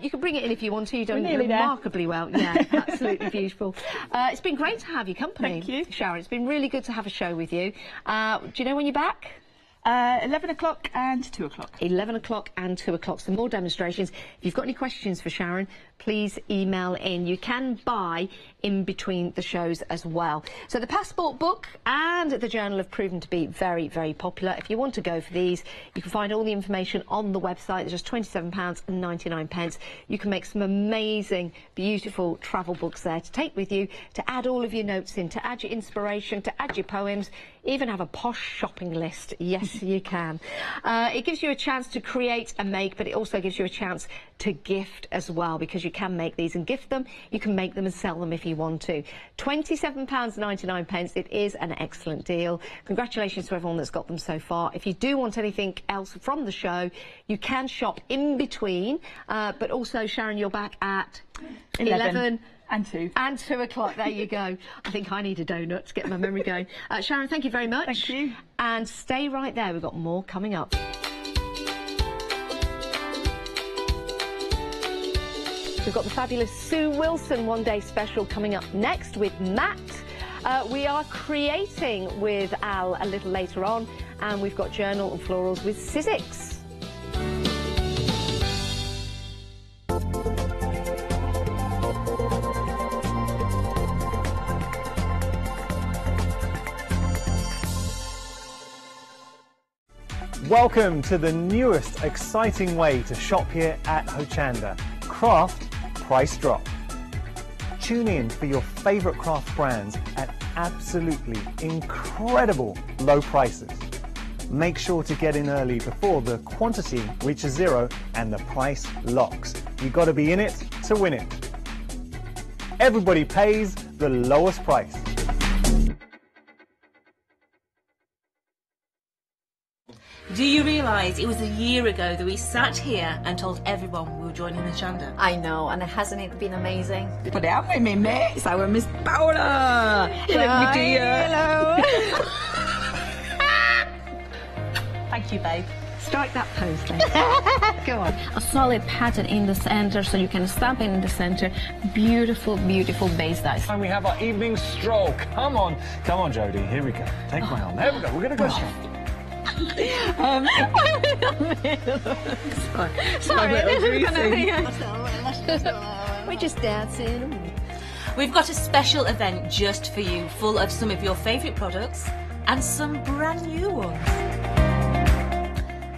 You can bring it in if you want to. You've done remarkably well. Yeah, absolutely beautiful. It's been great to have your company. Thank you, Sharon. It's been really good to have a show with you. Do you know when you're back? 11 o'clock and 2 o'clock. 11 o'clock and 2 o'clock. Some more demonstrations. If you've got any questions for Sharon, please email in. You can buy in between the shows as well. So the Passport book and the journal have proven to be very, very popular. If you want to go for these, you can find all the information on the website. There's just £27.99. You can make some amazing, beautiful travel books there to take with you, to add all of your notes in, to add your inspiration, to add your poems, even have a posh shopping list. Yes, you can. It gives you a chance to create and make, but it also gives you a chance to gift as well, because you can make these and gift them. You can make them and sell them if you want to. £27.99. It is an excellent deal. Congratulations to everyone that's got them so far. If you do want anything else from the show, you can shop in between, but also, Sharon, you're back at 11 and 2. And 2 o'clock, there you go. I think I need a donut to get my memory going. Sharon, thank you very much. Thank you. And stay right there, we've got more coming up. We've got the fabulous Sue Wilson one-day special coming up next with Matt. We are creating with Al a little later on, and we've got journal and florals with Sizzix. Welcome to the newest exciting way to shop here at Hochanda, Craft Price Drop. Tune in for your favourite craft brands at absolutely incredible low prices. Make sure to get in early before the quantity reaches zero and the price locks. You've got to be in it to win it. Everybody pays the lowest price. Do you realise it was a year ago that we sat here and told everyone we were joining Hochanda? I know, and hasn't it been amazing? Put out with me, mate. It's our Miss Paula. Let me dear. Hello. Thank you, babe. Strike that pose then. Go on. A solid pattern in the center, so you can stamp it in the center. Beautiful, beautiful base dice. And we have our evening stroll. Come on, Jodie. Here we go. Take my arm. There we go. We're going to go straight. We're just dancing. We've got a special event just for you, full of some of your favourite products and some brand new ones.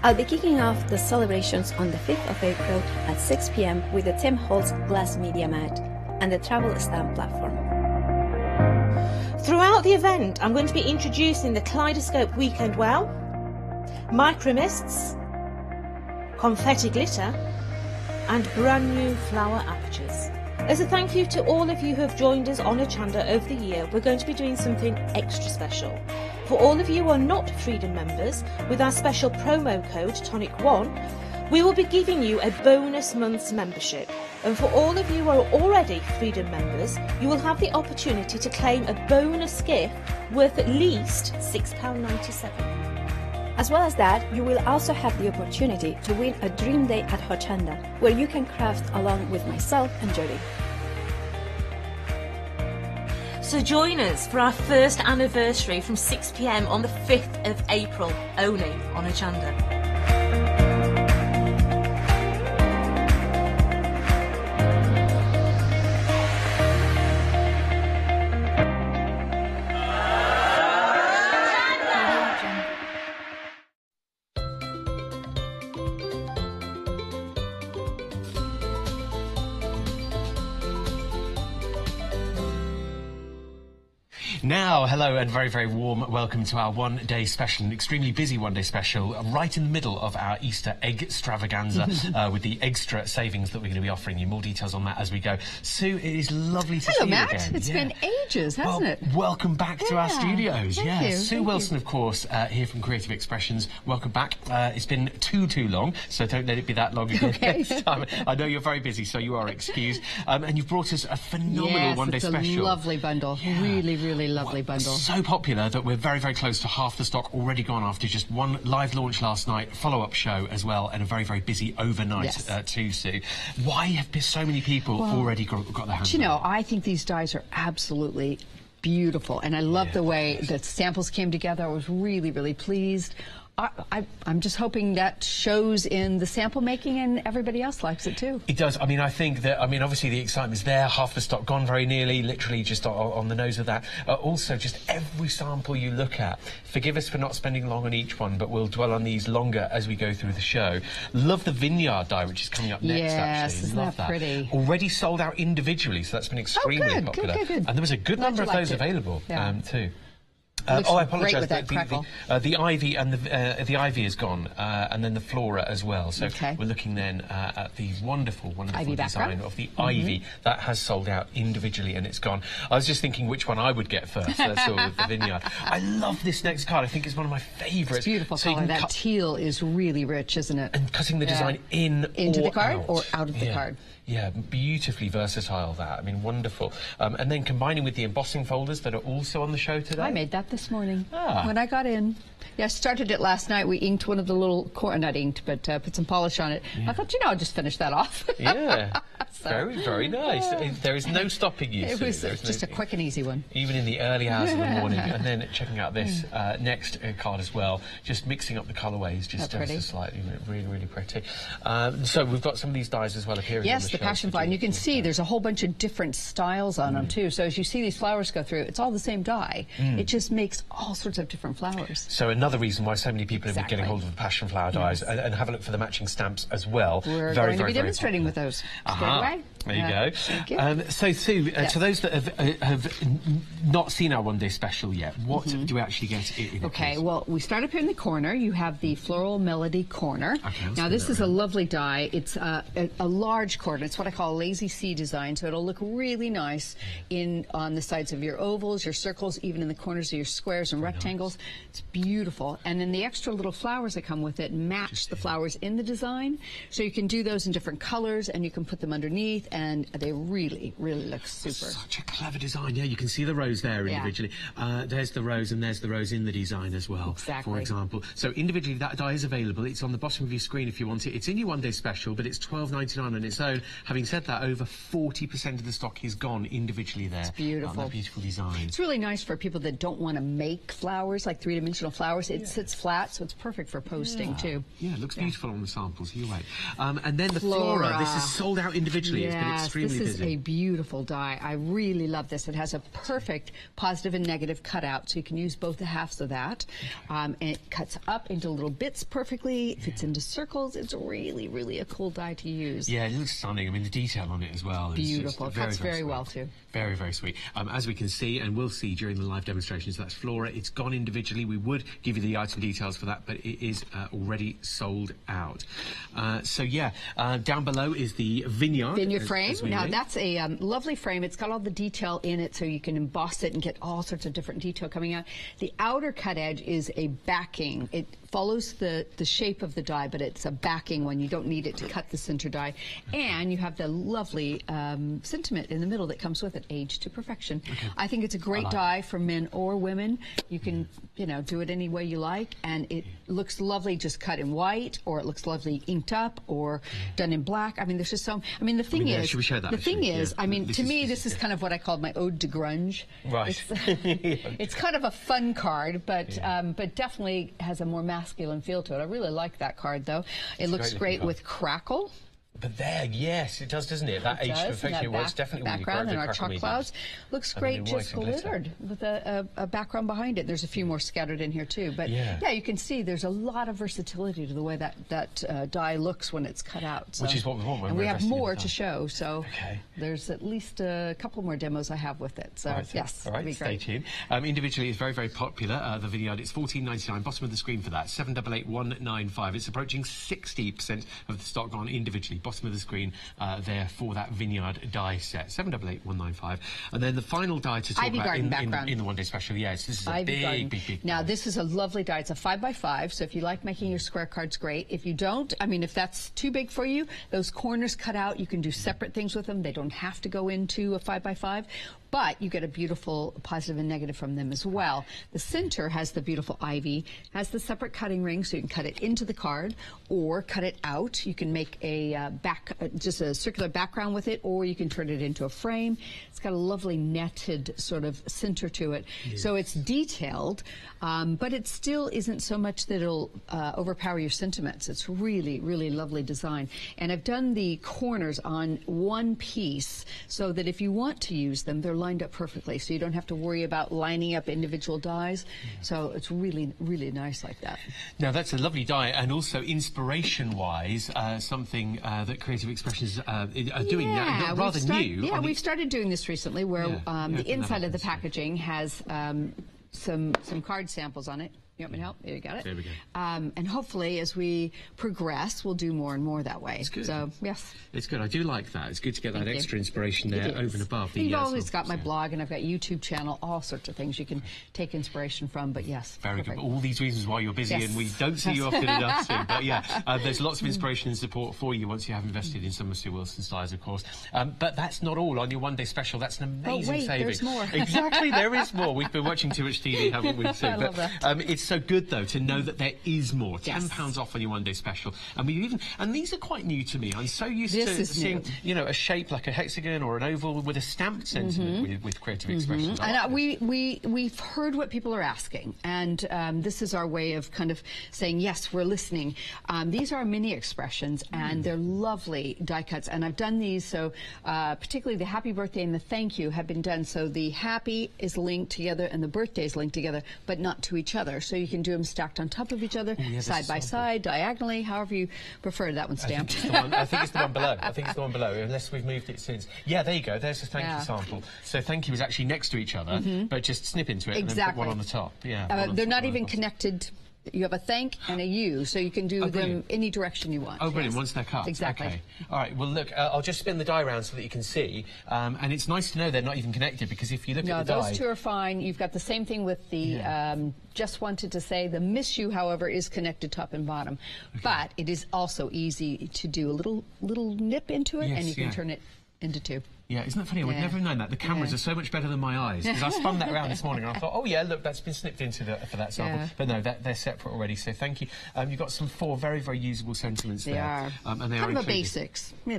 I'll be kicking off the celebrations on the 5th of April at 6 p.m. with the Tim Holtz Glass Media Mat and the Travel Stamp platform. Throughout the event, I'm going to be introducing the Kaleidoscope Weekend Wow, micromists, confetti glitter and brand new flower apertures. As a thank you to all of you who have joined us on Hochanda over the year, we're going to be doing something extra special. For all of you who are not Freedom members, with our special promo code TONIC1, we will be giving you a bonus month's membership. And for all of you who are already Freedom members, you will have the opportunity to claim a bonus gift worth at least £6.97. As well as that, you will also have the opportunity to win a dream day at Hochanda, where you can craft along with myself and Jodie. So join us for our first anniversary from 6 p.m. on the 5th of April, only on Hochanda. Now, hello and very, very warm welcome to our one-day special, an extremely busy one-day special, right in the middle of our Easter egg extravaganza with the extra savings that we're going to be offering you. More details on that as we go. Sue, it is lovely to see you again. Hello, Matt. It's been ages, hasn't it? Welcome back to our studios. Thank you. Sue Wilson, of course, here from Creative Expressions. Welcome back. It's been too long, so don't let it be that long again next time. I know you're very busy, so you are excused. And you've brought us a phenomenal one-day special. It's a lovely bundle. Yeah. Really lovely bundle. So popular that we're very, very close to half the stock already gone after just one live launch last night, follow-up show as well, and a very, very busy overnight too, Sue. Why have so many people already got their hands on it? I think these dies are absolutely beautiful, and I love the way the samples came together. I was really pleased. I'm just hoping that shows in the sample making and everybody else likes it too. It does. I mean, I think that, obviously the excitement's there, half the stock gone very nearly, literally just on the nose of that. Also, just every sample you look at, forgive us for not spending long on each one, but we'll dwell on these longer as we go through the show. Love the vineyard die, which is coming up next, actually. Isn't Love that pretty? Already sold out individually, so that's been extremely popular. Good. And there was a good number of those available, too. I apologise. The ivy and the ivy is gone, and then the flora as well. So we're looking then at the wonderful ivy design of the ivy that has sold out individually, and it's gone. I was just thinking which one I would get first. That's all with the vineyard. I love this next card. I think it's one of my favourites. It's beautiful colour. That teal is really rich, isn't it? And cutting the design into the card out. or out of the card. Yeah, beautifully versatile, that. I mean, wonderful. And then combining with the embossing folders that are also on the show today. I made that this morning when I got in. Yeah, I started it last night. We inked one of the little, not inked, but put some polish on it. I thought, I'll just finish that off. Very, very nice. There is no stopping you. It was just a quick and easy one. Even in the early hours of the morning. And then checking out this next card as well, just mixing up the colourways just ever so slightly. Really, really pretty. So we've got some of these dies as well appearing on the show. The passion flower, and you can see there's a whole bunch of different styles on them too. So as you see these flowers go through, it's all the same dye. It just makes all sorts of different flowers. So another reason why so many people have been getting hold of the passion flower dyes, and have a look for the matching stamps as well. We're going to be demonstrating with those. There you go. Thank you. So Sue, to those that have not seen our one-day special yet, what do we actually get in Okay, well, we start up here in the corner. You have the Floral Melody corner. Now this is a lovely die. It's a large corner. It's what I call a lazy C design, so it'll look really nice on the sides of your ovals, your circles, even in the corners of your squares and rectangles. It's beautiful. And then the extra little flowers that come with it match the flowers in the design. So you can do those in different colors, and you can put them underneath, and they really, really look super. Such a clever design. Yeah, you can see the rose there individually. There's the rose, and there's the rose in the design as well, for example. So individually, that die is available. It's on the bottom of your screen if you want it. It's in your one-day special, but it's $12.99 on its own. Having said that, over 40% of the stock is gone individually there. It's beautiful. That beautiful design. It's really nice for people that don't want to make flowers, like three-dimensional flowers. It sits flat, so it's perfect for posting too. Yeah, it looks beautiful on the samples. You're right. And then the flora. This is sold out individually. It's been extremely busy. This is a beautiful die. I really love this. It has a perfect positive and negative cutout, so you can use both the halves of that. And it cuts up into little bits perfectly, fits into circles. It's really, really a cool die to use. Yeah, it looks stunning. I mean, the detail on it as well is beautiful. It cuts very well too. Very, very sweet. As we can see, and we'll see during the live demonstrations, that's flora. It's gone individually. We would give you the item details for that, but it is already sold out. Down below is the vineyard. Vineyard frame. Now, that's a lovely frame. It's got all the detail in it, so you can emboss it and get all sorts of different detail coming out. The outer cut edge is a backing. It follows the shape of the die, but it's a backing one. You don't need it to cut the center die. And you have the lovely sentiment in the middle that comes with it, age to perfection. I think it's a great die for men or women. You can, do it any way you like, and it looks lovely just cut in white, or it looks lovely inked up, or done in black. I mean, there's just so. I mean, the thing is, should we show that? The thing is, I mean, to me, this is kind of what I called my ode to grunge. Right. It's kind of a fun card, but definitely has a more masculine feel to it. I really like that card, though. It looks great with crackle. But there, yes, it does, doesn't it? That age to perfection works definitely really great. Background and our chalk clouds looks great, just glittered with a background behind it. There's a few more scattered in here too, but yeah, you can see there's a lot of versatility to the way that die looks when it's cut out. So. Which is what we want. And we have more to show, so there's at least a couple more demos I have with it. So yes, all right, stay tuned. Individually, it's very, very popular. The vineyard, it's $14.99. Bottom of the screen for that, 788195. It's approaching 60% of the stock gone individually. Bottom of the screen there for that vineyard die set, 788195. And then the final die to talk about in the one-day special. Yes, this is a big. Now this is a lovely die. It's a 5x5. So if you like making your square cards, great. If you don't, I mean, if that's too big for you, those corners cut out. You can do separate things with them. They don't have to go into a 5x5. But you get a beautiful positive and negative from them as well. The center has the beautiful ivy, has the separate cutting ring, so you can cut it into the card or cut it out. You can make a just a circular background with it, or you can turn it into a frame. It's got a lovely netted sort of center to it. Yes. So it's detailed, but it still isn't so much that it'll overpower your sentiments. It's really, really lovely design. And I've done the corners on one piece so that if you want to use them, they're lined up perfectly. So you don't have to worry about lining up individual dies. So it's really, really nice like that. Now, that's a lovely die, and also inspiration-wise, something that Creative Expressions are doing now, rather new. Yeah, we've started doing this recently, where the inside of the packaging has some card samples on it. You want me to help? There you got it. There we go. And hopefully, as we progress, we'll do more and more that way. It's good. So, yes. It's good. I do like that. It's good to get that extra inspiration there over and above. You've always got my blog, and I've got YouTube channel, all sorts of things you can take inspiration from, but yes. Very good. All these reasons why you're busy, and we don't see you often enough soon. But yeah, there's lots of inspiration and support for you once you have invested in some of Sue Wilson's dies, of course. But that's not all on your one-day special. That's an amazing saving. There's more. Exactly, there is more. We've been watching too much TV, haven't we, Sue? I love that. It's so good, though, to know that there is more. £10 off on your one-day special. And these are quite new to me. I'm so used to seeing, a shape like a hexagon or an oval with a stamped sentiment with Creative Expressions. And we've heard what people are asking, and this is our way of kind of saying, yes, we're listening. These are mini expressions, and they're lovely die cuts. And I've done these, so particularly the happy birthday and the thank you have been done. So the happy is linked together and the birthday is linked together, but not to each other. So you can do them stacked on top of each other, side by side, diagonally, however you prefer. That one's stamped. I think it's the one below. I think it's the one below, unless we've moved it since. Yeah, there you go. There's the thank you sample. So thank you is actually next to each other, but just snip into it and then put one on the top. Yeah. They're not even connected. You have a thank and a you, so you can do them any direction you want. Oh, brilliant. Once they're cut. Exactly. Okay. All right. Well, look, I'll just spin the die around so that you can see. And it's nice to know they're not even connected, because if you look at the die... those two are fine. You've got the same thing with the... just wanted to say the miss you, however, is connected top and bottom. Okay. But it is also easy to do a little nip into it, and you can turn it into two. Yeah, isn't that funny? I would never have known that. The cameras are so much better than my eyes. Because I spun that around this morning and I thought, oh yeah, look, that's been snipped into for that sample. Yeah. But no, they're separate already. So thank you. You've got some 4 very, very usable sentiments there. They are. And they kind are of a basics, you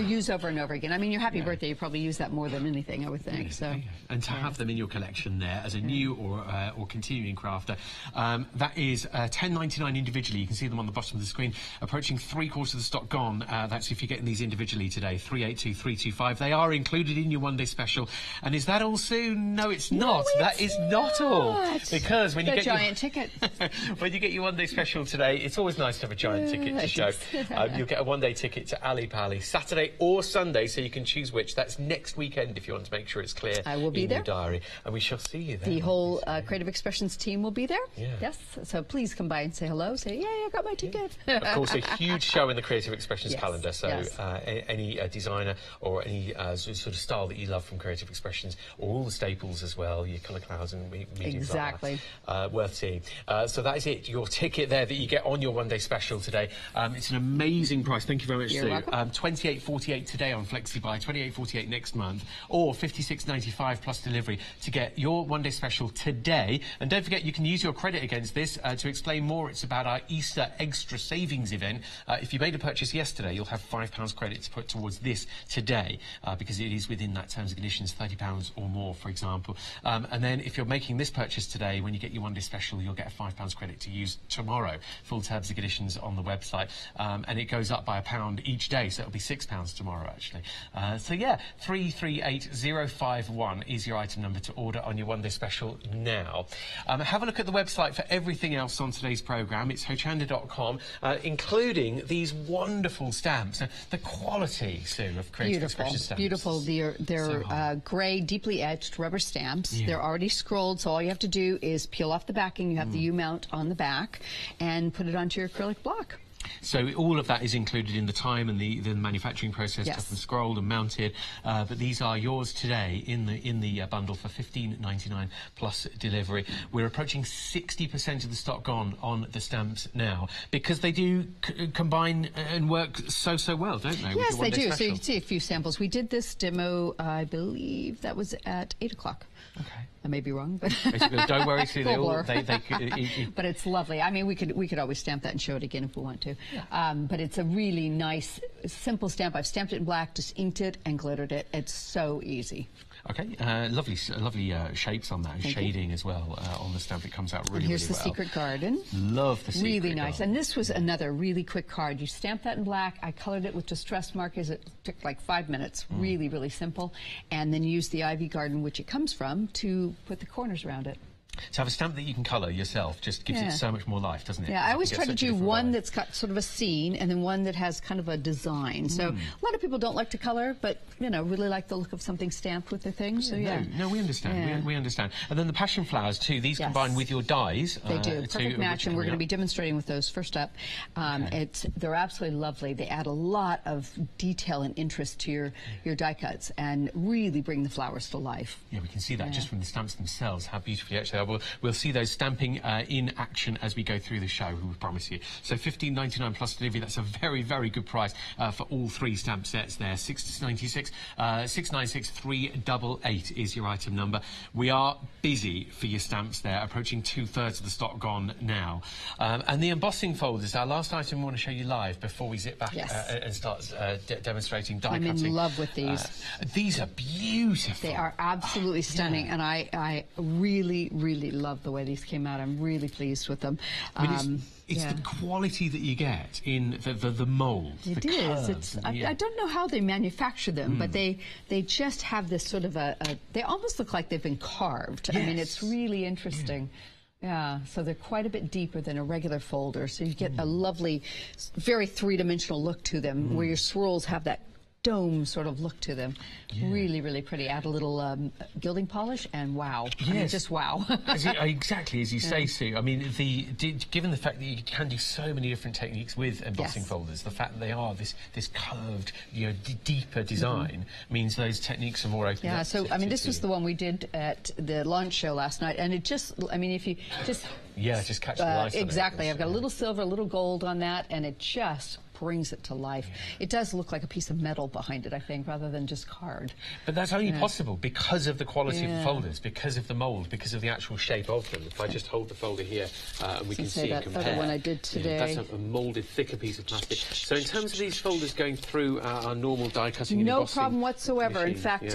use over and over again. I mean, your happy birthday, you probably use that more than anything, I would think. Yeah. So. And to have them in your collection there as a new or continuing crafter, that is $10.99 individually. You can see them on the bottom of the screen. Approaching 3/4 of the stock gone. That's if you're getting these individually today. 382-325. They are included in your one-day special. And is that all, Sue? No, it's not. That is not all. Because when you get giant ticket. When you get your one-day special today, it's always nice to have a giant ticket to show. You'll get a one-day ticket to Ali Pali, Saturday or Sunday, so you can choose which. That's next weekend if you want to make sure it's clear. I will be there. Your diary. And we shall see you there. The whole Creative Expressions team will be there. Yeah. Yes. So please come by and say hello. Say, yeah, I got my ticket. Of course, a huge show in the Creative Expressions calendar. So any designer or any sort of style that you love from Creative Expressions, or all the staples as well, your colour clouds and mediums like that, worth seeing. So that is it, your ticket there that you get on your one-day special today. It's an amazing price. Thank you very much, Sue. $28.48 today on FlexiBuy, $28.48 next month, or $56.95 plus delivery to get your one-day special today. And don't forget, you can use your credit against this. To explain more, it's about our Easter Extra Savings event. If you made a purchase yesterday, you'll have £5 credit to put towards this today, because it is within that terms and conditions, £30 or more, for example. And then if you're making this purchase today, when you get your one-day special, you'll get a £5 credit to use tomorrow. Full terms and conditions on the website. And it goes up by £1 each day, so it'll be £6 tomorrow, actually. So yeah, 338051 is your item number to order on your one-day special now. Have a look at the website for everything else on today's programme. It's hochanda.com, including these wonderful stamps. The quality, Sue, of Creative Expression stamps. Beautiful. They're grey, deeply etched rubber stamps. Yeah. They're already scrolled, so all you have to do is peel off the backing. You have the U-mount on the back and put it onto your acrylic block. So all of that is included in the time and the manufacturing process, cut and scrolled and mounted. But these are yours today in the bundle for $15.99 plus delivery. We're approaching 60% of the stock gone on the stamps now, because they do combine and work so well, don't they? Yes, they do. So you can see a few samples. We did this demo, I believe that was at 8 o'clock. Okay. I may be wrong, but don't worry, Sue. But it's lovely. I mean, we could always stamp that and show it again if we want to. Yeah. But it's a really nice simple stamp. I've stamped it in black, just inked it and glittered it. It's so easy. Okay, lovely shapes on that, and shading as well on the stamp. It comes out really, here's really the secret garden. Love the secret Really nice. garden. And this was another really quick card. You stamp that in black. I colored it with distress markers. It took like 5 minutes. Really, really simple. And then use the ivy garden, which it comes from, to put the corners around it. To have a stamp that you can colour yourself just gives it so much more life, doesn't it? Yeah, I always try to do one that's got sort of a scene and then one that has kind of a design. So a lot of people don't like to colour, but, you know, really like the look of something stamped with their things. No, we understand. We understand. And then the passion flowers too, these combine with your dies. They do. Perfect match, and we're going to be demonstrating with those first up. They're absolutely lovely. They add a lot of detail and interest to your die cuts and really bring the flowers to life. Yeah, we can see that just from the stamps themselves, how beautifully actually are. We'll see those stamping in action as we go through the show, we promise you. So $15.99 plus delivery. That's a very, very good price for all 3 stamp sets there. $6.96, $696,388 is your item number. We are busy for your stamps there, approaching 2/3 of the stock gone now. And the embossing folders, our last item we want to show you live before we zip back and start demonstrating die cutting. I'm in love with these. These are beautiful. They are absolutely stunning, and I really, really love the way these came out. I'm really pleased with them. I mean, it's the quality that you get in the mould. It is. I don't know how they manufacture them, but they just have this sort of they almost look like they've been carved. I mean, it's really interesting. Yeah, so they're quite a bit deeper than a regular folder, so you get a lovely, very three-dimensional look to them, where your swirls have that dome sort of look to them. Really, really pretty. Add a little gilding polish and wow. I mean, just wow. Exactly as you say, Sue. I mean, given the fact that you can do so many different techniques with embossing folders, the fact that they are this curved, deeper design means those techniques are more open. Yeah, so I mean, this was the one we did at the launch show last night, and it just, I mean, if you just... just catch the light on it. Exactly. I've got a little silver, a little gold on that, and it just brings it to life. It does look like a piece of metal behind it, I think, rather than just card. But that's only possible because of the quality of the folders, because of the mould, because of the actual shape of them. If I just hold the folder here, we can see and compare. That other one I did today. That's a moulded, thicker piece of plastic. So in terms of these folders going through our normal die cutting and no embossing problem whatsoever. machine, in fact,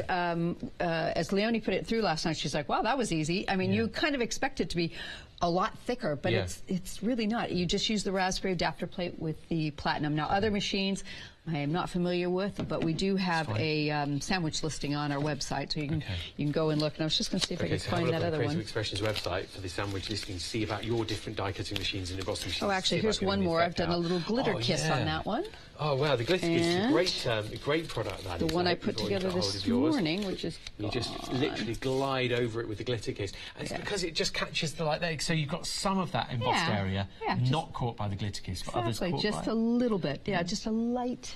as Leonie put it through last night, she's like, wow, that was easy. I mean, you kind of expect it to be a lot thicker, but it's really not. You just use the raspberry adapter plate with the platinum. Now, other machines I am not familiar with, but we do have a sandwich listing on our website, so you can go and look. And I was just going to see if I could find that other one. Creative Expressions website for the sandwich listing to see about your different die cutting machines and embossing machines. Oh, actually, here's one more. I've done a little glitter kiss on that one. Oh wow, the glitter kiss is a great product. That the one I put together this morning, which is you just literally glide over it with the glitter kiss, and it's because it just catches the light there. So you've got some of that embossed area not caught by the glitter kiss, but others caught just a little bit. Yeah, just a light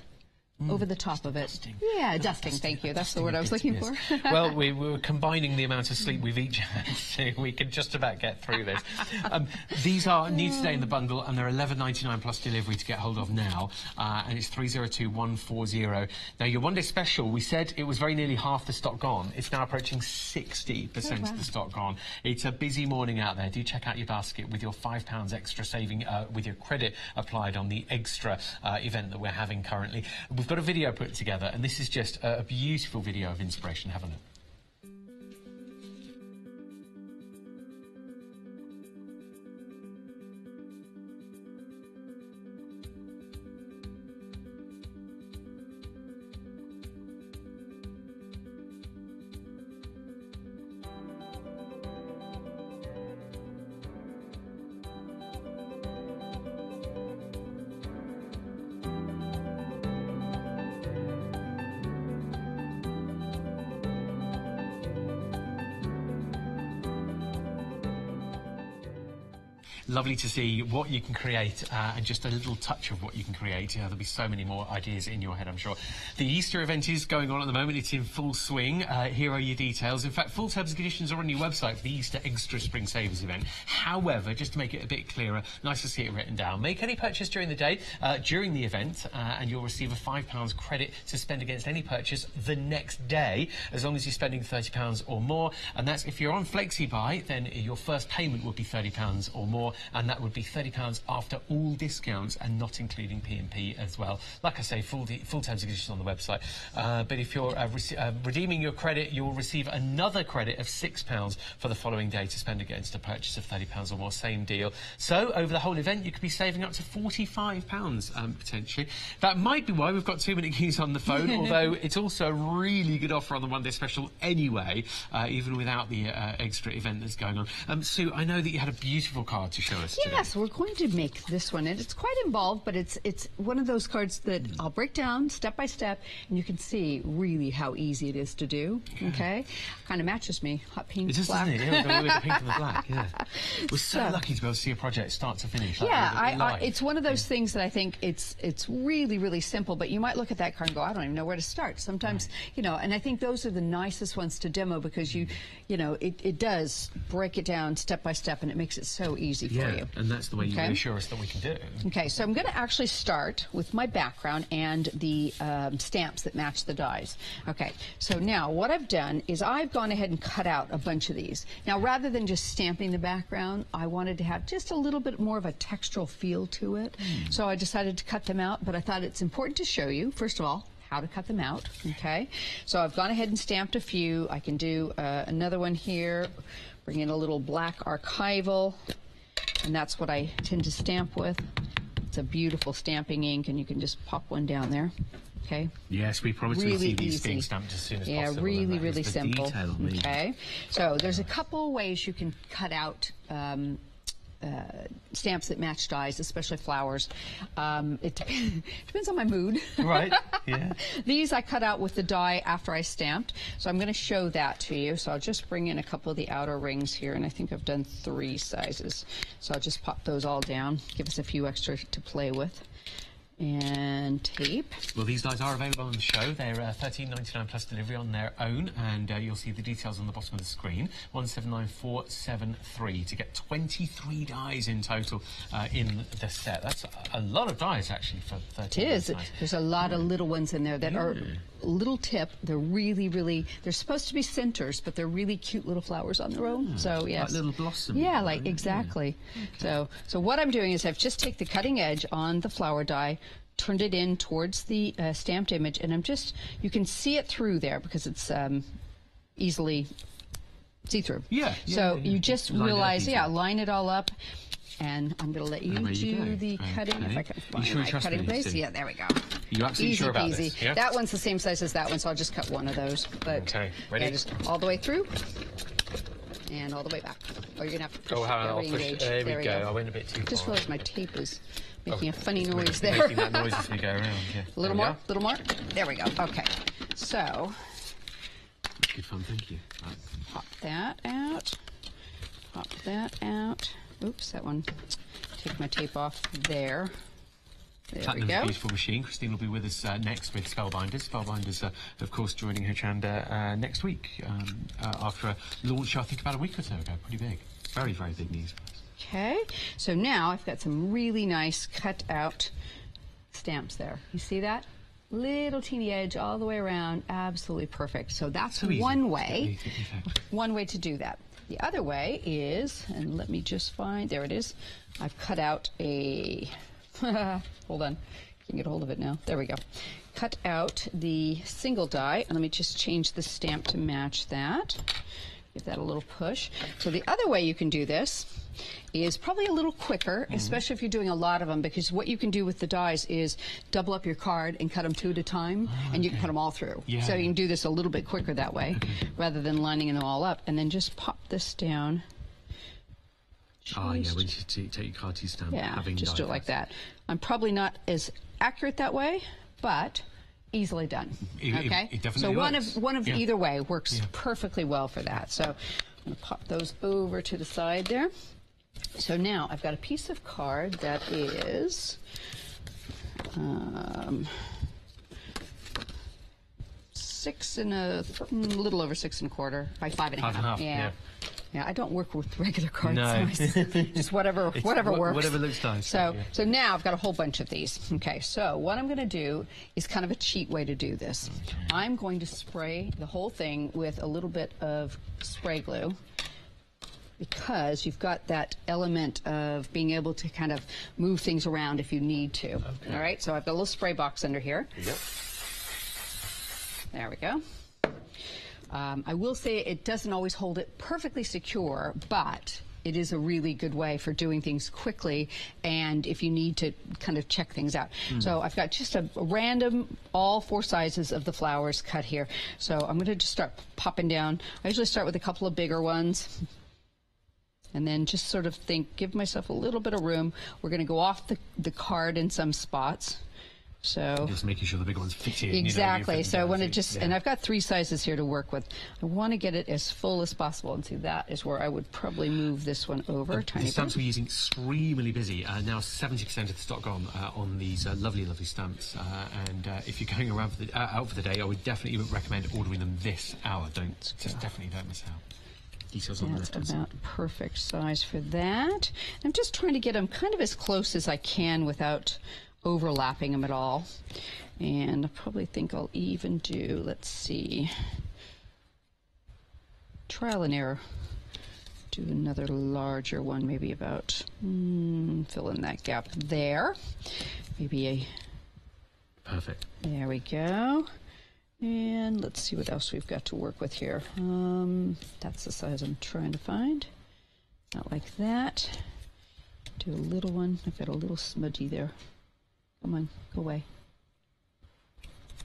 over the top of it. Dusting. Yeah, dusting, thank you. That's the word I was looking for. Well, we were combining the amount of sleep we've each had, so we can just about get through this. These are new today in the bundle, and they're $11.99 plus delivery to get hold of now, and it's 302140. Now, your one-day special, we said it was very nearly half the stock gone. It's now approaching 60% of the stock gone. It's a busy morning out there. Do check out your basket with your £5 extra saving with your credit applied on the extra event that we're having currently. We've got a video put together, and this is just a beautiful video of inspiration. Have a look. Lovely to see what you can create and just a little touch of what you can create. There'll be so many more ideas in your head, I'm sure. The Easter event is going on at the moment. It's in full swing. Here are your details. In fact, full terms and conditions are on your website for the Easter Extra Spring Savers event. However, just to make it a bit clearer, nice to see it written down. Make any purchase during the day, during the event, and you'll receive a £5 credit to spend against any purchase the next day, as long as you're spending £30 or more. And that's if you're on FlexiBuy, then your first payment will be £30 or more. and that would be £30 after all discounts and not including P&P as well. Like I say, full terms and conditions on the website. But if you're redeeming your credit, you'll receive another credit of £6 for the following day to spend against a purchase of £30 or more. Same deal. So over the whole event, you could be saving up to £45 potentially. That might be why we've got too many keys on the phone, although it's also a really good offer on the Monday special anyway, even without the extra event that's going on. Sue, I know that you had a beautiful card to show us today. Yes, we're going to make this one, and it's quite involved, but it's one of those cards that I'll break down step by step, and you can see really how easy it is to do. Okay, kind of matches me, hot pink, black. It does, doesn't it? Yeah, with the pink and the black. Yeah, we're so lucky to be able to see a project start to finish. Yeah, it's one of those things that I think it's really, really simple, but you might look at that card and go, I don't even know where to start. Sometimes, you know, and I think those are the nicest ones to demo because you know, it does break it down step by step, and it makes it so easy for you. And that's the way you reassure us that we can do it. Okay, so I'm going to actually start with my background and the stamps that match the dies. Okay, so now what I've done is I've gone ahead and cut out a bunch of these. Now, rather than just stamping the background, I wanted to have just a little bit more of a textural feel to it. So I decided to cut them out, but I thought it's important to show you, first of all, how to cut them out. Okay, so I've gone ahead and stamped a few. I can do another one here, bring in a little black archival, and that's what I tend to stamp with. It's a beautiful stamping ink, and you can just pop one down there. Okay. Yes, we promise to see these being stamped as soon as possible. Yeah, really, really simple. Okay. So there's a couple ways you can cut out stamps that match dies, especially flowers. It depends on my mood. Right, yeah. These I cut out with the die after I stamped, so I'm going to show that to you. So I'll just bring in a couple of the outer rings here, and I think I've done 3 sizes. So I'll just pop those all down, give us a few extra to play with. And tape. Well, these dies are available on the show. They're $13.99 plus delivery on their own, and you'll see the details on the bottom of the screen. 179473 to get 23 dies in total in the set. That's a lot of dies actually for 13. It is. There's a lot of little ones in there that are little tip. They're really, really. They're supposed to be centers, but they're really cute little flowers on their own. So yes, like little blossoms. Yeah, like exactly. Yeah. Okay. So what I'm doing is I've just taken the cutting edge on the flower die, turned it in towards the stamped image, and I'm just, you can see it through there because it's easily see-through. Yeah. So you just realize, line it all up, and I'm going to let you do the cutting. If I can find my cutting place. Yeah, there we go. You're absolutely sure about this? Yeah? That one's the same size as that one, so I'll just cut one of those. But okay, ready? Yeah, just all the way through and all the way back. Or you're going to have to push re-engage. There we go. I went a bit too far. Just realized my tape is making a funny noise there. Making that noise as we go around, yeah. A little more, little more. There we go. Okay. So. Good fun, thank you. Pop that out. Pop that out. Oops, that one. Take my tape off there. There we go. Beautiful machine. Christine will be with us next with Spellbinders. Spellbinders, of course, joining Hochanda next week after a launch, I think, about a week or so ago. Pretty big. Very, very big news for us. Okay, so now I've got some really nice cut out stamps there. You see that? Little teeny edge all the way around. Absolutely perfect. So that's one way. One way to do that. The other way is, and let me just find, there it is. I've cut out a, hold on, can get a hold of it now. There we go. Cut out the single die, and let me just change the stamp to match that. Give that a little push. So the other way you can do this is probably a little quicker, especially if you're doing a lot of them, because what you can do with the dies is double up your card and cut them 2 at a time, and you can put them all through. Yeah. So you can do this a little bit quicker that way, rather than lining them all up, and then just pop this down. Oh, yeah, when you take your card to stamp, just do it like that. I'm probably not as accurate that way, but easily done. Okay, it definitely so works. one of either way works perfectly well for that. So I'm going to pop those over to the side there. So now I've got a piece of card that is little over 6 1/4 by 5 1/2. Yeah. Yeah, I don't work with regular cards. No. Just whatever works. Whatever looks nice. So now I've got a whole bunch of these. Okay, so what I'm going to do is kind of a cheat way to do this. Okay. I'm going to spray the whole thing with a little bit of spray glue. because you've got that element of being able to kind of move things around if you need to. Okay. All right, so I've got a little spray box under here. Yep. There we go. I will say it doesn't always hold it perfectly secure, but it is a really good way for doing things quickly and if you need to kind of check things out. So I've got just a random, all 4 sizes of the flowers cut here. So I'm going to just start popping down. I usually start with a couple of bigger ones. And then just sort of give myself a little bit of room. We're going to go off the card in some spots. So just making sure the big ones fit in. Exactly. So I want to just, and I've got 3 sizes here to work with. I want to get it as full as possible. And see, that is where I would probably move this one over. The stamps we're using extremely busy. Now 70% of the stock gone on these lovely, lovely stamps. And if you're going around out for the day, I would definitely recommend ordering them this hour. Definitely don't miss out. Details on That's about perfect size for that. I'm just trying to get them kind of as close as I can without overlapping them at all. And I probably think I'll even do, let's see, trial and error. Do another larger one, maybe about, fill in that gap there. Maybe a... Perfect. There we go. And let's see what else we've got to work with here. That's the size I'm trying to find. Not like that. Do a little one. I've got a little smudgy there. Come on, go away.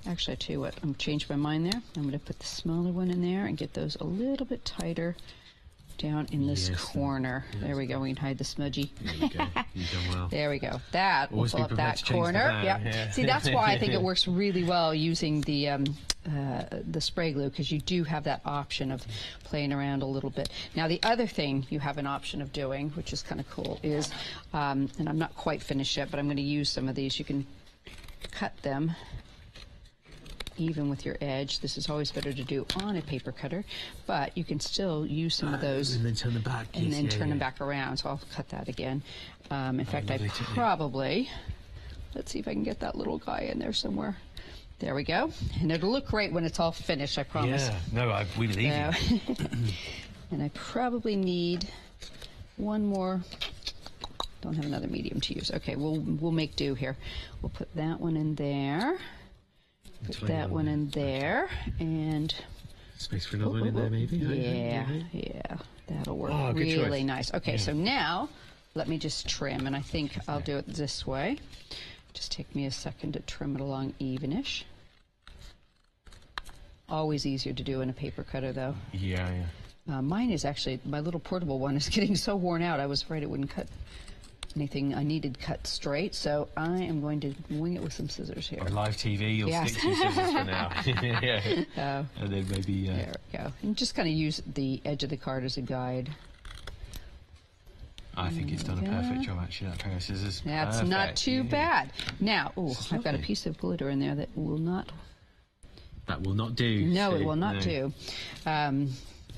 Actually, I tell you what, I'm changed my mind there. I'm going to put the smaller one in there and get those a little bit tighter down in this corner. Yes. There we go. We can hide the smudgy. There we go. You've done well. There we go. That will fill up that corner. Yep. Yeah. See, that's why I think it works really well using the spray glue, because you do have that option of playing around a little bit. Now, the other thing you have an option of doing, which is kind of cool, is, and I'm not quite finished yet, but I'm going to use some of these. You can cut them even with your edge. This is always better to do on a paper cutter, but you can still use some of those and then turn them back, and then turn them back around. So I'll cut that again. In fact, I probably, let's see if I can get that little guy in there somewhere. There we go. And it'll look great when it's all finished, I promise. Yeah, no, we believe you. And I probably need one more. Don't have another medium to use. Okay, we'll make do here. We'll put that one in there. Put that one in there, and space for another one in there, maybe. Yeah, that'll work really nice. Okay, so now let me just trim, and I think I'll do it this way. Just take me a second to trim it along evenish. Always easier to do in a paper cutter, though. Yeah. Mine is actually, my little portable one is getting so worn out, I was afraid it wouldn't cut anything I needed cut straight, so I am going to wing it with some scissors here. On live TV, you'll stick to scissors for now. And then maybe... There we go. And just kind of use the edge of the card as a guide. I think it's done a perfect job, actually, that pair of scissors. That's perfect. Not too bad. Now, I've got a piece of glitter in there that will not... That will not do. No, it will not do.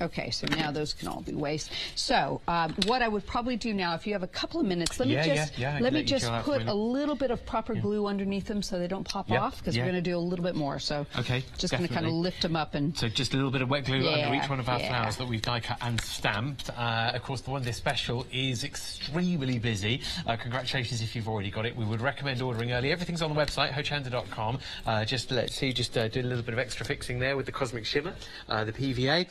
Okay, so now those can all be waste. So what I would probably do now, if you have a couple of minutes, let me just put a little bit of proper glue underneath them so they don't pop off, because we're going to do a little bit more. So just going to kind of lift them up. And so just a little bit of wet glue under each one of our flowers that we've die cut and stamped. Of course, the One Day Special is extremely busy. Congratulations if you've already got it. We would recommend ordering early. Everything's on the website, hochanda.com. Just let's see, just do a little bit of extra fixing there with the Cosmic Shimmer, the PVA.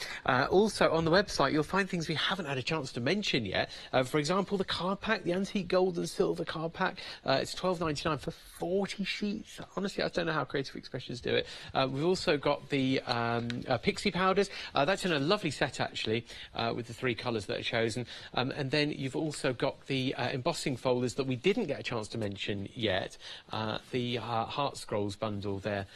Also, on the website, you'll find things we haven't had a chance to mention yet. For example, the card pack, the antique gold and silver card pack. It's $12.99 for 40 sheets. Honestly, I don't know how Creative Expressions do it. We've also got the pixie powders. That's in a lovely set, actually, with the 3 colours that are chosen. And then you've also got the embossing folders that we didn't get a chance to mention yet. The Heart Scrolls bundle there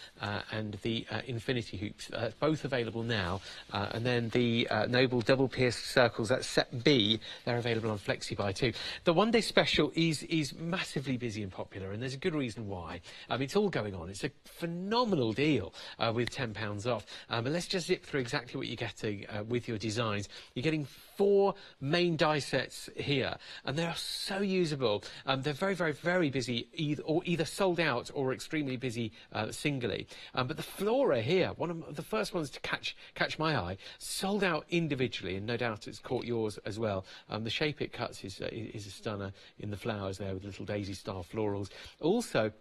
and the Infinity Hoops. Both available now. And then the Noble double pierced circles, that's set B, they're available on FlexiBuy too. The One Day Special is massively busy and popular, and there's a good reason why. It's all going on. It's a phenomenal deal with £10 off. But let's just zip through exactly what you're getting with your designs. You're getting 4 main die sets here, and they are so usable. They're very, very, very busy, either sold out or extremely busy singly. But the Flora here, one of the first ones to catch my eye, sold sold out individually, and no doubt it's caught yours as well. The shape it cuts is a stunner in the flowers there with little daisy-style florals. Also,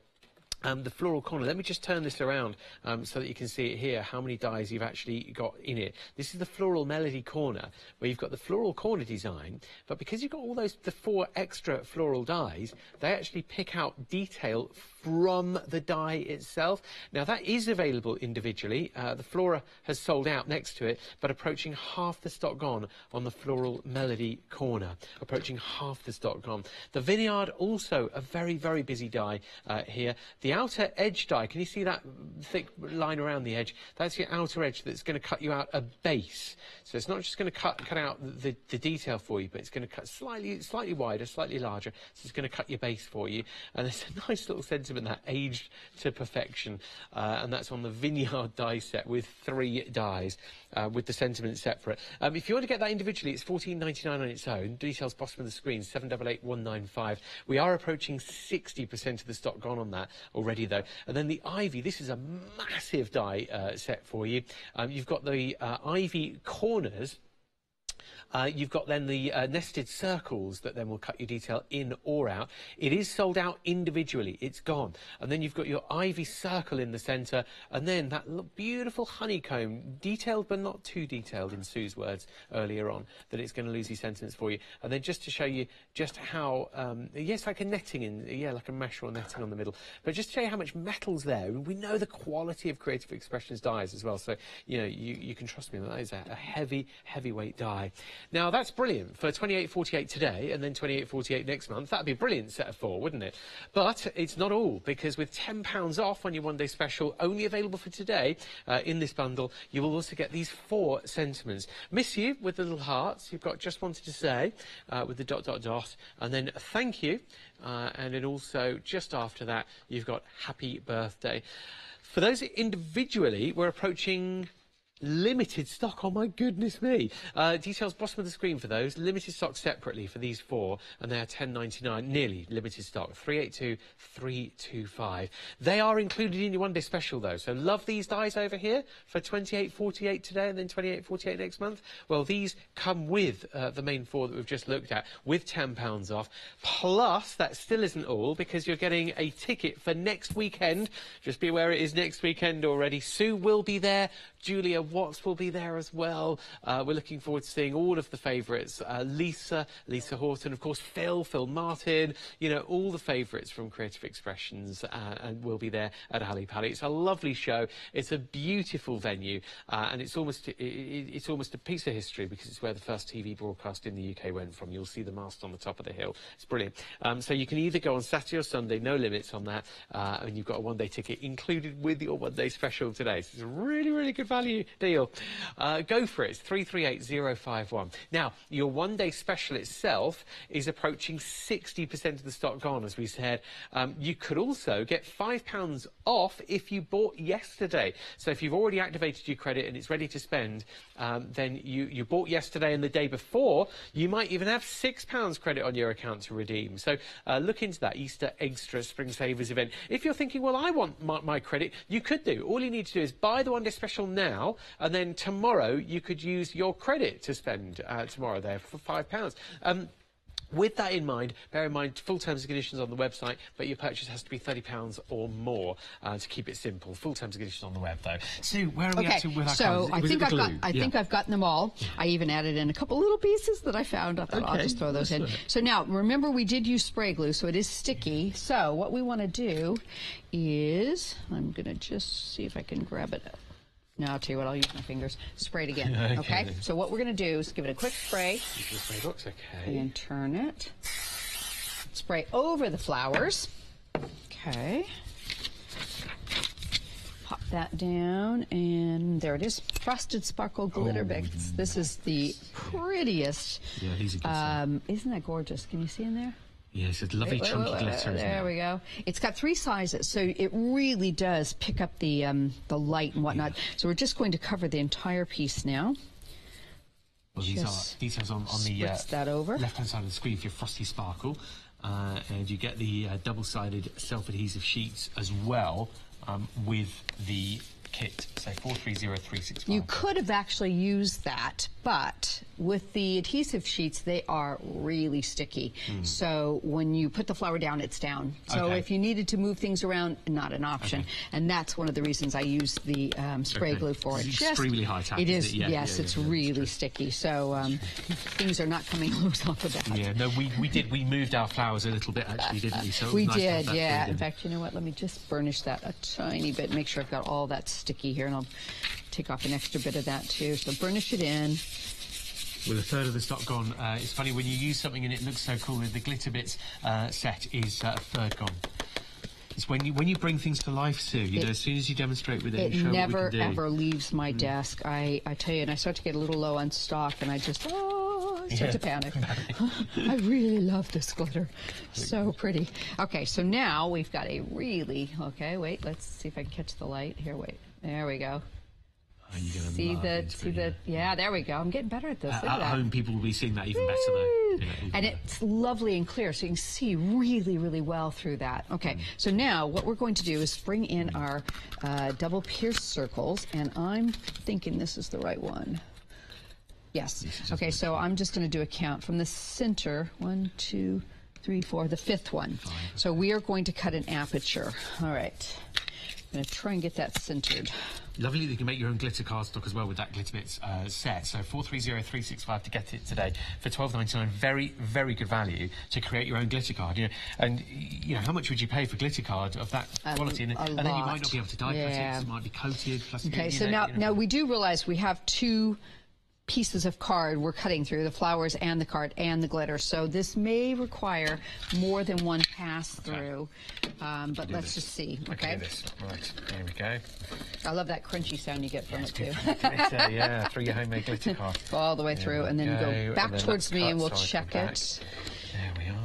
the floral corner, let me just turn this around so that you can see it here, how many dies you've actually got in it. This is the floral melody corner, where you've got the floral corner design, but because you've got all the 4 extra floral dies, they actually pick out detail from the die itself. Now, that is available individually. The flora has sold out next to it, but approaching half the stock gone on the floral melody corner. Approaching half the stock gone. The vineyard, also a very, very busy die here. The outer edge die, can you see that thick line around the edge? That's your outer edge that's going to cut you out a base. So it's not just going to cut out the detail for you, but it's going to cut slightly wider, slightly larger. So it's going to cut your base for you. And there's a nice little sentiment that aged to perfection. And that's on the vineyard die set with 3 dies, with the sentiment separate. If you want to get that individually, it's $14.99 on its own. Details bottom of the screen, 788195. We are approaching 60% of the stock gone on that already, though. And then the ivy, this is a massive die set for you. You've got the ivy corners. You've got then the nested circles that then will cut your detail in or out. It is sold out individually. It's gone. And then you've got your ivy circle in the centre, and then that beautiful honeycomb, detailed but not too detailed in Sue's words earlier on, that it's going to lose your sentence for you. And then just to show you just how, yes, like a netting like a mesh or netting on the middle, but just to show you how much metal's there. And we know the quality of Creative Expressions dies as well, so you know you can trust me that is a heavyweight die. Now, that's brilliant for 28.48 today and then 28.48 next month. That'd be a brilliant set of 4, wouldn't it? But it's not all, because with £10 off on your one-day special, only available for today in this bundle, you will also get these 4 sentiments. Miss you with the little hearts. You've got just wanted to say with the ... and then thank you. And then also just after that, you've got happy birthday. For those individually, we're approaching limited stock. Oh my goodness me. Details bottom of the screen for those. Limited stock separately for these 4, and they are $10.99, nearly limited stock. 382-325. They are included in your one-day special, though. So love these dies over here for 28.48 today and then 28.48 next month. Well, these come with the main 4 that we've just looked at, with £10 off. Plus, that still isn't all, because you're getting a ticket for next weekend. Just be aware it is next weekend already. Sue will be there. Julia Watts will be there as well. We're looking forward to seeing all of the favourites. Lisa Horton, of course, Phil Martin, you know, all the favourites from Creative Expressions, and will be there at Ali Pally. It's a lovely show. It's a beautiful venue, and it's almost a piece of history, because it's where the first TV broadcast in the UK went from. You'll see the mast on the top of the hill. It's brilliant. So you can either go on Saturday or Sunday, no limits on that, and you've got a one-day ticket included with your one-day special today. So it's a really, really good value deal. Go for it. It's 338051. Now, your one-day special itself is approaching 60% of the stock gone, as we said. You could also get £5 off if you bought yesterday. So if you've already activated your credit and it's ready to spend, then you bought yesterday and the day before, you might even have £6 credit on your account to redeem. So look into that Easter Extra Spring Savers event. If you're thinking, well, I want my credit, you could do. All you need to do is buy the one-day special now, and then tomorrow you could use your credit to spend tomorrow there for £5. With that in mind, bear in mind full terms and conditions on the website, but your purchase has to be £30 or more to keep it simple. Full terms and conditions on the web, though. Sue, where are we up to with our so cards? I think I've gotten them all. I even added in a couple little pieces that I found. I thought I'll just throw those in. Right. So now, remember, we did use spray glue, so it is sticky. So what we want to do is, I'm going to just see if I can grab it. No, I'll tell you what, I'll use my fingers. Spray it again, okay? So what we're going to do is give it a quick spray. Spray box, okay. And turn it. Spray over the flowers. Okay. Pop that down, and there it is. Frosted Sparkle Glitter Bits. This is the prettiest. Yeah, he's a good sign. Isn't that gorgeous? Can you see in there? Yes, it's a lovely chunky glitter. There we go. It's got 3 sizes, so it really does pick up the light and whatnot. Yeah. So we're just going to cover the entire piece now. Well, these are details on the left-hand side of the screen for your Frosty Sparkle, and you get the double-sided self-adhesive sheets as well with the kit. So 430365. You could have actually used that, but with the adhesive sheets, they are really sticky. So when you put the flour down, it's down. So if you needed to move things around, not an option. And that's one of the reasons I use the spray glue for it. It's extremely high tack. It is. Yeah, yes, it's really sticky. So things are not coming loose off of that. Yeah, no, we moved our flowers a little bit actually, didn't we? So it was nice to have that freedom. In fact, you know what? Let me just burnish that a tiny bit. Make sure I've got all that sticky here, and I'll take off an extra bit of that too. So burnish it in. With a third of the stock gone, it's funny when you use something and it looks so cool. The glitter bits set is a third gone. It's when you bring things to life, Sue. You know, as soon as you demonstrate with it, and show never what we can do. ever leaves my desk. I tell you, and I start to get a little low on stock, and I just start to panic. I really love this glitter. So pretty. Okay, so now we've got a really wait. Let's see if I can catch the light here. Wait, there we go. See the yeah, there we go. I'm getting better at this. At home, people will be seeing that even better though. And it's lovely and clear, so you can see really, really well through that. Okay, so now what we're going to do is bring in our double pierced circles, and I'm thinking this is the right one. Yes. Okay, so I'm just going to do a count from the center. 1, 2, 3, 4, the fifth one. So we are going to cut an aperture. All right. I'm going to try and get that centered. Lovely that you can make your own glitter cardstock as well with that glitter bits set. So 430365 to get it today for $12.99. Very, very good value to create your own glitter card. You know, and you know, how much would you pay for glitter card of that quality? And then you might not be able to die cut it because it might be coated. Okay, so now we do realize we have two pieces of card we're cutting through, the flowers and the card and the glitter, so this may require more than one pass through, but let's just see. Okay, right, there we go. I love that crunchy sound you get from it too. Glitter, yeah, through your homemade glitter card. Go all the way through, and then go back towards me, and we'll check it. There we are.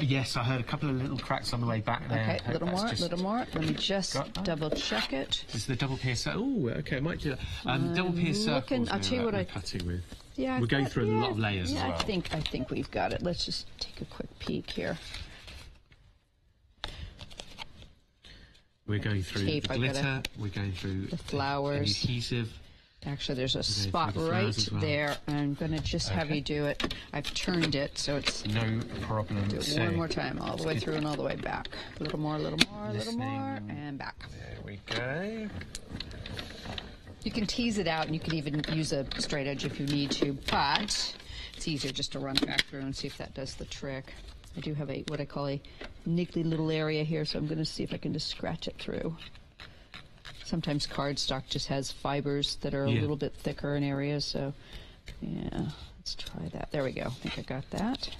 Yes, I heard a couple of little cracks on the way back there. Okay, a little more. Let me just double check it. This is the double pierce. Oh, okay, I might do that. Double pierce circles. I'll tell you what I'm cutting with. Yeah, we're going through a lot of layers as well. I think we've got it. Let's just take a quick peek here. We're going through the glitter. We're going through the flowers, the adhesive. Actually, there's a spot right there. I'm going to just have you do it. I've turned it, so it's no problem. Do it one more time, all the way through and all the way back. A little more, and back. There we go. You can tease it out, and you can even use a straight edge if you need to, but it's easier just to run back through and see if that does the trick. I do have what I call a niggly little area here, so I'm going to see if I can just scratch it through. Sometimes cardstock just has fibers that are a little bit thicker in areas, so yeah, let's try that. There we go. I think I got that.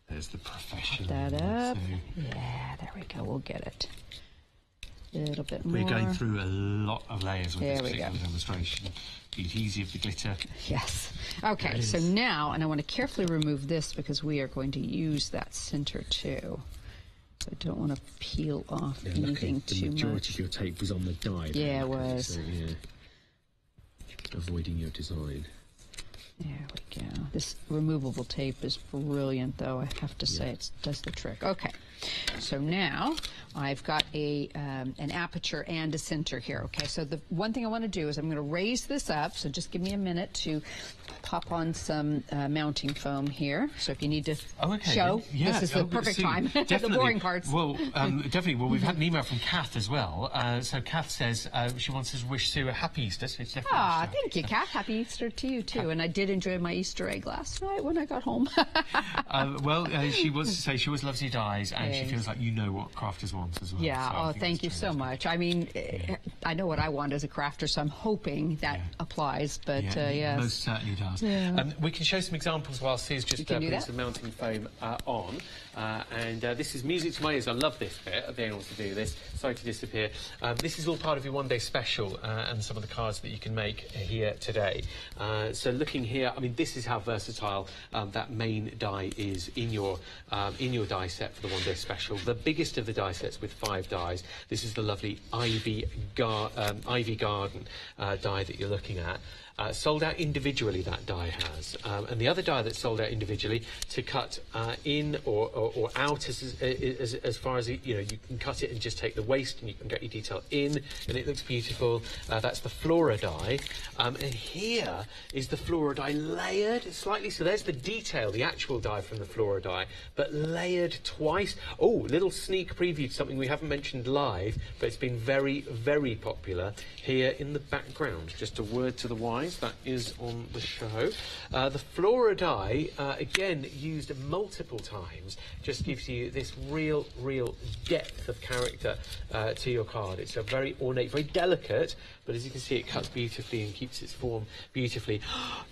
There's the professional. Put that up. Yeah, there we go. We'll get it. A little bit more. We're going through a lot of layers with this particular demonstration. The adhesive, the glitter. Yes. Okay, so now, and I want to carefully remove this because we are going to use that center too. So I don't want to peel off anything too much. The majority of your tape was on the die. Yeah, it was. So, yeah. Avoiding your design. There we go. This removable tape is brilliant, though. I have to say, it does the trick. Okay, so now I've got an aperture and a center here. Okay, so the one thing I want to do is I'm going to raise this up. So just give me a minute to pop on some mounting foam here. So if you need to show, this is the perfect time. The boring parts. Well, definitely. Well, we've had an email from Kath as well. So Kath says she wants us to wish Sue a happy Easter. So it's definitely thank you, Kath. Happy Easter to you too. And I did enjoy my Easter egg last night when I got home. She was to say she always loves your dies, and she feels like you know what crafters want as well. Yeah. So thank you so much. I mean, I know what I want as a crafter, so I'm hoping that applies. But yes, most certainly does. Yeah. We can show some examples while Sue's just putting some mounting foam on. And this is music to my ears. I love this bit of being able to do this. Sorry to disappear. This is all part of your one-day special and some of the cards that you can make here today. So looking here, I mean, this is how versatile that main die is in your die set for the one-day special. The biggest of the die sets with 5 dies. This is the lovely Ivy Garden die that you're looking at. Sold out individually, that die has. And the other die that's sold out individually to cut in or out as far as, you know, you can cut it and just take the waste and you can get your detail in and it looks beautiful. That's the Flora die. And here is the Flora die layered slightly. So there's the detail, the actual die from the Flora die, but layered twice. Oh, little sneak preview to something we haven't mentioned live, but it's been very, very popular here in the background. Just a word to the wise, that is on the show. The Flora die, again, used multiple times, just gives you this real depth of character to your card. It's a very ornate, very delicate, but as you can see, it cuts beautifully and keeps its form beautifully.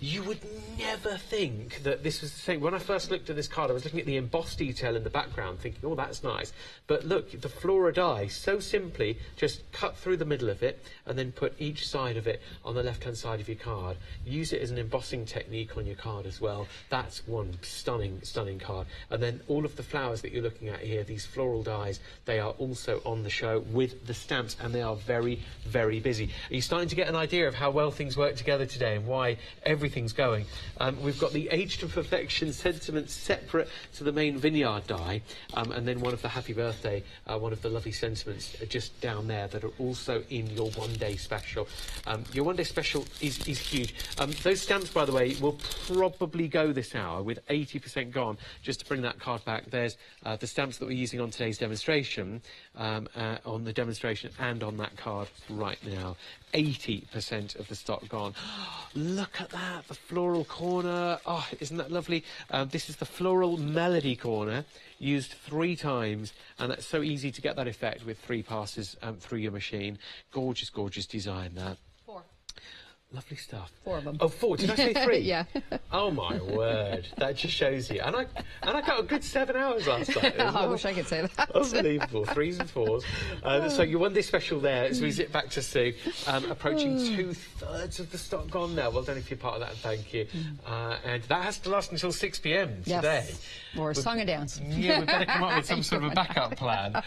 You would never think that this was the same. When I first looked at this card, I was looking at the embossed detail in the background, thinking, oh, that's nice. But look, the Flora die, so simply, just cut through the middle of it and then put each side of it on the left-hand side of your card. Use it as an embossing technique on your card as well. That's one stunning card. And then all of the flowers that you're looking at here, these floral dies, they are also on the show with the stamps, and they are very, very busy. Are you starting to get an idea of how well things work together today and why everything's going? We've got the Age to Perfection sentiments separate to the main vineyard die, and then one of the Happy Birthday, one of the lovely sentiments just down there that are also in your one-day special. Your one-day special is huge. Those stamps, by the way, will probably go this hour with 80% gone. Just to bring that card back, there's the stamps that we're using on today's demonstration, on the demonstration and on that card right now. 80% of the stock gone. Look at that, the floral corner. Oh, isn't that lovely? This is the floral melody corner, used 3 times, and that's so easy to get that effect with 3 passes through your machine. Gorgeous, gorgeous design, that. 4. Lovely stuff. 4 of them. Oh, 4. Did I say 3? Yeah. Oh my word, that just shows you. And I got a good 7 hours last night. Well. I wish I could say that. Unbelievable. 3s and 4s. So your one day special there, as we zip back to Sue, approaching 2/3 of the stock gone now. Well done if you're part of that, and thank you. And that has to last until 6 p.m. today. Yes. Or a song and dance. Yeah, we better come up with some sort of a backup plan.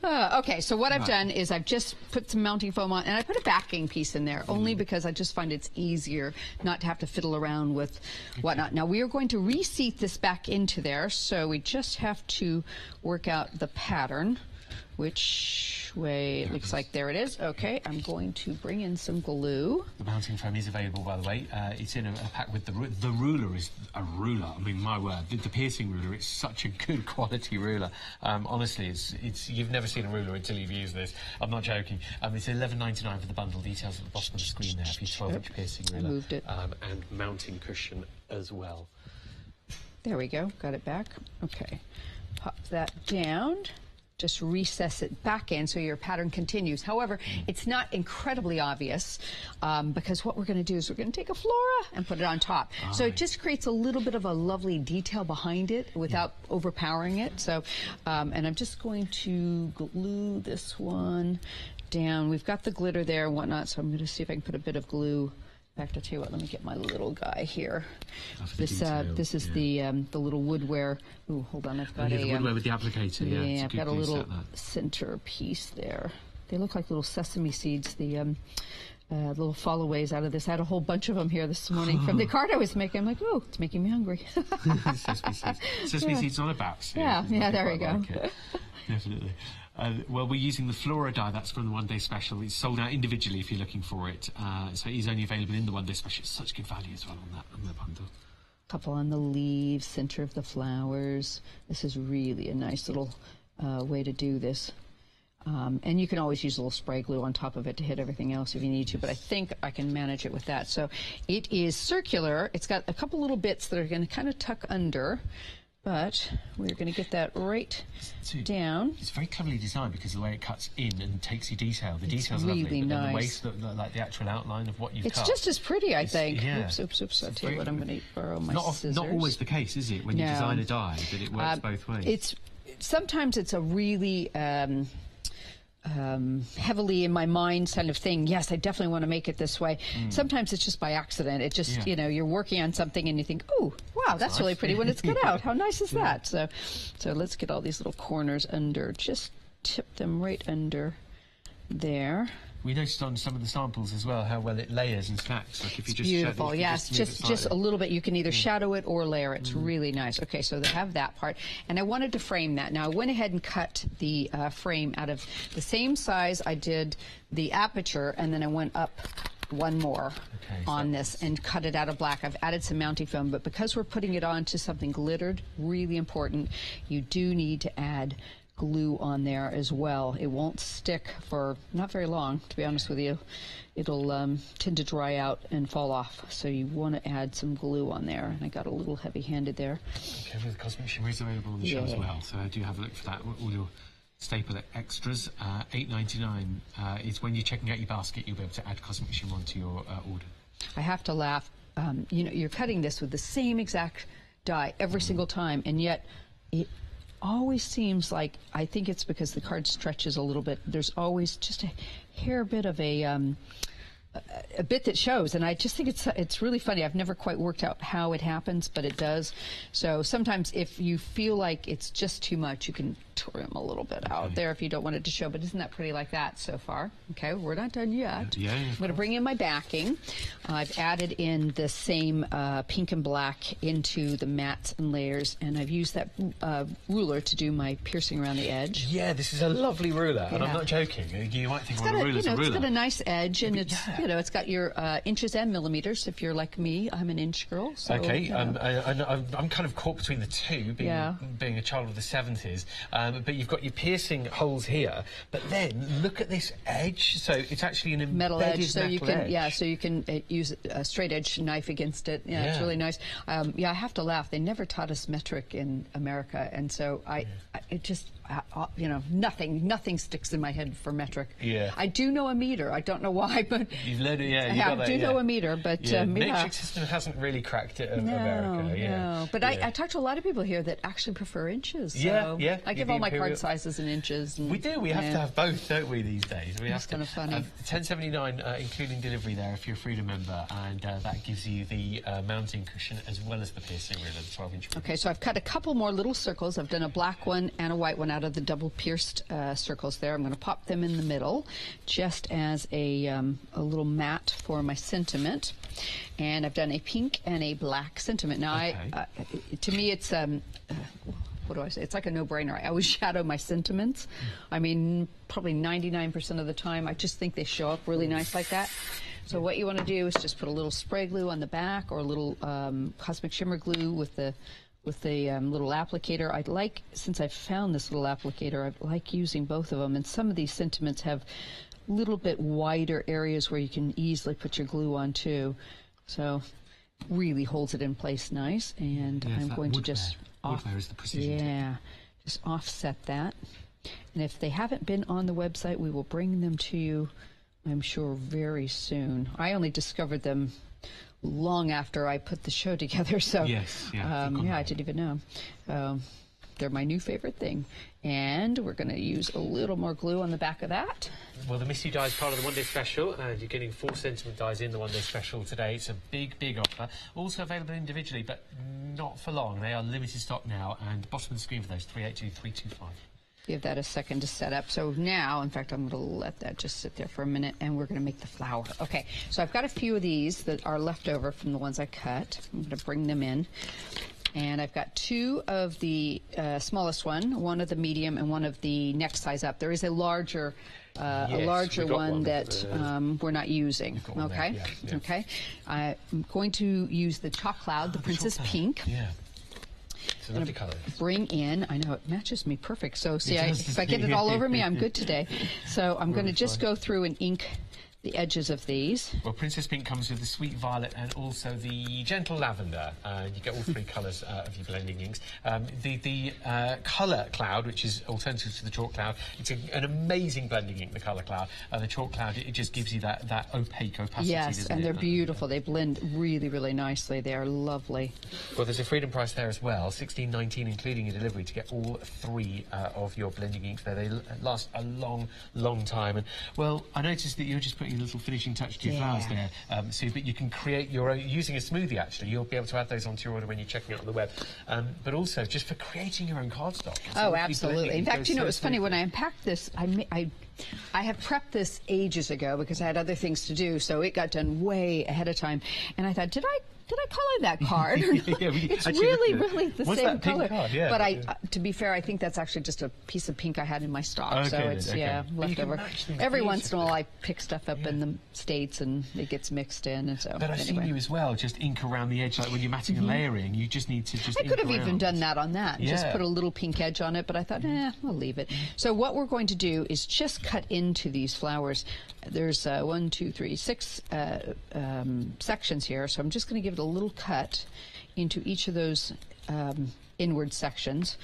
Okay, so what I've done is I've just put some mounting foam on, and I put a backing piece in there, only because I just find it's easier not to have to fiddle around with whatnot. Now, we are going to reseat this back into there, so we just have to work out the pattern. Which way? It looks like there it is. Okay, I'm going to bring in some glue. The mounting foam is available, by the way. It's in a pack with the ruler. Is a ruler. I mean, my word, the piercing ruler. It's such a good quality ruler. Honestly, it's you've never seen a ruler until you've used this. I'm not joking. It's $11.99 for the bundle. Details at the bottom of the screen there for your 12-inch piercing ruler. I moved it. And mounting cushion as well. There we go. Got it back. Okay, pop that down. Just recess it back in so your pattern continues. However, it's not incredibly obvious because what we're going to do is we're going to take a Flora and put it on top. So it just creates a little bit of a lovely detail behind it without overpowering it. So, and I'm just going to glue this one down. We've got the glitter there and whatnot, so I'm going to see if I can put a bit of glue. In fact, I'll tell you what, let me get my little guy here. This is the little woodware. Ooh, hold on, I've got the woodware with the applicator, yeah. I've got a little center piece there. They look like little sesame seeds, the little followays out of this. I had a whole bunch of them here this morning from the card I was making. I'm like, oh, it's making me hungry. Sesame seeds. Sesame seeds on a baps. Yeah, there we go. Like definitely. Well, we're using the Flora die. That's from the one-day special. It's sold out individually if you're looking for it. So it is only available in the one-day special. It's such good value as well on that bundle. Couple on the leaves, center of the flowers. This is really a nice little way to do this. And you can always use a little spray glue on top of it to hit everything else if you need to, but I think I can manage it with that. So it is circular. It's got a couple little bits that are going to kind of tuck under. But we're going to get that right down. It's very cleverly designed because of the way it cuts in and takes your detail. The detail's really lovely. Nice. And the waist, like the actual outline of what you've cut. It's just as pretty, I think. Yeah. Oops. I'll tell you what, I'm going to borrow my scissors. Not always the case, is it, when you design a die, that it works both ways? Sometimes it's a really... heavily in my mind kind of thing. Yes, I definitely want to make it this way. Sometimes it's just by accident. It just, you know, you're working on something and you think, oh, wow, that's really pretty when it's cut out. How nice is that? So let's get all these little corners under. Just tip them right under there. We noticed on some of the samples as well how well it layers and stacks. Like if you just beautiful, shadow, yes, just a little bit. You can either shadow it or layer it. It's really nice. Okay, so they have that part, and I wanted to frame that. Now I went ahead and cut the frame out of the same size I did the aperture, and then I went up one more on this and cut it out of black. I've added some mounting foam, but because we're putting it onto something glittered, really important, you do need to add glue on there as well. It won't stick for not very long, to be honest with you. It'll tend to dry out and fall off, so you want to add some glue on there. And I got a little heavy-handed there. Okay, with the cosmic shimmer is available on the show as well, so I do have a look for that. All your staple extras, $8.99 is when you're checking out your basket, you'll be able to add cosmic shimmer onto your order. I have to laugh. You know, you're cutting this with the same exact die every single time, and yet it always seems like, I think it's because the card stretches a little bit, there's always just a hair bit of a bit that shows, and I just think it's really funny. I've never quite worked out how it happens, but it does. So sometimes if you feel like it's just too much, you can trim a little bit out there if you don't want it to show. But isn't that pretty like that so far? Okay, we're not done yet. Yeah, I'm going to bring in my backing. I've added in the same pink and black into the mats and layers, and I've used that ruler to do my piercing around the edge. Yeah, this is a lovely ruler, and I'm not joking. You might think, well, a ruler's a ruler. It's got a nice edge, and it's you know, it's got your inches and millimeters. If you're like me, I'm an inch girl. So, okay, I'm kind of caught between the two, being a child of the 70s. But you've got your piercing holes here, but then look at this edge. So it's actually an embedded metal edge, so you can edge. so you can use a straight edge knife against it. Yeah, it's really nice. I have to laugh. They never taught us metric in America, and so it just you know, nothing sticks in my head for metric. Yeah. I do know a meter. I don't know why, but you've learned it. Yeah, I do know a meter, but metric system hasn't really cracked it in America. No, but I talk to a lot of people here that actually prefer inches. So I give all my card sizes in inches. And, we do. We have to have both, don't we, these days? That's kind of funny. $10.79, including delivery there if you're a Freedom member, and that gives you the mounting cushion as well as the piercing ruler, the 12-inch. Okay, so I've cut a couple more little circles. I've done a black one and a white one out of the double pierced circles there. I'm going to pop them in the middle just as a little mat for my sentiment. And I've done a pink and a black sentiment. Now, to me, it's what do I say? It's like a no-brainer. I always shadow my sentiments. I mean, probably 99% of the time, I just think they show up really nice like that. So what you want to do is just put a little spray glue on the back, or a little cosmic shimmer glue with the little applicator. I'd like, since I've found this little applicator, I like using both of them. And some of these sentiments have a little bit wider areas where you can easily put your glue on too. So really holds it in place nice. And I'm going to just is the precision tip. Just offset that. And if they haven't been on the website, we will bring them to you, I'm sure, very soon. I only discovered them long after I put the show together, so I didn't even know. They're my new favorite thing. And we're going to use a little more glue on the back of that. Well, the Mystery Die is part of the one-day special, and you're getting 4 sentiment dies in the one-day special today. It's a big, big offer. Also available individually, but not for long. They are limited stock now, and bottom of the screen for those, 382-325. Give that a second to set up. So now, in fact, I'm going to let that just sit there for a minute, and we're going to make the flower. Okay, so I've got a few of these that are left over from the ones I cut. I'm going to bring them in. And I've got 2 of the smallest one of the medium, and one of the next size up. There is a larger one that we're not using. Okay, okay. I'm going to use the Chalk Cloud, the Princess Pink. Yeah. It's a lovely colour. Bring in, I know it matches me perfect. So see, if I get it all over me, I'm good today. So I'm going to just go through and ink the edges of these. Well, Princess Pink comes with the sweet violet and also the gentle lavender. You get all 3 colours of your blending inks. The colour cloud, which is alternative to the chalk cloud, it's an amazing blending ink, the colour cloud. The chalk cloud, it just gives you that opaque opacity. Yes, and they're beautiful. They blend really, really nicely. They are lovely. Well, there's a freedom price there as well, $16.19, including a delivery, to get all 3 of your blending inks there. They last a long, long time. And, well, I noticed that you're just putting a little finishing touch to your flowers there, Sue, but you can create your own, using a smoothie actually. You'll be able to add those onto your order when you're checking it on the web. But also, just for creating your own cardstock. Oh, absolutely. In fact, you know, it was funny, when I unpacked this, I I have prepped this ages ago because I had other things to do, so it got done way ahead of time. And I thought, did I color that card? It's really the same color. Card? Yeah, but to be fair, I think that's actually just a piece of pink I had in my stock. Okay, so it's leftover. Every once in a while, I pick stuff up in the States and it gets mixed in. And so, but I've seen you as well, just ink around the edge, like when you're matting and layering. You just need to just. I could have even done that on that. Yeah. Just put a little pink edge on it, but I thought, I'll leave it. So what we're going to do is just cut into these flowers. There's 1, 2, 3, 6 sections here, so I'm just going to give it a little cut into each of those inward sections.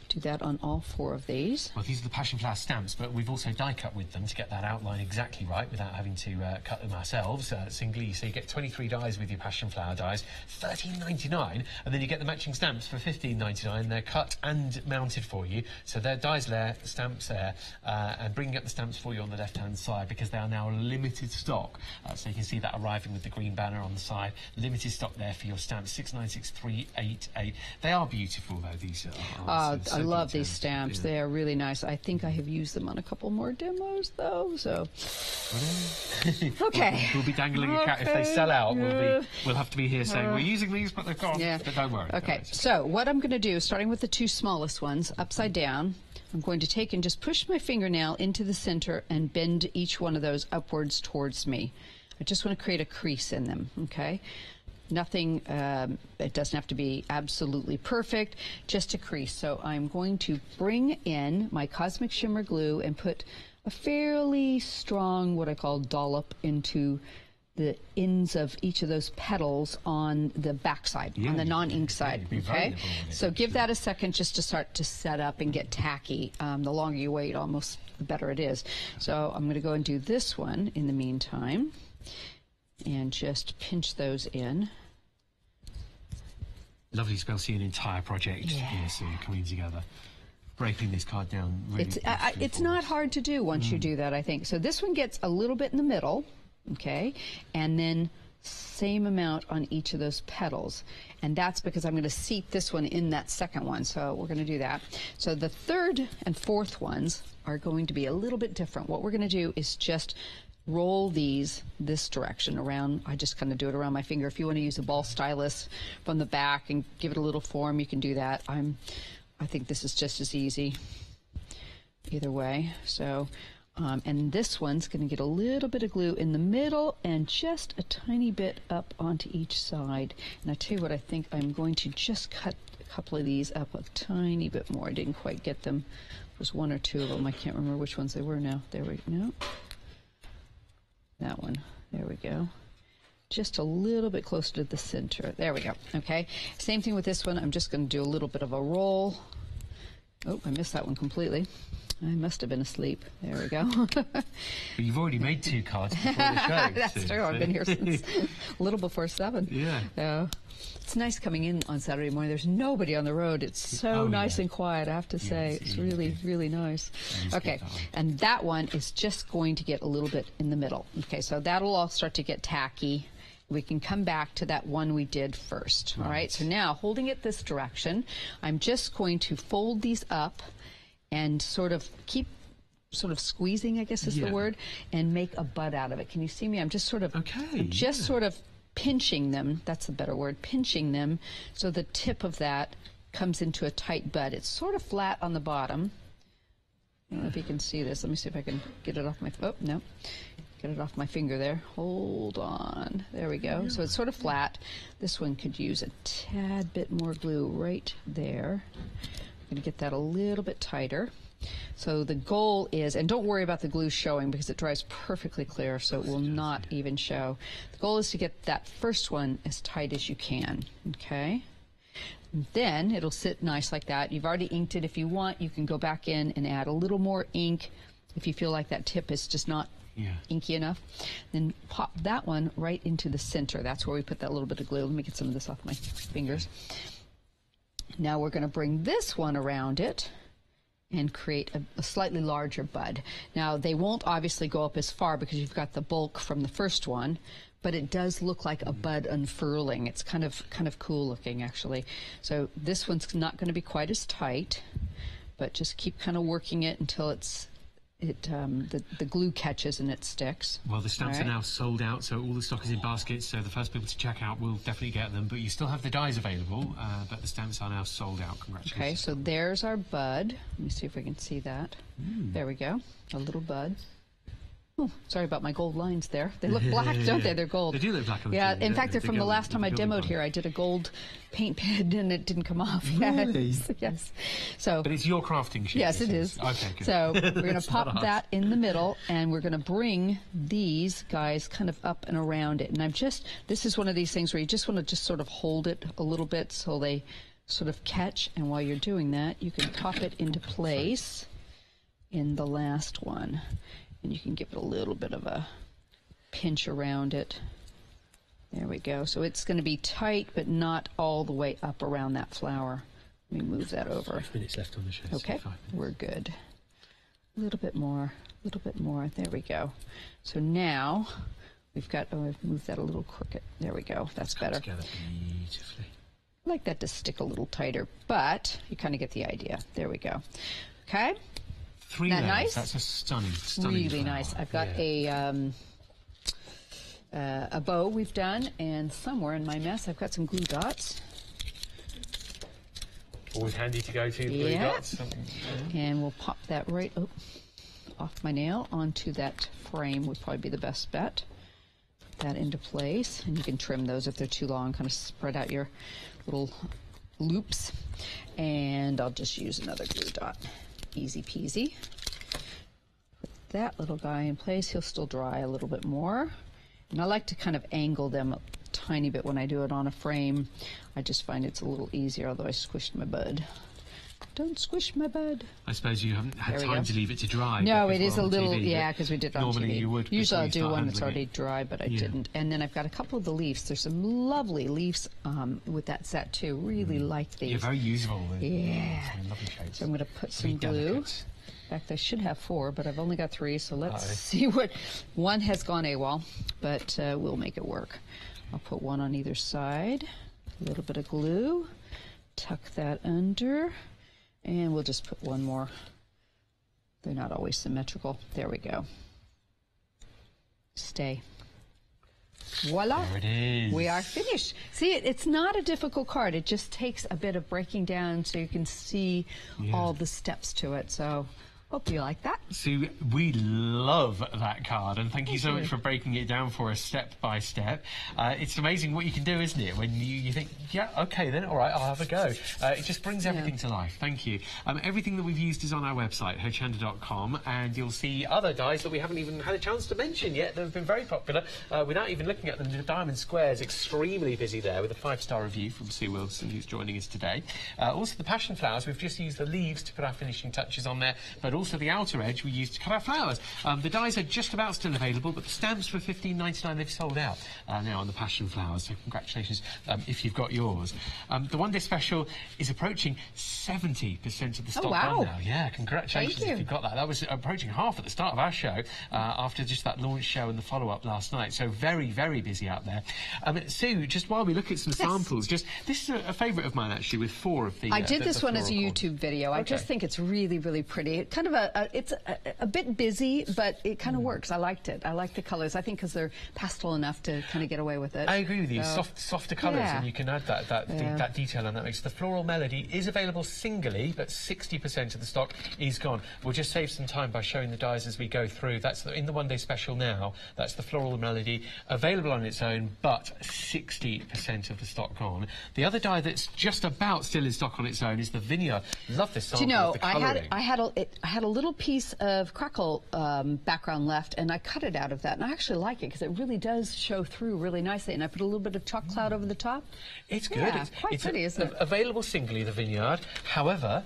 Do that on all 4 of these. Well, these are the passion flower stamps, but we've also die cut with them to get that outline exactly right without having to cut them ourselves singly. So you get 23 dies with your passion flower dies, $13.99, and then you get the matching stamps for $15.99. They're cut and mounted for you, so they're dies there, stamps there, and bringing up the stamps for you on the left-hand side because they are now limited stock. So you can see that arriving with the green banner on the side. Limited stock there for your stamps, 696388. They are beautiful though. These are. I love these stamps. They are really nice. I think I have used them on a couple more demos, though. So, okay. We'll be dangling a cat if they sell out. We'll have to be here saying we're using these, but they're gone. Yeah. But don't worry. Okay. So what I'm going to do, starting with the 2 smallest ones, upside down, I'm going to take and just push my fingernail into the center and bend each one of those upwards towards me. I just want to create a crease in them. Okay. Nothing, it doesn't have to be absolutely perfect, just a crease. So I'm going to bring in my Cosmic Shimmer glue and put a fairly strong, what I call dollop, into the ends of each of those petals on the back side, on the non-ink side, okay? So give that a second just to start to set up and get tacky. The longer you wait, almost the better it is. So I'm going to go and do this one in the meantime and just pinch those in. Lovely to be able to see an entire project coming together. Breaking this card down really it's not hard to do once you do that, I think. So this one gets a little bit in the middle, okay, and then same amount on each of those petals. And that's because I'm going to seat this one in that second one, so we're going to do that. So the 3rd and 4th ones are going to be a little bit different. What we're going to do is just roll these this direction around. I just kind of do it around my finger. If you want to use a ball stylus from the back and give it a little form, you can do that. I think this is just as easy either way. So, and this one's going to get a little bit of glue in the middle and just a tiny bit up onto each side. And I tell you what, I think I'm going to just cut a couple of these up a tiny bit more. I didn't quite get them. There's 1 or 2 of them. I can't remember which ones they were now. There we go. That one. There we go. Just a little bit closer to the center. There we go. Okay. Same thing with this one. I'm just going to do a little bit of a roll. Oh, I missed that one completely. I must have been asleep. There we go. But you've already made 2 cards before the show. That's true. I've been here since a little before 7. Yeah. It's nice coming in on Saturday morning. There's nobody on the road. It's so nice and quiet, I have to say. It's really, really nice. Okay, and that one is just going to get a little bit in the middle. Okay, so that'll all start to get tacky. We can come back to that one we did first. All right, so now holding it this direction, I'm just going to fold these up and sort of keep squeezing, I guess is the word, and make a bud out of it. Can you see me? I'm just sort of sort of pinching them. That's a better word, pinching them, so the tip of that comes into a tight bud. It's sort of flat on the bottom. I don't know if you can see this. Let me see if I can get it off my, get it off my finger there. Hold on. There we go. So it's sort of flat. This one could use a tad bit more glue right there. I'm going to get that a little bit tighter. So the goal is, and don't worry about the glue showing because it dries perfectly clear, so it will not even show. The goal is to get that first one as tight as you can, okay? And then it'll sit nice like that. You've already inked it. If you want, you can go back in and add a little more ink if you feel like that tip is just not inky enough. Then pop that one right into the center. That's where we put that little bit of glue. Let me get some of this off my fingers. Now we're going to bring this one around it and create a slightly larger bud. Now they won't obviously go up as far because you've got the bulk from the first one, but it does look like a bud unfurling. It's kind of cool looking actually. So this one's not going to be quite as tight, but just keep kind of working it until it's the glue catches and it sticks. Well, the stamps are now sold out, so all the stock is in baskets, so the first people to check out will definitely get them, but you still have the dies available, but the stamps are now sold out. Congratulations. Okay, so there's our bud. Let me see if we can see that. There we go, a little bud. Oh, sorry about my gold lines there. They look black, don't they? They're gold. They do look black. Yeah, in fact, they're from the last time I demoed here. I did a gold paint pen and it didn't come off. Really? Yes. So, but it's your crafting sheet. Yes, it is. Okay, good. So we're going to pop that in the middle, and we're going to bring these guys kind of up and around it. And this is one of these things where you just want to just sort of hold it a little bit so they sort of catch. And while you're doing that, you can pop it into place in the last one. And you can give it a little bit of a pinch around it. There we go. So it's going to be tight, but not all the way up around that flower. Let me move that over. 5 minutes left on the show. Okay, we're good. A little bit more, a little bit more. There we go. So now we've got, I've moved that a little crooked. There we go. That's better. Together beautifully. I like that to stick a little tighter, but you kind of get the idea. There we go. Okay. 3 layers. Nice? That's a stunning really flower. Nice. I've got a bow we've done, and somewhere in my mess I've got some glue dots. Always handy to go to, glue dots. And we'll pop that right off my nail onto that frame would probably be the best bet. Put that into place, and you can trim those if they're too long, kind of spread out your little loops. And I'll just use another glue dot. Easy peasy. Put that little guy in place. He'll still dry a little bit more. And I like to kind of angle them a tiny bit when I do it on a frame. I just find it's a little easier, although I squished my bud. Don't squish my bud. I suppose you haven't had time to leave it to dry. No, it is a little, because we did it on normally TV. You would. Usually I'll do one that's already dry, but I didn't. And then I've got a couple of the leaves. There's some lovely leaves with that set too. Really like these. You're very useful. Yeah. Lovely shapes. So I'm going to put some glue. In fact, I should have 4, but I've only got 3, so let's see what... One has gone AWOL, but we'll make it work. I'll put one on either side. A little bit of glue. Tuck that under. And we'll just put one more. They're not always symmetrical. There we go. Stay. Voila. There it is. We are finished. See, it's not a difficult card. It just takes a bit of breaking down so you can see all the steps to it. So hope you like that. Sue, we love that card, and thank you so much for breaking it down for us step by step. It's amazing what you can do, isn't it? When you think, yeah, okay then, all right, I'll have a go. It just brings everything to life. Thank you. Everything that we've used is on our website, hochanda.com, and you'll see other dies that we haven't even had a chance to mention yet that have been very popular without even looking at them. The Diamond Square is extremely busy there with a 5-star review from Sue Wilson, who's joining us today. Also, the Passion Flowers, we've just used the leaves to put our finishing touches on there, but also the outer edge we used to cut our flowers. The dies are just about still available, but the stamps for $15.99, they've sold out now on the Passion Flowers, so congratulations if you've got yours. The One Day Special is approaching 70% of the stock gone now. Yeah, congratulations if you got that. That was approaching half at the start of our show after just that launch show and the follow-up last night, so very, very busy out there. Sue, just while we look at some samples, this is a favourite of mine actually, with 4 of the I did this one as a cords. YouTube video. I just think it's really, really pretty. It kind of it's a bit busy, but it kind of works. I liked it. I like the colours. I think because they're pastel enough to kind of get away with it. I agree with you. Softer colours, and you can add that detail, and that makes the Floral Melody is available singly, but 60% of the stock is gone. We'll just save some time by showing the dies as we go through. That's in the One Day Special now. That's the Floral Melody available on its own, but 60% of the stock gone. The other die that's just about still in stock on its own is the Vineyard. Love this sample. Do you know, of the colouring. I had a little piece of crackle background left, and I cut it out of that, and I actually like it because it really does show through really nicely, and I put a little bit of chalk cloud over the top. It's good. Yeah, quite pretty, isn't it? Available singly, the Vineyard. However,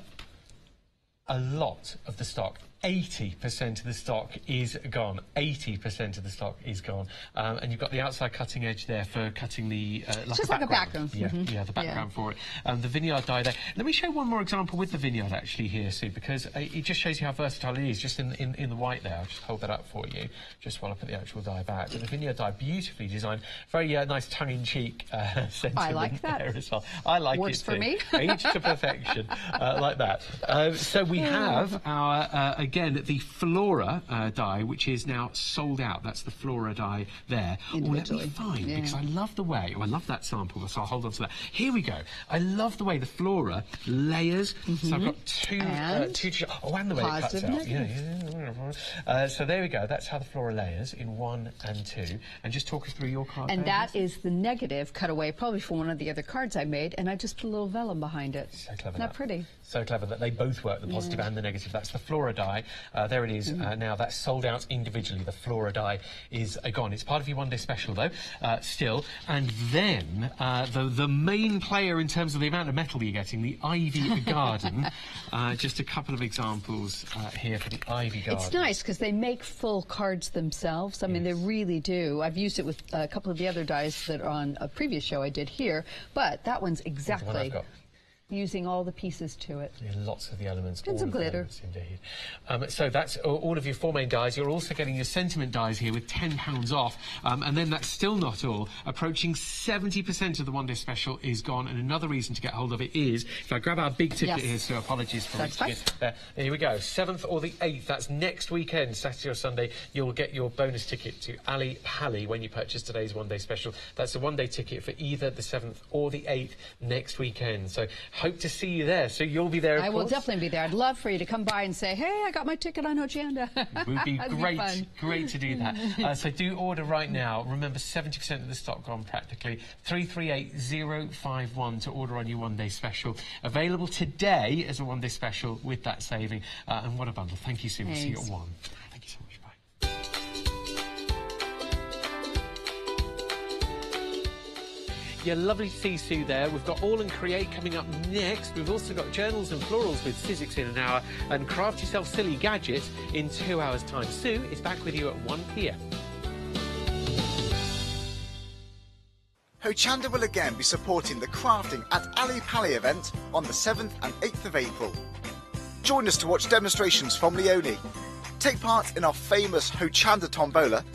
a lot of the stock, 80% of the stock is gone. 80% of the stock is gone. And you've got the outside cutting edge there for cutting the like a background. Yeah, the background for it. The Vineyard die there. Let me show one more example with the Vineyard actually here, Sue, because it just shows you how versatile it is, just in the white there. I'll just hold that up for you, just while I put the actual die back. But the Vineyard die, beautifully designed, very nice tongue-in-cheek sentiment. I like that. There as well. I like Works it for me. Age to perfection, like that. So we have our again, the Flora die, which is now sold out. That's the Flora die there. Oh, let me find, because I love the way, I love that sample, so I'll hold on to that. Here we go. I love the way the Flora layers. So I've got two, and the way it cuts out. Yeah. So there we go. That's how the Flora layers in 1 and 2. And just talk us through your card. And that is the negative cut away, probably from one of the other cards I made, and I just put a little vellum behind it. So clever. Not pretty. So clever that they both work, the positive and the negative. That's the Flora die. There it is. Now that's sold out individually. The Flora die is gone. It's part of your one-day special, though, still. And then the main player in terms of the amount of metal you're getting, the Ivy Garden. Just a couple of examples here for the Ivy Garden. It's nice because they make full cards themselves. I mean, they really do. I've used it with a couple of the other dies that are on a previous show I did here, but that one's exactly using all the pieces to it. Yeah, lots of the elements. And some glitter. Indeed. So that's all of your 4 main dies. You're also getting your sentiment dies here with £10 off. And then that's still not all. Approaching 70% of the one-day special is gone. And another reason to get hold of it is, if I grab our big ticket here, so apologies for it. Here we go. 7th or the 8th. That's next weekend, Saturday or Sunday. You'll get your bonus ticket to Ali Pali when you purchase today's one-day special. That's a one-day ticket for either the 7th or the 8th next weekend. So hope to see you there. So you'll be there, of course. I will definitely be there. I'd love for you to come by and say, hey, I got my ticket on Hochanda. It would be great to do that. So do order right now. Remember, 70% of the stock gone practically. 338051 to order on your one-day special. Available today as a one-day special with that saving. And what a bundle. Thank you, Sue. We'll see you at 1. Thank you so much. Bye. Yeah, lovely to see Sue there. We've got All and Create coming up next. We've also got Journals and Florals with Sizzix in an hour and Craft Yourself Silly Gadgets in 2 hours' time. Sue is back with you at 1 p.m. Hochanda will again be supporting the Crafting at Ali Pali event on the 7th and 8th of April. Join us to watch demonstrations from Leone, take part in our famous Hochanda Tombola,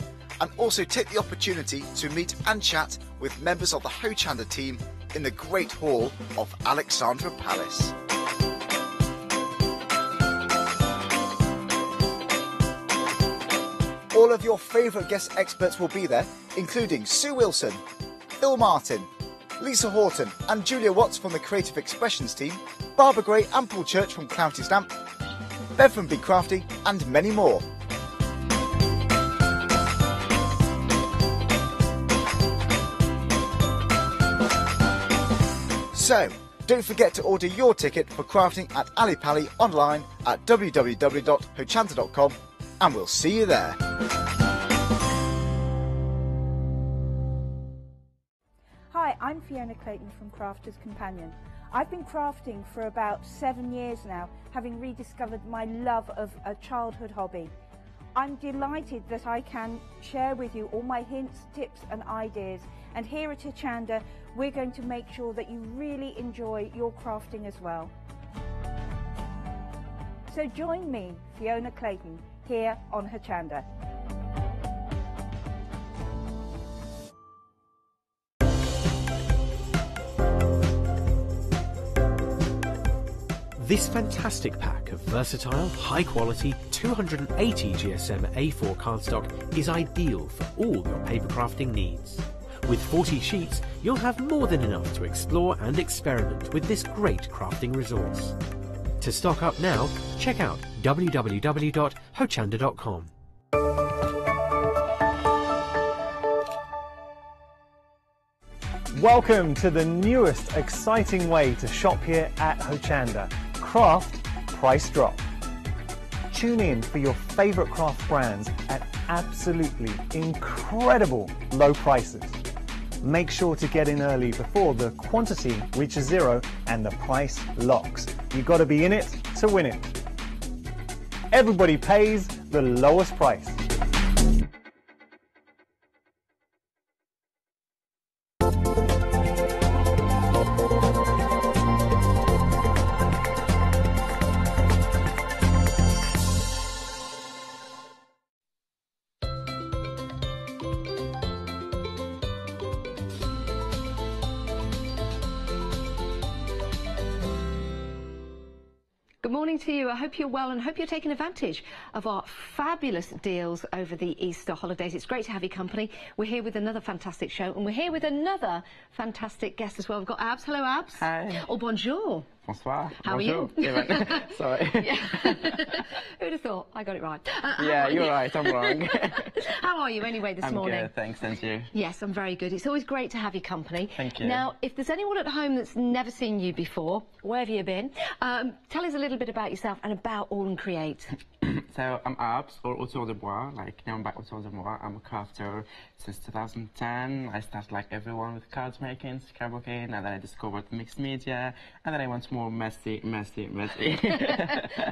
and also take the opportunity to meet and chat with members of the Hochanda team in the Great Hall of Alexandra Palace. All of your favourite guest experts will be there, including Sue Wilson, Phil Martin, Lisa Horton and Julia Watts from the Creative Expressions team, Barbara Gray and Paul Church from Clouty Stamp, Bev from Be Crafty and many more. So, don't forget to order your ticket for Crafting at Ali Pali online at www.hochanda.com and we'll see you there. Hi, I'm Fiona Clayton from Crafter's Companion. I've been crafting for about 7 years now, having rediscovered my love of a childhood hobby. I'm delighted that I can share with you all my hints, tips and ideas, and here at Hochanda we're going to make sure that you really enjoy your crafting as well. So join me, Fiona Clayton, here on Hochanda. This fantastic pack of versatile, high-quality 280 GSM A4 cardstock is ideal for all your paper crafting needs. With 40 sheets, you'll have more than enough to explore and experiment with this great crafting resource. To stock up now, check out www.hochanda.com. Welcome to the newest exciting way to shop here at Hochanda, Craft Price Drop. Tune in for your favourite craft brands at absolutely incredible low prices. Make sure to get in early before the quantity reaches zero and the price locks. You've got to be in it to win it. Everybody pays the lowest price. Good morning to you. I hope you're well and hope you're taking advantage of our fabulous deals over the Easter holidays. It's great to have your company. We're here with another fantastic show, and we're here with another fantastic guest as well. We've got Abs. Hello, Abs. Hi. Oh, bonjour. Bonsoir. How Bonjour. are you? Sorry. Who'd have thought? I got it right. Yeah, you're right. I'm wrong. How are you anyway this morning? I'm good, thanks. And you? Yes, I'm very good. It's always great to have your company. Thank you. Now, if there's anyone at home that's never seen you before, where have you been? Tell us a little bit about yourself and about All and Create. So I'm Abs, or Autour de Bois, like known by Autour de Bois. I'm a crafter since 2010. I started like everyone with card making, scrapbooking, and then I discovered mixed media, and then I went more messy.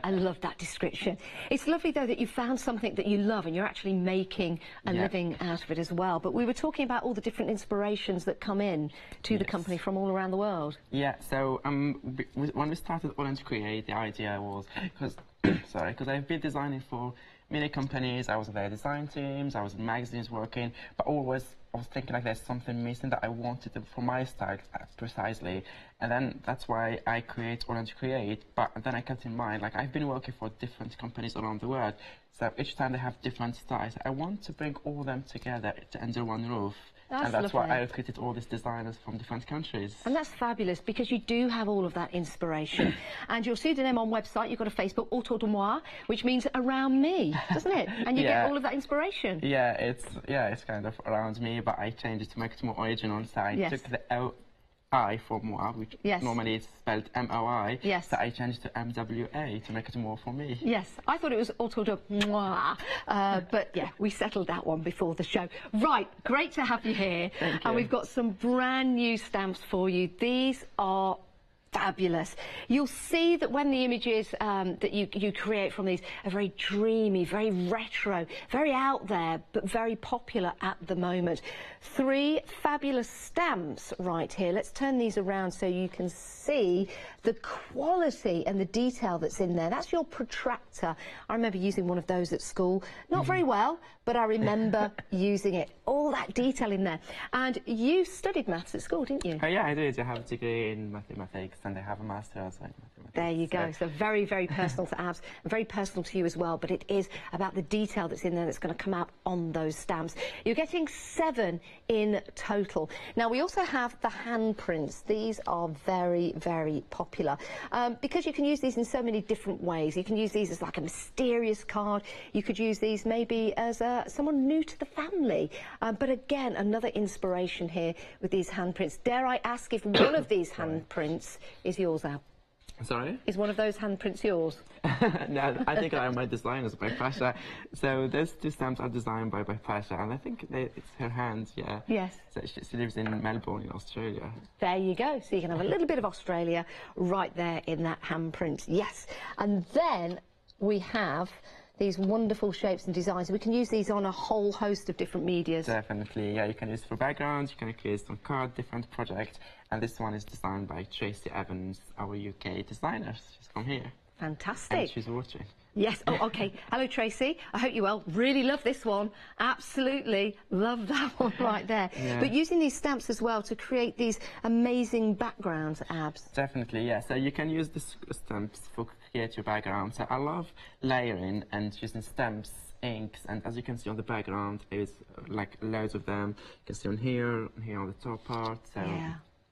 I love that description. It's lovely though that you found something that you love and you're actually making a living out of it as well. But we were talking about all the different inspirations that come in to the company from all around the world. Yeah, so when we started All and Create, the idea was, because I've been designing for many companies. I was in their design teams, I was in magazines working, but always I was thinking like there's something missing that I wanted for my style precisely, and then that's why I create All and Create. But then I kept in mind, like, I've been working for different companies around the world, so each time they have different styles. I want to bring all of them together under one roof. And that's why I recruited all these designers from different countries. And that's fabulous, because you do have all of that inspiration. And you'll see the name on website. You've got a Facebook, Autour de Moi, which means around me, doesn't it? And you get all of that inspiration. Yeah, it's kind of around me, but I changed it to make it more original. So I took the O-I for moi, which normally is spelled M-O-I. Yes. So I changed it to M-W-A to make it more for me. Yes, I thought it was Autour de Moi, but yeah, we settled that one before the show. Right, great to have you here. Thank you. And we've got some brand new stamps for you. These are fabulous. You'll see that when the images that you create from these are very dreamy, very retro, very out there, but very popular at the moment. 3 fabulous stamps right here. Let's turn these around so you can see the quality and the detail that's in there. That's your protractor. I remember using one of those at school. Not very well, but I remember using it. All that detail in there. And you studied maths at school, didn't you? Oh yeah, I did. I have a degree in mathematics and I have a master also in mathematics. There you go. So very, very personal to Abs and very personal to you as well. But it is about the detail that's in there that's going to come out on those stamps. You're getting 7 in total. Now, we also have the handprints. These are very, very popular because you can use these in so many different ways. You can use these as like a mysterious card. You could use these maybe as someone new to the family. But again, another inspiration here with these handprints. Dare I ask if one of these handprints is yours, Ab? Sorry? Is one of those handprints yours? No, I think I am my designers by Pasha. So those 2 stamps are designed by Pasha, and I think it's her hand, yeah. Yes. So she lives in Melbourne, in Australia. There you go. So you can have a little bit of Australia right there in that handprint. Yes. And then we have these wonderful shapes and designs. We can use these on a whole host of different medias. Definitely, yeah. You can use it for backgrounds, you can create some card, different projects. And this one is designed by Tracy Evans, our UK designer. She's come here. Fantastic. And she's watching. Yes. Oh, OK. Hello, Tracy. I hope you're well. Really love this one. Absolutely love that one right there. Yeah. But using these stamps as well to create these amazing backgrounds, Abs. Definitely, yeah. So you can use the stamps for create your background. So I love layering and using stamps, inks, and as you can see on the background, is like loads of them. You can see on here on the top part. So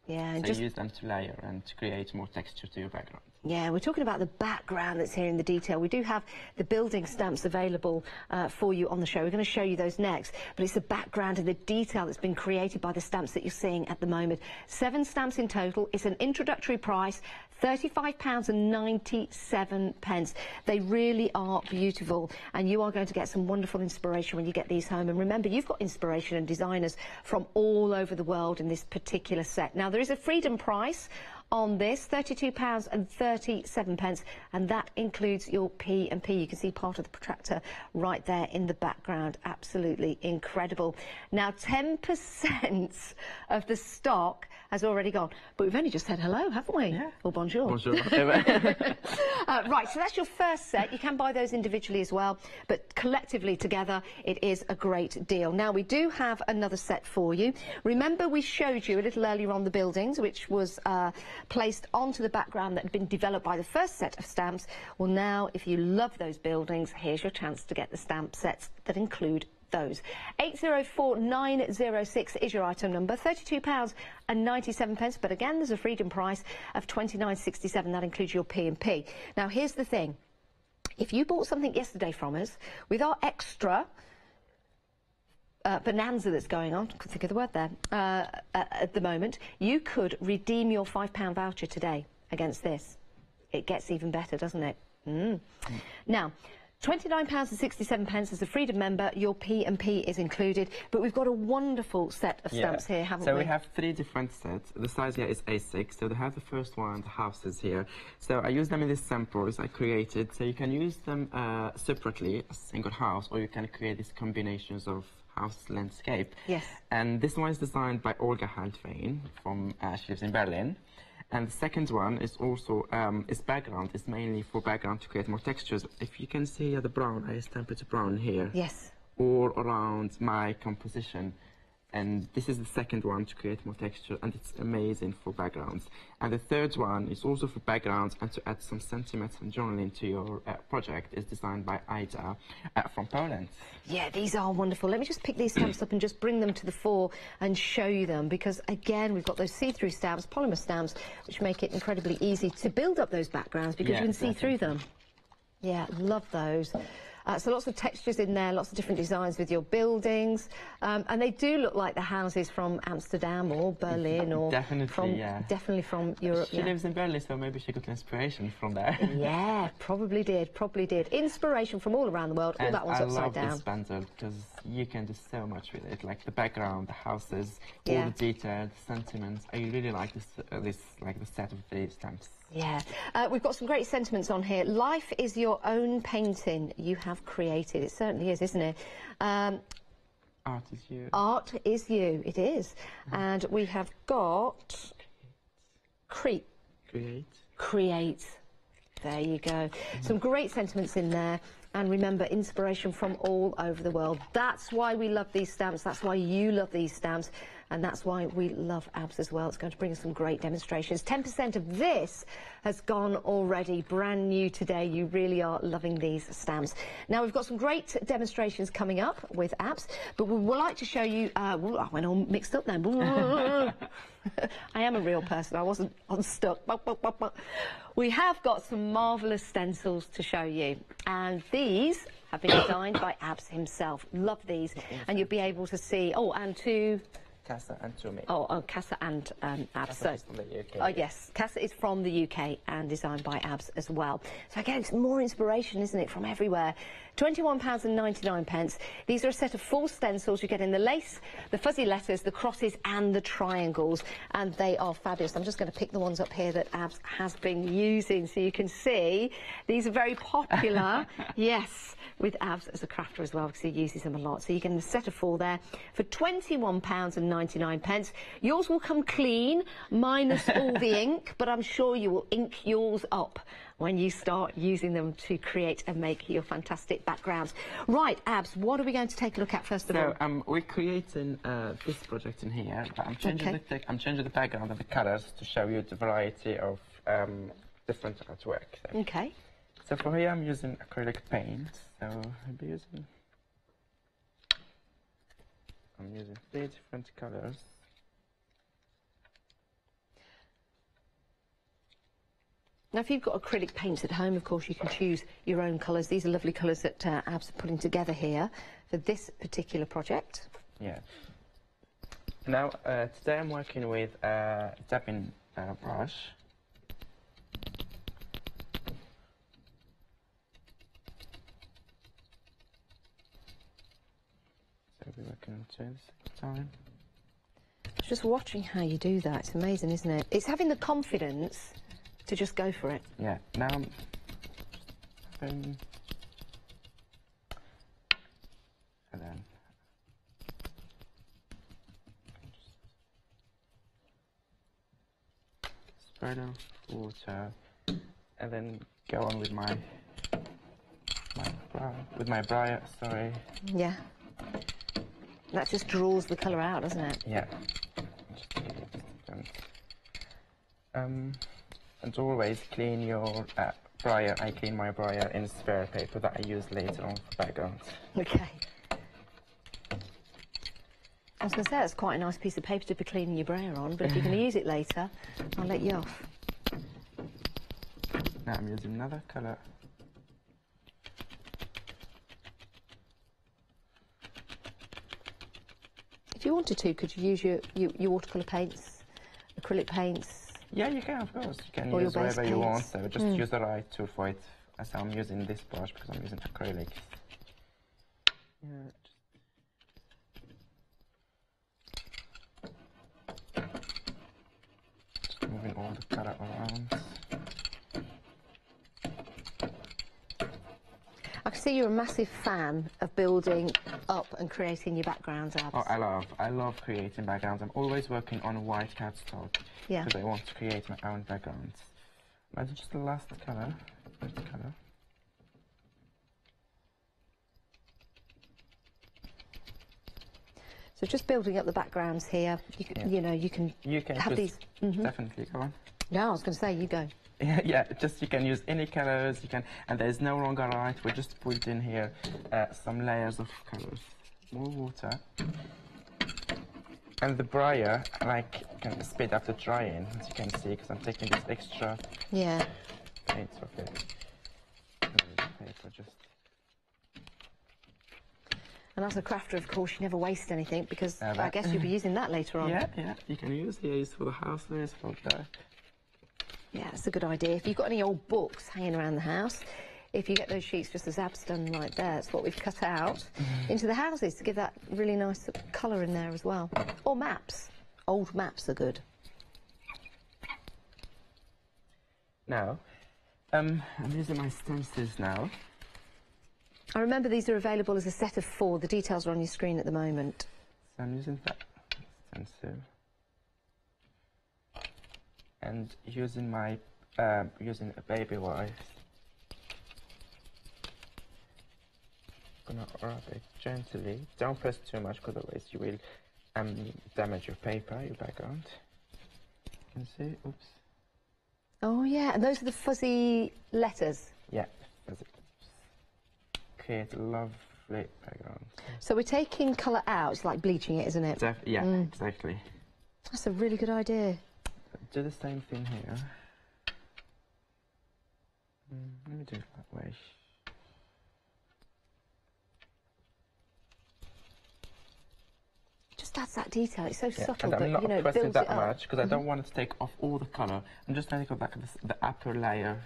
yeah, and so just use them to layer and to create more texture to your background. Yeah, we're talking about the background that's here in the detail. We do have the building stamps available for you on the show. We're going to show you those next. But it's the background and the detail that's been created by the stamps that you're seeing at the moment. 7 stamps in total. It's an introductory price, £35.97. They really are beautiful, and you are going to get some wonderful inspiration when you get these home. And remember, you've got inspiration and designers from all over the world in this particular set. Now, there is a freedom price on this, £32.37, and that includes your P&P. You can see part of the protractor right there in the background. Absolutely incredible. Now, 10% of the stock has already gone, but we've only just said hello, haven't we? Yeah. Or bonjour. Bonjour. Right, so that's your first set. You can buy those individually as well, but collectively together, it is a great deal. Now, we do have another set for you. Remember, we showed you a little earlier on the buildings, which was placed onto the background that had been developed by the first set of stamps. Well, now, if you love those buildings, here's your chance to get the stamp sets that include those. 804906 is your item number, £32.97, but again, there's a freedom price of £29.67. That includes your P&P. Now, here's the thing. If you bought something yesterday from us, with our extra bonanza that's going on, couldn't think of the word there, at the moment, you could redeem your £5 voucher today against this. It gets even better, doesn't it? Now, £29.67 as a Freedom member, your P&P is included, but we've got a wonderful set of stamps here, haven't we? So we have 3 different sets. The size here is A6, so they have the first one, the houses here. So I use them in these samples I created, so you can use them separately, a single house, or you can create these combinations of house landscape. Yes. And this one is designed by Olga Haltvein, from, she lives in Berlin. And the second one is also, is background, it's mainly for background to create more textures. If you can see the brown, I stamped it brown here. Yes. All around my composition. And this is the second one to create more texture, and it's amazing for backgrounds. And the third one is also for backgrounds and to add some sentiments and journaling to your project. Is designed by Ida from Poland. Yeah, these are wonderful. Let me just pick these stamps up and just bring them to the fore and show you them, because again, we've got those see-through stamps, polymer stamps, which make it incredibly easy to build up those backgrounds because you can see through them. Yeah, love those. So lots of textures in there, lots of different designs with your buildings, and they do look like the houses from Amsterdam or Berlin or definitely from Europe. She lives in Berlin, so maybe she got inspiration from there. Yeah, probably did. Inspiration from all around the world. And that one's upside down. I love this bundle because you can do so much with it, like the background, the houses, all the detail, the sentiments. I really like this, like the set of the stamps. Yeah, we've got some great sentiments on here. Life is your own painting you have created. It certainly is, isn't it? Art is you. Art is you, it is. And we have got create. There you go. Some great sentiments in there. And remember, inspiration from all over the world. That's why we love these stamps. That's why you love these stamps. And that's why we love ABS as well. It's going to bring us some great demonstrations. 10% of this has gone already, brand new today. You really are loving these stamps. Now, we've got some great demonstrations coming up with ABS, but we would like to show you... I went all mixed up then. I am a real person. I wasn't unstuck. We have got some marvellous stencils to show you. And these have been designed by ABS himself. Love these. And you'll be able to see... Oh, and to... Casa and to me. Casa and ABS. Casa is from the UK. Oh, yes. Casa is from the UK and designed by ABS as well. So again, it's more inspiration, isn't it, from everywhere. £21.99. These are a set of 4 stencils. You get in the lace, the fuzzy letters, the crosses and the triangles, and they are fabulous. I'm just going to pick the ones up here that ABS has been using so you can see. These are very popular, yes, with ABS as a crafter as well, because he uses them a lot. So you get a set of 4 there for £21.99. Yours will come clean, minus all the ink, but I'm sure you will ink yours up when you start using them to create and make your fantastic backgrounds. Right, ABS, what are we going to take a look at first of all? So we're creating this project in here, but I'm changing the background and the colours to show you the variety of different artwork. Okay. So for here I'm using acrylic paint, so I'm using 3 different colours. Now, if you've got acrylic paints at home, of course, you can choose your own colours. These are lovely colours that ABS are putting together here for this particular project. Yeah. Now, today I'm working with a tapping brush. So we're working on 2 at the same time. Just watching how you do that, it's amazing, isn't it? It's having the confidence to just go for it. Yeah, now and then spread out water, and then go on with my brush. Sorry. Yeah. That just draws the colour out, doesn't it? Yeah. And always clean your brayer. I clean my brayer in spare paper that I use later on for backgrounds. Okay. I was going to say, that's quite a nice piece of paper to be cleaning your brayer on, but if you're going to use it later, I'll let you off. Now I'm using another colour. If you wanted to, could you use your watercolour paints, acrylic paints? Yeah, you can, of course. You can or use your base whatever you want, paints. so just use the right tool for it. As I'm using this brush because I'm using acrylics. Yeah, just moving all the colour around. I can see you're a massive fan of building up and creating your backgrounds, Abs. Oh, I love creating backgrounds. I'm always working on white cardstock because I want to create my own backgrounds. But just the last colour. So just building up the backgrounds here. You know, you can have these. Definitely go on. Yeah, I was going to say, you go. Yeah, just you can use any colours. You can, and there's no wrong or right. We just put in here some layers of colours, more water, and the brayer can speed up the drying, as you can see, because I'm taking this extra paint off it. Paper just. And as a crafter, of course, you never waste anything because I guess you'll be using that later on. Yeah, you can use these for the houses, for the. Yeah, it's a good idea. If you've got any old books hanging around the house, if you get those sheets just as Ab's done right there, it's what we've cut out into the houses to give that really nice colour in there as well. Or maps. Old maps are good. Now, I'm using my stencils now. I remember these are available as a set of 4. The details are on your screen at the moment. So I'm using that stencil. And using my using a baby wipe, gonna rub it gently. Don't press too much, because otherwise you will damage your paper, your background. You can see. Oops. Oh yeah, and those are the fuzzy letters. Yeah, fuzzy. Create a lovely background. So we're taking colour out. It's like bleaching it, isn't it? Yeah, exactly. That's a really good idea. Do the same thing here. Let me do it that way. Just adds that detail. It's so subtle, and I'm but not pressing builds that it up. much because I don't want to take off all the colour. I'm just going to go back to the upper layer.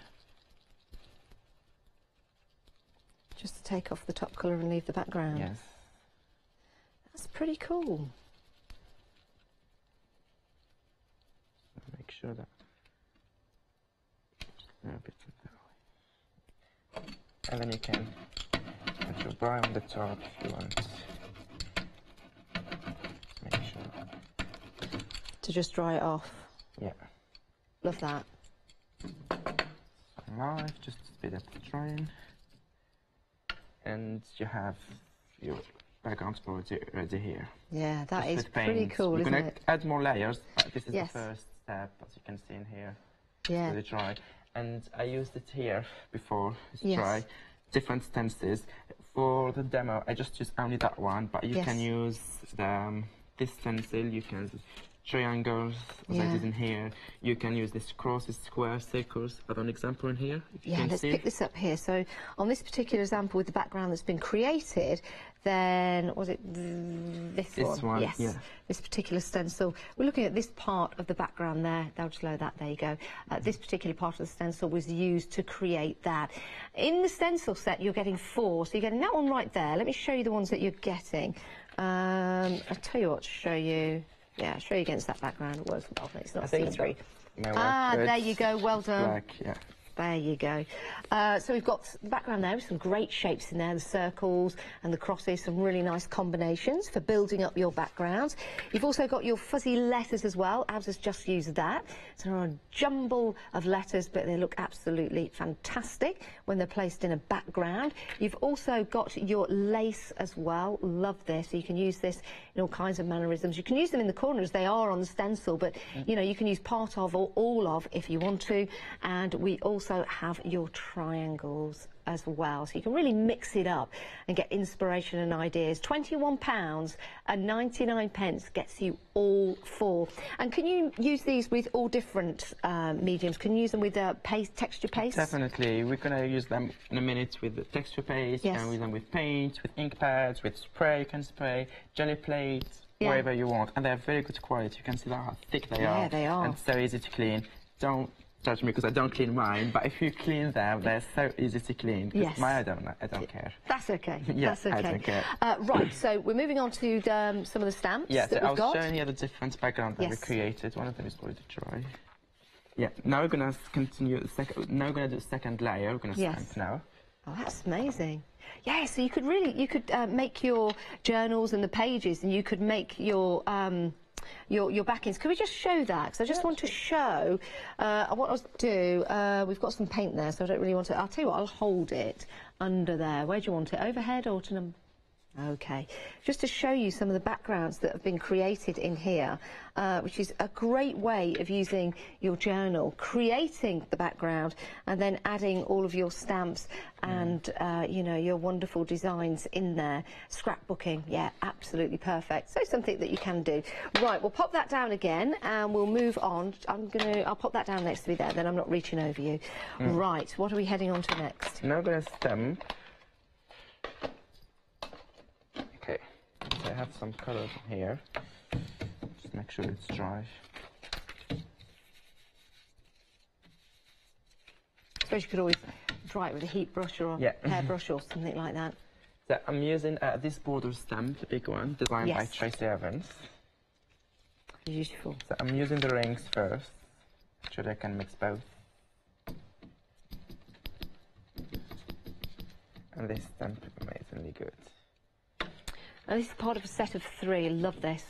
Just to take off the top colour and leave the background. Yes. That's pretty cool. Make sure that a bit that way. And then you can put your brayer on the top if you want. Make sure. To just dry it off. Yeah. Love that. Live, just to speed up the drying. And you have your background already here. Yeah, that just is pretty cool, isn't it? We're going to add more layers, but this is the first step, as you can see in here. Yeah. It's really dry. And I used it here before it's dry. Different stencils. For the demo, I just used only that one, but you can use this stencil, you can use triangles, as I did in here. You can use this crosses, squares, circles. I've an example in here. Yeah, let's pick this up here. So on this particular example with the background that's been created, then was it this one? Yes. Yeah. This particular stencil. We're looking at this part of the background there. They'll just load that. There you go. This particular part of the stencil was used to create that. In the stencil set, you're getting 4. So you're getting that one right there. Let me show you the ones that you're getting. I'll tell you what to show you. Yeah, I'll show you against that background. It works well. It's not see-through. There you go. Well done. Black, yeah. There you go. So we've got the background there with some great shapes in there, the circles and the crosses, some really nice combinations for building up your backgrounds. You've also got your fuzzy letters as well. Abs has just used that. So there are a jumble of letters, but they look absolutely fantastic when they're placed in a background. You've also got your lace as well. Love this. So you can use this in all kinds of mannerisms. You can use them in the corners. They are on the stencil, but you know, you can use part of or all of if you want to. And we also have your triangles as well, so you can really mix it up and get inspiration and ideas. £21.99 gets you all four. And can you use these with all different mediums? Can you use them with paste, texture paste? Definitely. We're going to use them in a minute with the texture paste. Yes. You can use them with paint, with ink pads, with spray. You can spray, jelly plates, wherever you want. And they're very good quality. You can see how thick they are. Yeah, they are. And so easy to clean. Don't judge me because I don't clean mine, but if you clean them, they're so easy to clean. Yes. Mine, I don't care. That's okay. Yeah, that's okay. I don't care. Right, so we're moving on to some of the stamps Yeah, so that I we've was got. showing you the different backgrounds that we created. One of them is already dry. Yeah, now we're going to continue the second. Now we're going to do the second layer. We're going to stamp now. Oh, that's amazing. Yeah, so you could make your journals and the pages, and you could make your backings. Could we just show that? Because I just want to show what I was do. We've got some paint there, so I don't really want to. I'll tell you what, I'll hold it under there. Where do you want it? Overhead or to them? Okay, just to show you some of the backgrounds that have been created in here, which is a great way of using your journal, creating the background and then adding all of your stamps and you know, your wonderful designs in there. Scrapbooking, yeah, absolutely perfect. So something that you can do. Right, we'll pop that down again and we'll move on. I'll pop that down next to me there, then I'm not reaching over you. Right, what are we heading on to next? Now I'm going to stamp. Okay, so I have some colours in here. Just make sure it's dry. I suppose you could always dry it with a heat brush or a hairbrush or something like that. So I'm using this border stamp, the big one, designed by Tracy Evans. Beautiful. So I'm using the rings first, so that I can mix both. And this stamp is amazingly good. And this is part of a set of 3. I love this.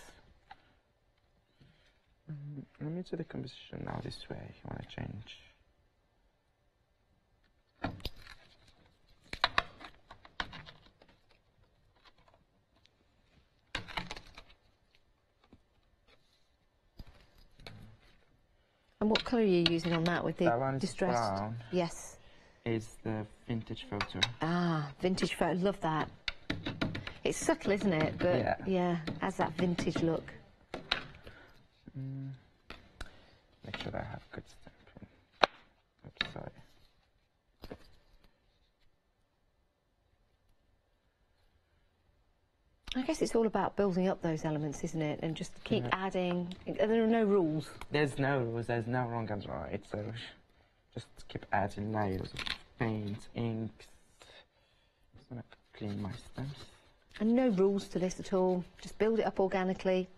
Let me do the composition now this way. You want to change? And what colour are you using on that with the that one is distressed? Brown. Yes. Is the vintage photo. Ah, vintage photo. Love that. It's subtle, isn't it? But yeah, has that vintage look. Make sure that I have good stamping. Oops, sorry. I guess it's all about building up those elements, isn't it? And just keep adding. There are no rules. There's no rules. There's no wrong and right. So just keep adding layers of paint, inks. Just gonna clean my stamps. And no rules to this at all. Just build it up organically.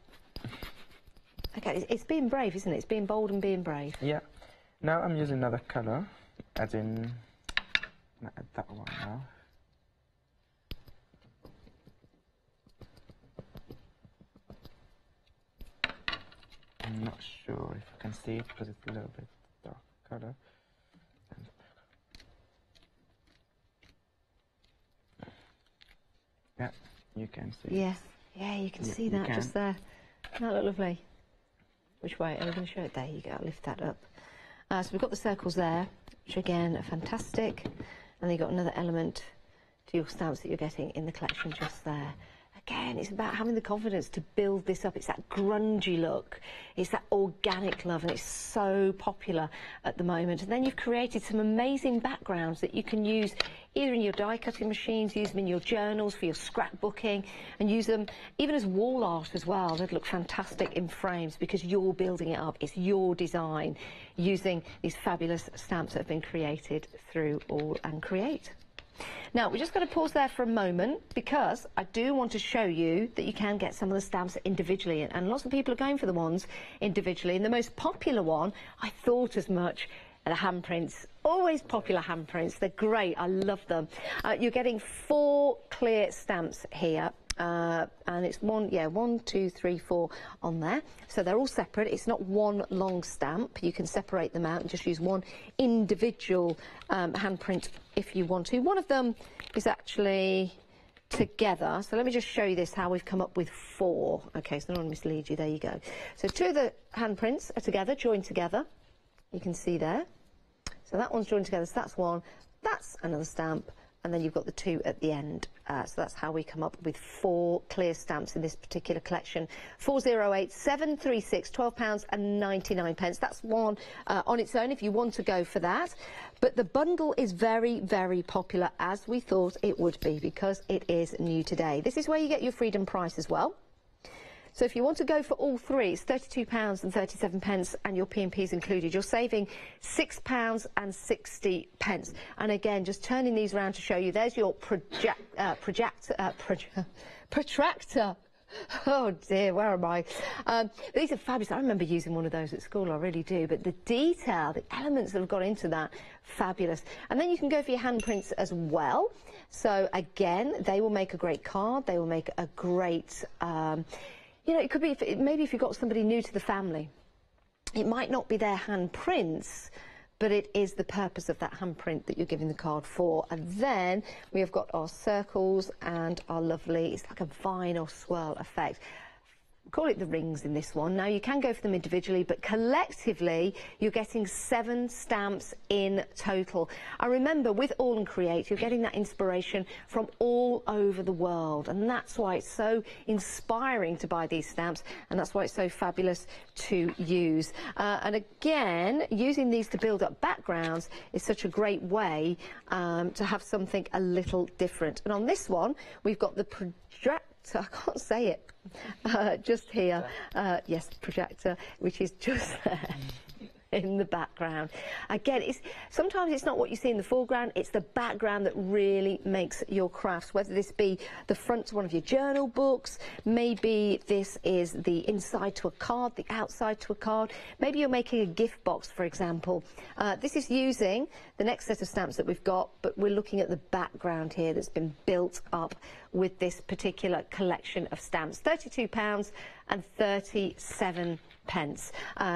Okay, it's being brave, isn't it? It's being bold and being brave. Yeah. Now I'm using another colour. Add that one now. I'm not sure if you can see it because it's a little bit dark colour. Yeah, you can see. Yes, yeah, you can see that just there. That look lovely. Which way? Are we going to show it? There you go. I'll lift that up. So we've got the circles there, which again are fantastic. And then you've got another element to your stamps that you're getting in the collection just there. Again, it's about having the confidence to build this up. It's that grungy look. It's that organic love, and it's so popular at the moment. And then you've created some amazing backgrounds that you can use either in your die-cutting machines, use them in your journals for your scrapbooking, and use them even as wall art as well. They'd look fantastic in frames because you're building it up. It's your design using these fabulous stamps that have been created through All and Create. Now, we're just going to pause there for a moment because I do want to show you that you can get some of the stamps individually, and lots of people are going for the ones individually. And the most popular one, I thought as much, And the handprints, always popular handprints. They're great. I love them. You're getting 4 clear stamps here. And it's 1, 2, 3, 4 on there. So they're all separate. It's not one long stamp. You can separate them out and just use one individual handprint if you want to. One of them is actually together. So let me just show you this, how we've come up with 4. Okay, so I don't want to mislead you. There you go. So 2 of the handprints are together, joined together. You can see there. So that one's joined together. So that's one. That's another stamp. And then you've got the 2 at the end. So that's how we come up with 4 clear stamps in this particular collection. 408 736 £12.99. That's one on its own if you want to go for that. But the bundle is very, very popular, as we thought it would be, because it is new today. This is where you get your freedom price as well. So if you want to go for all 3, it's £32.37 and your P&P's included. You're saving £6.60. And again, just turning these around to show you, there's your protractor. Oh dear, where am I? These are fabulous. I remember using one of those at school, I really do. But the detail, the elements that have got into that, fabulous. And then you can go for your handprints as well. So again, they will make a great card. They will make a great... you know, it could be, maybe if you've got somebody new to the family, it might not be their handprints, but it is the purpose of that handprint that you're giving the card for. And then we have got our circles and our lovely, it's like a vine or swirl effect. Call it the rings in this one. Now, you can go for them individually, but collectively, you're getting 7 stamps in total. And remember, with All and Create, you're getting that inspiration from all over the world. And that's why it's so inspiring to buy these stamps, and that's why it's so fabulous to use. And again, using these to build up backgrounds is such a great way to have something a little different. And on this one, we've got the projector. I can't say it. Just here, yes, projector, which is just there in the background. Again, sometimes it's not what you see in the foreground, it's the background that really makes your crafts, whether this be the front to one of your journal books, maybe this is the inside to a card, the outside to a card, maybe you're making a gift box, for example. This is using the next set of stamps that we've got, but we're looking at the background here that's been built up with this particular collection of stamps. £32.37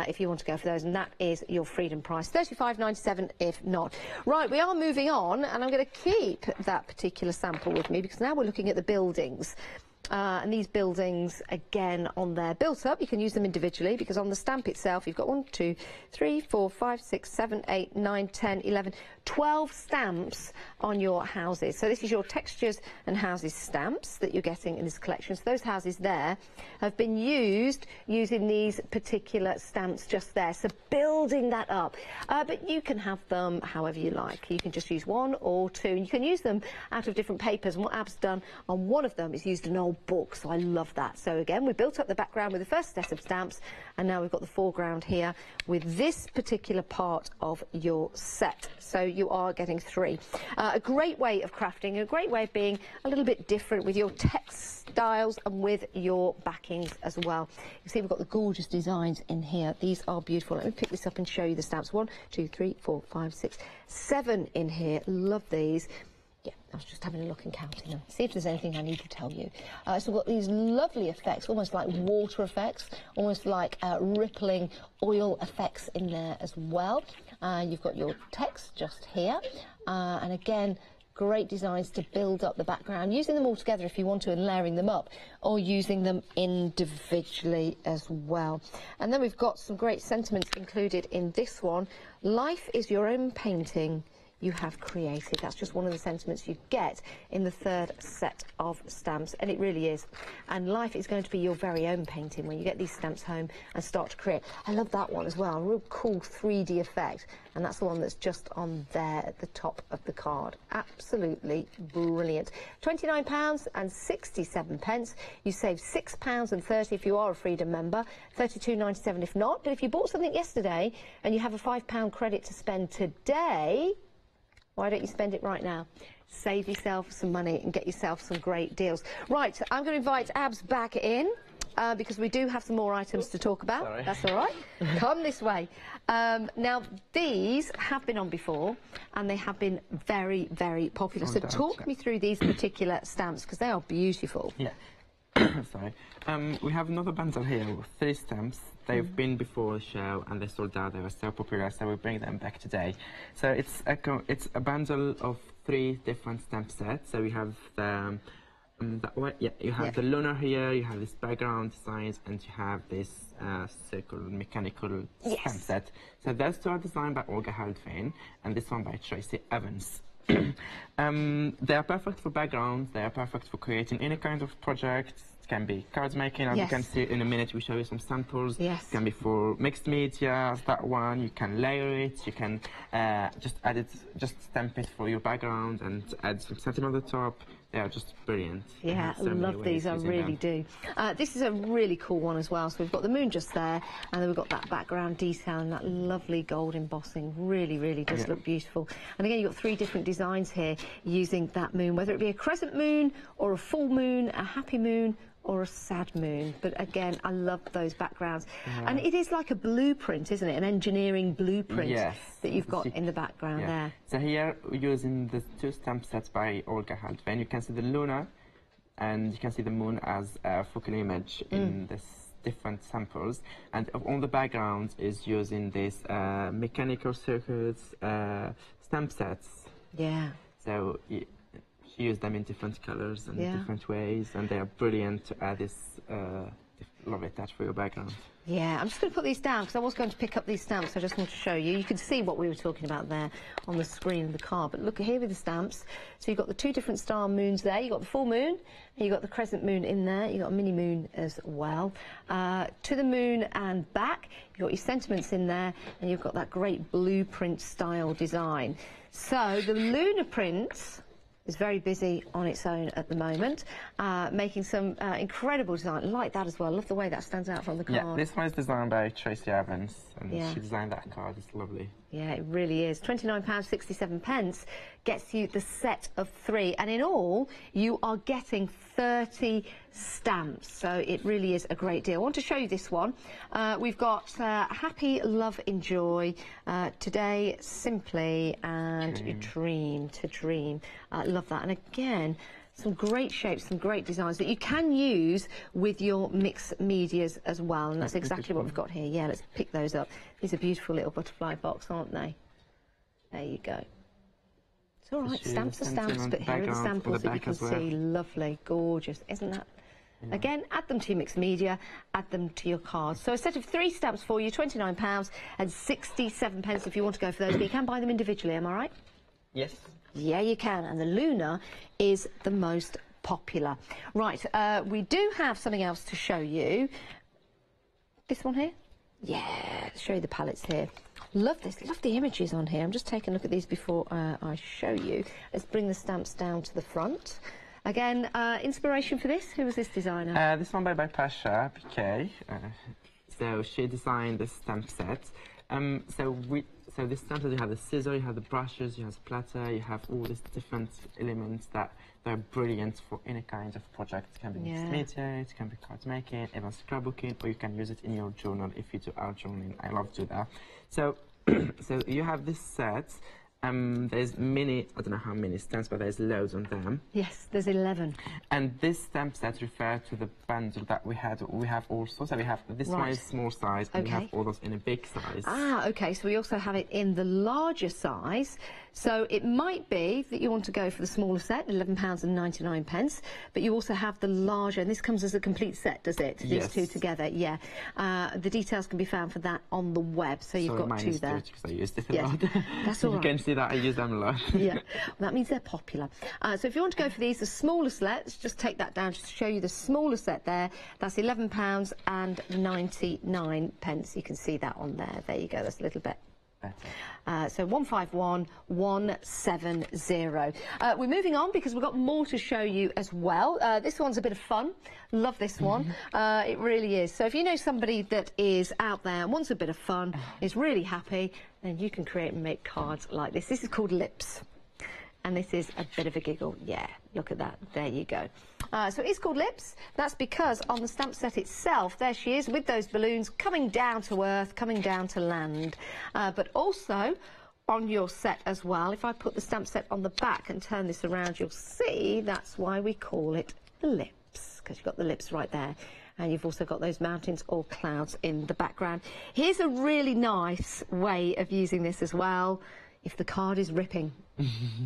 if you want to go for those, and that is your freedom price. £35.97 if not. Right, we are moving on, and I'm going to keep that particular sample with me because now we're looking at the buildings. And these buildings, again, on there, built up. You can use them individually because on the stamp itself, you've got 1, 2, 3, 4, 5, 6, 7, 8, 9, 10, 11, 12 stamps on your houses. So this is your textures and houses stamps that you're getting in this collection. So those houses there have been used using these particular stamps just there. So building that up. But you can have them however you like. You can just use 1 or 2. And you can use them out of different papers. And what Ab's done on one of them is used an old book, so I love that. So again, we built up the background with the first set of stamps, and now we've got the foreground here with this particular part of your set. So you are getting 3. A great way of crafting, a great way of being a little bit different with your textiles and with your backings as well. You see we've got the gorgeous designs in here. These are beautiful. Let me pick this up and show you the stamps. 1, 2, 3, 4, 5, 6, 7 in here. Love these. Yeah, I was just having a look and counting them. See if there's anything I need to tell you. So we've got these lovely effects, almost like water effects, almost like rippling oil effects in there as well. You've got your text just here. And again, great designs to build up the background, using them all together if you want to and layering them up, or using them individually as well. And then we've got some great sentiments included in this one. Life is your own painting you have created. That's just one of the sentiments you get in the 3rd set of stamps, and it really is. And life is going to be your very own painting when you get these stamps home and start to create. I love that one as well, a real cool 3D effect, and that's the one that's just on there at the top of the card. Absolutely brilliant. £29.67. You save £6.30 if you are a Freedom member, £32.97 if not. But if you bought something yesterday and you have a £5 credit to spend today, why don't you spend it right now? Save yourself some money and get yourself some great deals. Right, I'm going to invite Abs back in. because we do have some more items to talk about. Sorry. That's all right. Come this way. Now, these have been on before, and they have been very, very popular. So talk me through these particular stamps, because they are beautiful. Yeah. Sorry. We have another bundle here with 3 stamps. They've been before the show and they sold out. They were so popular, so we bring them back today. So it's a bundle of 3 different stamp sets. So we have the you have the lunar here, you have this background designs, and you have this circle mechanical stamp set. So those 2 are designed by Olga Haldvin, and this one by Tracy Evans. They are perfect for backgrounds, they are perfect for creating any kind of project. It can be card making, as you can see in a minute. We show you some samples. It can be for mixed media, as that one. You can layer it, you can just add it, just stamp it for your background and add some sentiment on the top. They are just brilliant. Yeah, I love these, I really do. This is a really cool one as well. So we've got the moon just there, and then we've got that background detail and that lovely gold embossing. Really, really does look beautiful. And again, you've got 3 different designs here using that moon, whether it be a crescent moon or a full moon, a happy moon, or a sad moon. But again, I love those backgrounds. And it is like a blueprint, isn't it? An engineering blueprint that you've got in the background there. So here we're using the 2 stamp sets by Olga Haldvin. You can see the Luna and you can see the moon as a focal image in this different samples. And on the background is using these mechanical circuits stamp sets. Yeah. So use them in different colors and different ways, and they are brilliant to add this lovely touch for your background. Yeah, I'm just going to put these down because I was going to pick up these stamps. I just want to show you. You can see what we were talking about there on the screen of the car. But look here with the stamps. So you've got the 2 different star moons there. You've got the full moon, and you've got the crescent moon in there. You've got a mini moon as well. To the moon and back, you've got your sentiments in there, and you've got that great blueprint style design. So the lunar print is very busy on its own at the moment, making some incredible design like that as well. I love the way that stands out from the card. Yeah, this one is designed by Tracy Evans, and she designed that card. It's lovely. Yeah, it really is. £29.67 gets you the set of 3, and in all, you are getting 30 stamps, so it really is a great deal. I want to show you this one. We've got Happy, Love, Enjoy, Today, Simply, and Dream to Dream. Love that. And again, some great shapes, some great designs that you can use with your mixed medias as well, and that's exactly what we've got here. Yeah, let's pick those up. These are beautiful little butterfly box, aren't they? There you go. It's all right, stamps are stamps, but here are the samples that you can see. Lovely, gorgeous, isn't that? Yeah. Again, add them to your mixed media, add them to your cards. So a set of 3 stamps for you, £29.67 if you want to go for those, but you can buy them individually, am I right? Yes. Yeah, you can, and the Lunar is the most popular. Right, we do have something else to show you. This one here? Yeah, let's show you the palettes here. Love this, love the images on here. I'm just taking a look at these before I show you. Let's bring the stamps down to the front. Again, inspiration for this? Who was this designer? This one by Pasha Piquet. So she designed this stamp set. So this stamp set, you have the scissor, you have the brushes, you have the platter, you have all these different elements that are brilliant for any kind of project. It can be mixed media, it can be card making, even scrapbooking, or you can use it in your journal if you do art journaling. I love to do that. So, so you have this set. There's many, I don't know how many stamps, but there's loads on them. Yes, there's 11. And this stamp set refers to the bundle that we have also. So we have, this one is small size, and we have all those in a big size. Ah, okay, so we also have it in the larger size. So it might be that you want to go for the smaller set, £11.99, but you also have the larger, and this comes as a complete set, does it? These two together, yeah. The details can be found for that on the web, so you've got 2 there. Because I used it a lot. That's all right. You can see that I use them a lot. Yeah, well, that means they're popular. So if you want to go for these, the smaller set, let's just take that down just to show you the smaller set there. That's £11.99. You can see that on there. There you go. That's a little bit better. So 151170. We're moving on because we've got more to show you as well. This one's a bit of fun. Love this one. It really is. So if you know somebody that is out there and wants a bit of fun, is really happy, then you can create and make cards like this. This is called Lips. And this is a bit of a giggle. Yeah, look at that. There you go. So it is called Lips. That's because on the stamp set itself, there she is with those balloons coming down to earth, coming down to land. But also on your set as well, if I put the stamp set on the back and turn this around, you'll see that's why we call it Lips, because you've got the lips right there. And you've also got those mountains or clouds in the background. Here's a really nice way of using this as well. If the card is ripping,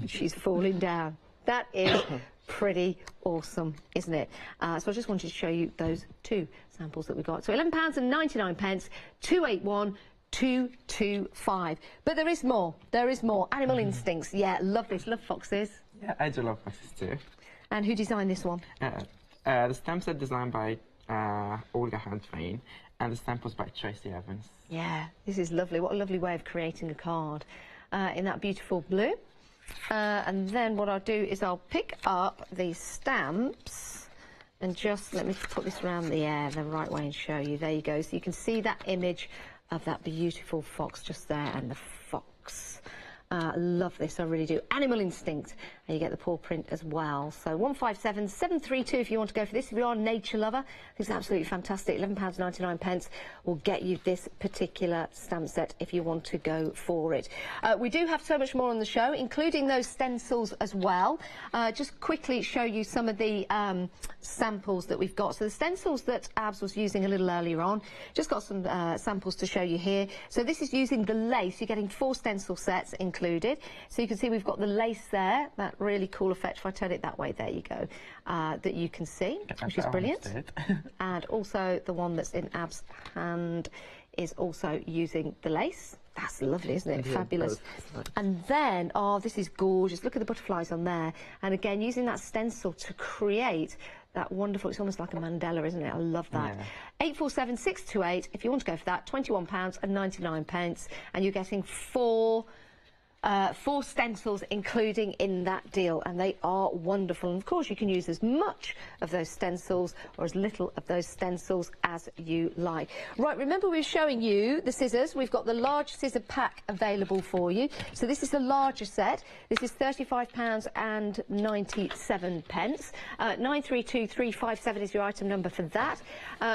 she's falling down. That is pretty awesome, isn't it? So I just wanted to show you those two samples that we got. So £11.99, 281-225. But there is more. There is more. Animal Instincts. Yeah, love this. Love foxes. Yeah, I do love foxes too. And who designed this one? The stamp set designed by Olga Handvein, and the stamp was by Tracy Evans. Yeah, this is lovely. What a lovely way of creating a card in that beautiful blue. And then what I'll do is I'll pick up these stamps and just let me put this around the air the right way and show you. There you go. So you can see that image of that beautiful fox just there, and the fox. Love this, I really do. Animal Instinct, and you get the paw print as well. So 157,732 if you want to go for this. If you are a nature lover, it's absolutely fantastic. £11.99 will get you this particular stamp set if you want to go for it. We do have so much more on the show, including those stencils as well. Just quickly show you some of the samples that we've got. So the stencils that Abs was using a little earlier on, just got some samples to show you here. So this is using the lace. You're getting 4 stencil sets included. So you can see we've got the lace there, that really cool effect. If I turn it that way, there you go, that you can see, which is brilliant. And also the one that's in Ab's hand is also using the lace. That's lovely, isn't it? Fabulous. And then, oh, this is gorgeous. Look at the butterflies on there. And again, using that stencil to create that wonderful, it's almost like a mandala, isn't it? I love that. Yeah. 847-628, if you want to go for that, £21.99, and you're getting 4 stencils including in that deal, and they are wonderful. And of course you can use as much of those stencils or as little of those stencils as you like. Right, remember we were showing you the scissors. We've got the large scissor pack available for you. So this is the larger set. This is £35.97. 932357 is your item number for that.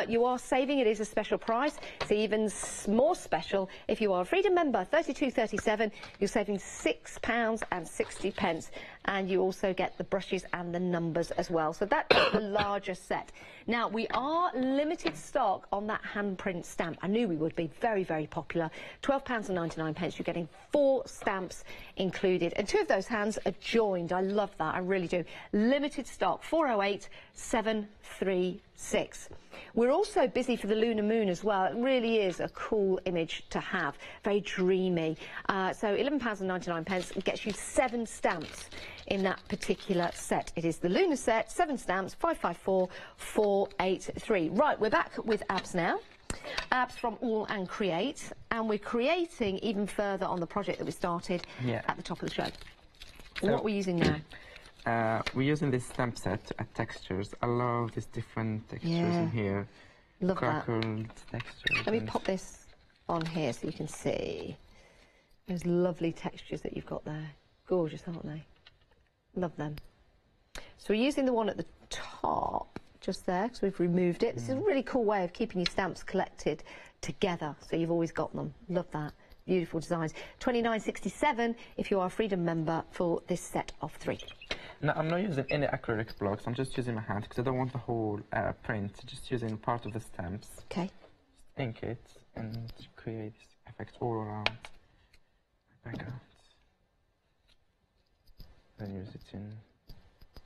You are saving, it is a special price. It's even more special if you are a Freedom member. 3237, you're saving £6.60, and you also get the brushes and the numbers as well. So that's the larger set. Now, we are limited stock on that handprint stamp. I knew we would be. Very, very popular. £12.99. You're getting 4 stamps included, and 2 of those hands are joined. I love that. I really do. Limited stock. 408-736. We're also busy for the lunar moon as well. It really is a cool image to have. Very dreamy. So £11.99 gets you 7 stamps in that particular set. It is the lunar set, 7 stamps, 554483. Right, we're back with Abs now. Abs from All and Create, and we're creating even further on the project that we started at the top of the show. So what are we using now? We're using this stamp set at textures. I love these different textures in here. Love crackled that. Textures. Let me pop this on here so you can see those lovely textures that you've got there. Gorgeous, aren't they? Love them. So we're using the one at the top, just there, because we've removed it. This is a really cool way of keeping your stamps collected together, so you've always got them. Love that. Beautiful designs. £29.67 if you are a Freedom member for this set of 3. No, I'm not using any acrylic blocks. I'm just using my hand because I don't want the whole print. Just using part of the stamps. Okay. Just ink it and create this effect all around my background. Then use it in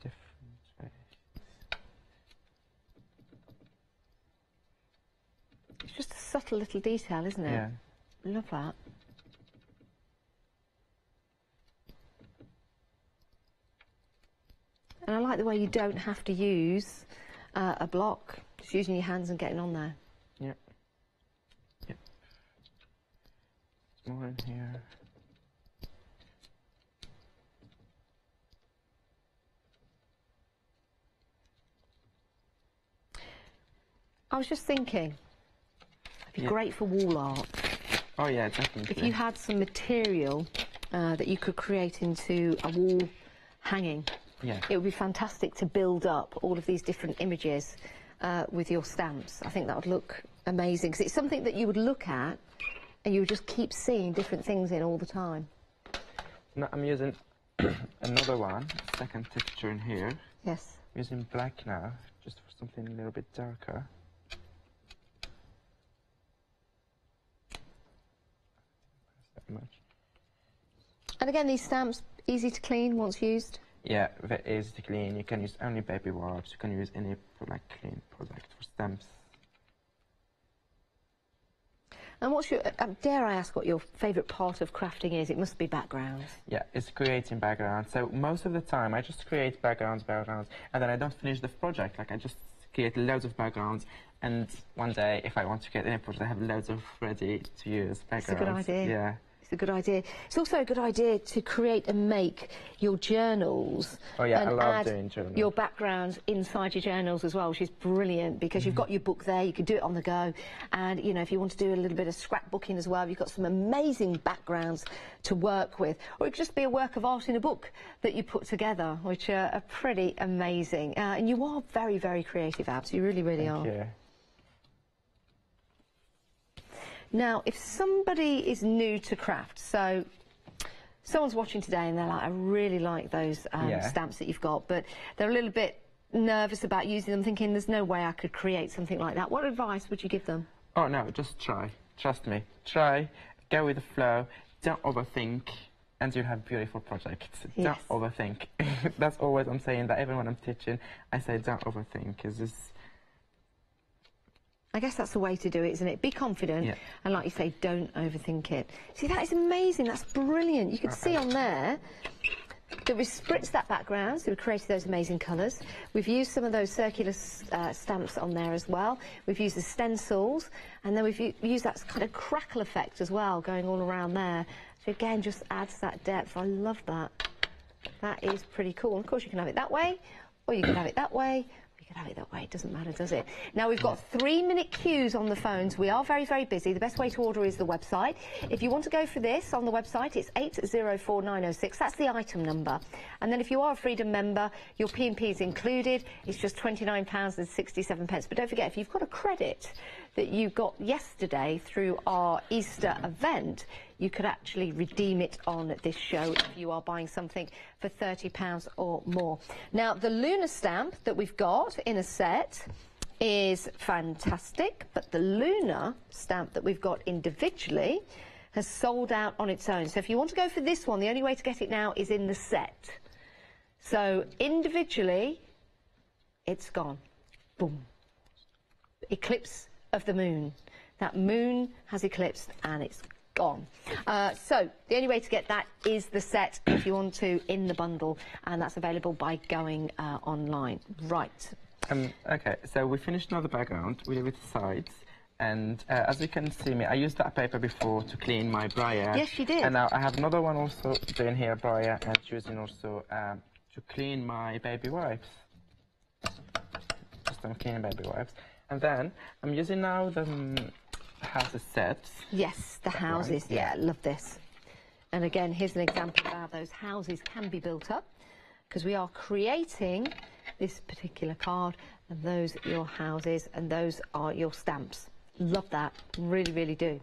different ways. It's just a subtle little detail, isn't it? Yeah. Love that. And I like the way you don't have to use a block, just using your hands and getting on there. Yep. Yep. More in here. I was just thinking, it'd be great for wall art. Oh yeah, definitely. If you had some material that you could create into a wall hanging. Yeah. It would be fantastic to build up all of these different images with your stamps. I think that would look amazing, because it's something that you would look at and you would just keep seeing different things in all the time. Now I'm using another one, second texture in here. Yes. I'm using black now, just for something a little bit darker. That much. And again, these stamps, easy to clean once used? Yeah, very easy to clean. You can use only baby wipes. You can use any clean product for stamps. And what's your, dare I ask what your favourite part of crafting is? It must be backgrounds. Yeah, it's creating backgrounds. So most of the time I just create backgrounds, and then I don't finish the project. Like I just create loads of backgrounds, and one day if I want to create any project, I have loads of ready to use backgrounds. It's a good idea. Yeah. It's a good idea. It's also a good idea to create and make your journals. Oh yeah, and I love add doing journals. your backgrounds inside your journals as well, which is brilliant, because you've got your book there, you can do it on the go, and you know, if you want to do a little bit of scrapbooking as well, you've got some amazing backgrounds to work with, or it could just be a work of art in a book that you put together, which are pretty amazing. And you are very, very creative, Abs. You really, really are. Thank you. Now, if somebody is new to craft, so someone's watching today and they're like, I really like those stamps that you've got, but they're a little bit nervous about using them, thinking there's no way I could create something like that. What advice would you give them? Oh no, just try. Trust me. Try, go with the flow, don't overthink, and you have beautiful projects. Yes. Don't overthink. That's always I'm saying that even when I'm teaching, I say don't overthink, because this. I guess that's the way to do it, isn't it? Be confident, and like you say, don't overthink it. See, that is amazing. That's brilliant. You can see on there that we've spritzed that background, so we've created those amazing colours. We've used some of those circular stamps on there as well. We've used the stencils, and then we've used that kind of crackle effect as well, going all around there. So again, just adds that depth. I love that. That is pretty cool. And of course, you can have it that way, or you can have it that way. Have it that way, it doesn't matter, does it? Now, we've got 3-minute queues on the phones. We are very, very busy. The best way to order is the website. If you want to go for this on the website, it's 804906. That's the item number. And then if you are a Freedom member, your P&P is included. It's just £29.67. But don't forget, if you've got a credit that you got yesterday through our Easter event, you could actually redeem it on this show if you are buying something for £30 or more. Now, the lunar stamp that we've got in a set is fantastic, but the lunar stamp that we've got individually has sold out on its own. So if you want to go for this one, the only way to get it now is in the set. So individually, it's gone. Boom. Eclipse of the moon. That moon has eclipsed and it's gone. So the only way to get that is the set if you want to in the bundle, and that's available by going online. Right. Okay, so we finished now the background with the sides, and as you can see me, I used that paper before to clean my brayer. Yes, you did. And now I have another one also doing here brayer, and using also to clean my baby wipes. Just cleaning baby wipes. And then I'm using now the houses sets. Yes, the houses. Right. Yeah, love this. And again, here's an example of how those houses can be built up, because we are creating this particular card, and those are your houses, and those are your stamps. Love that. Really, really do.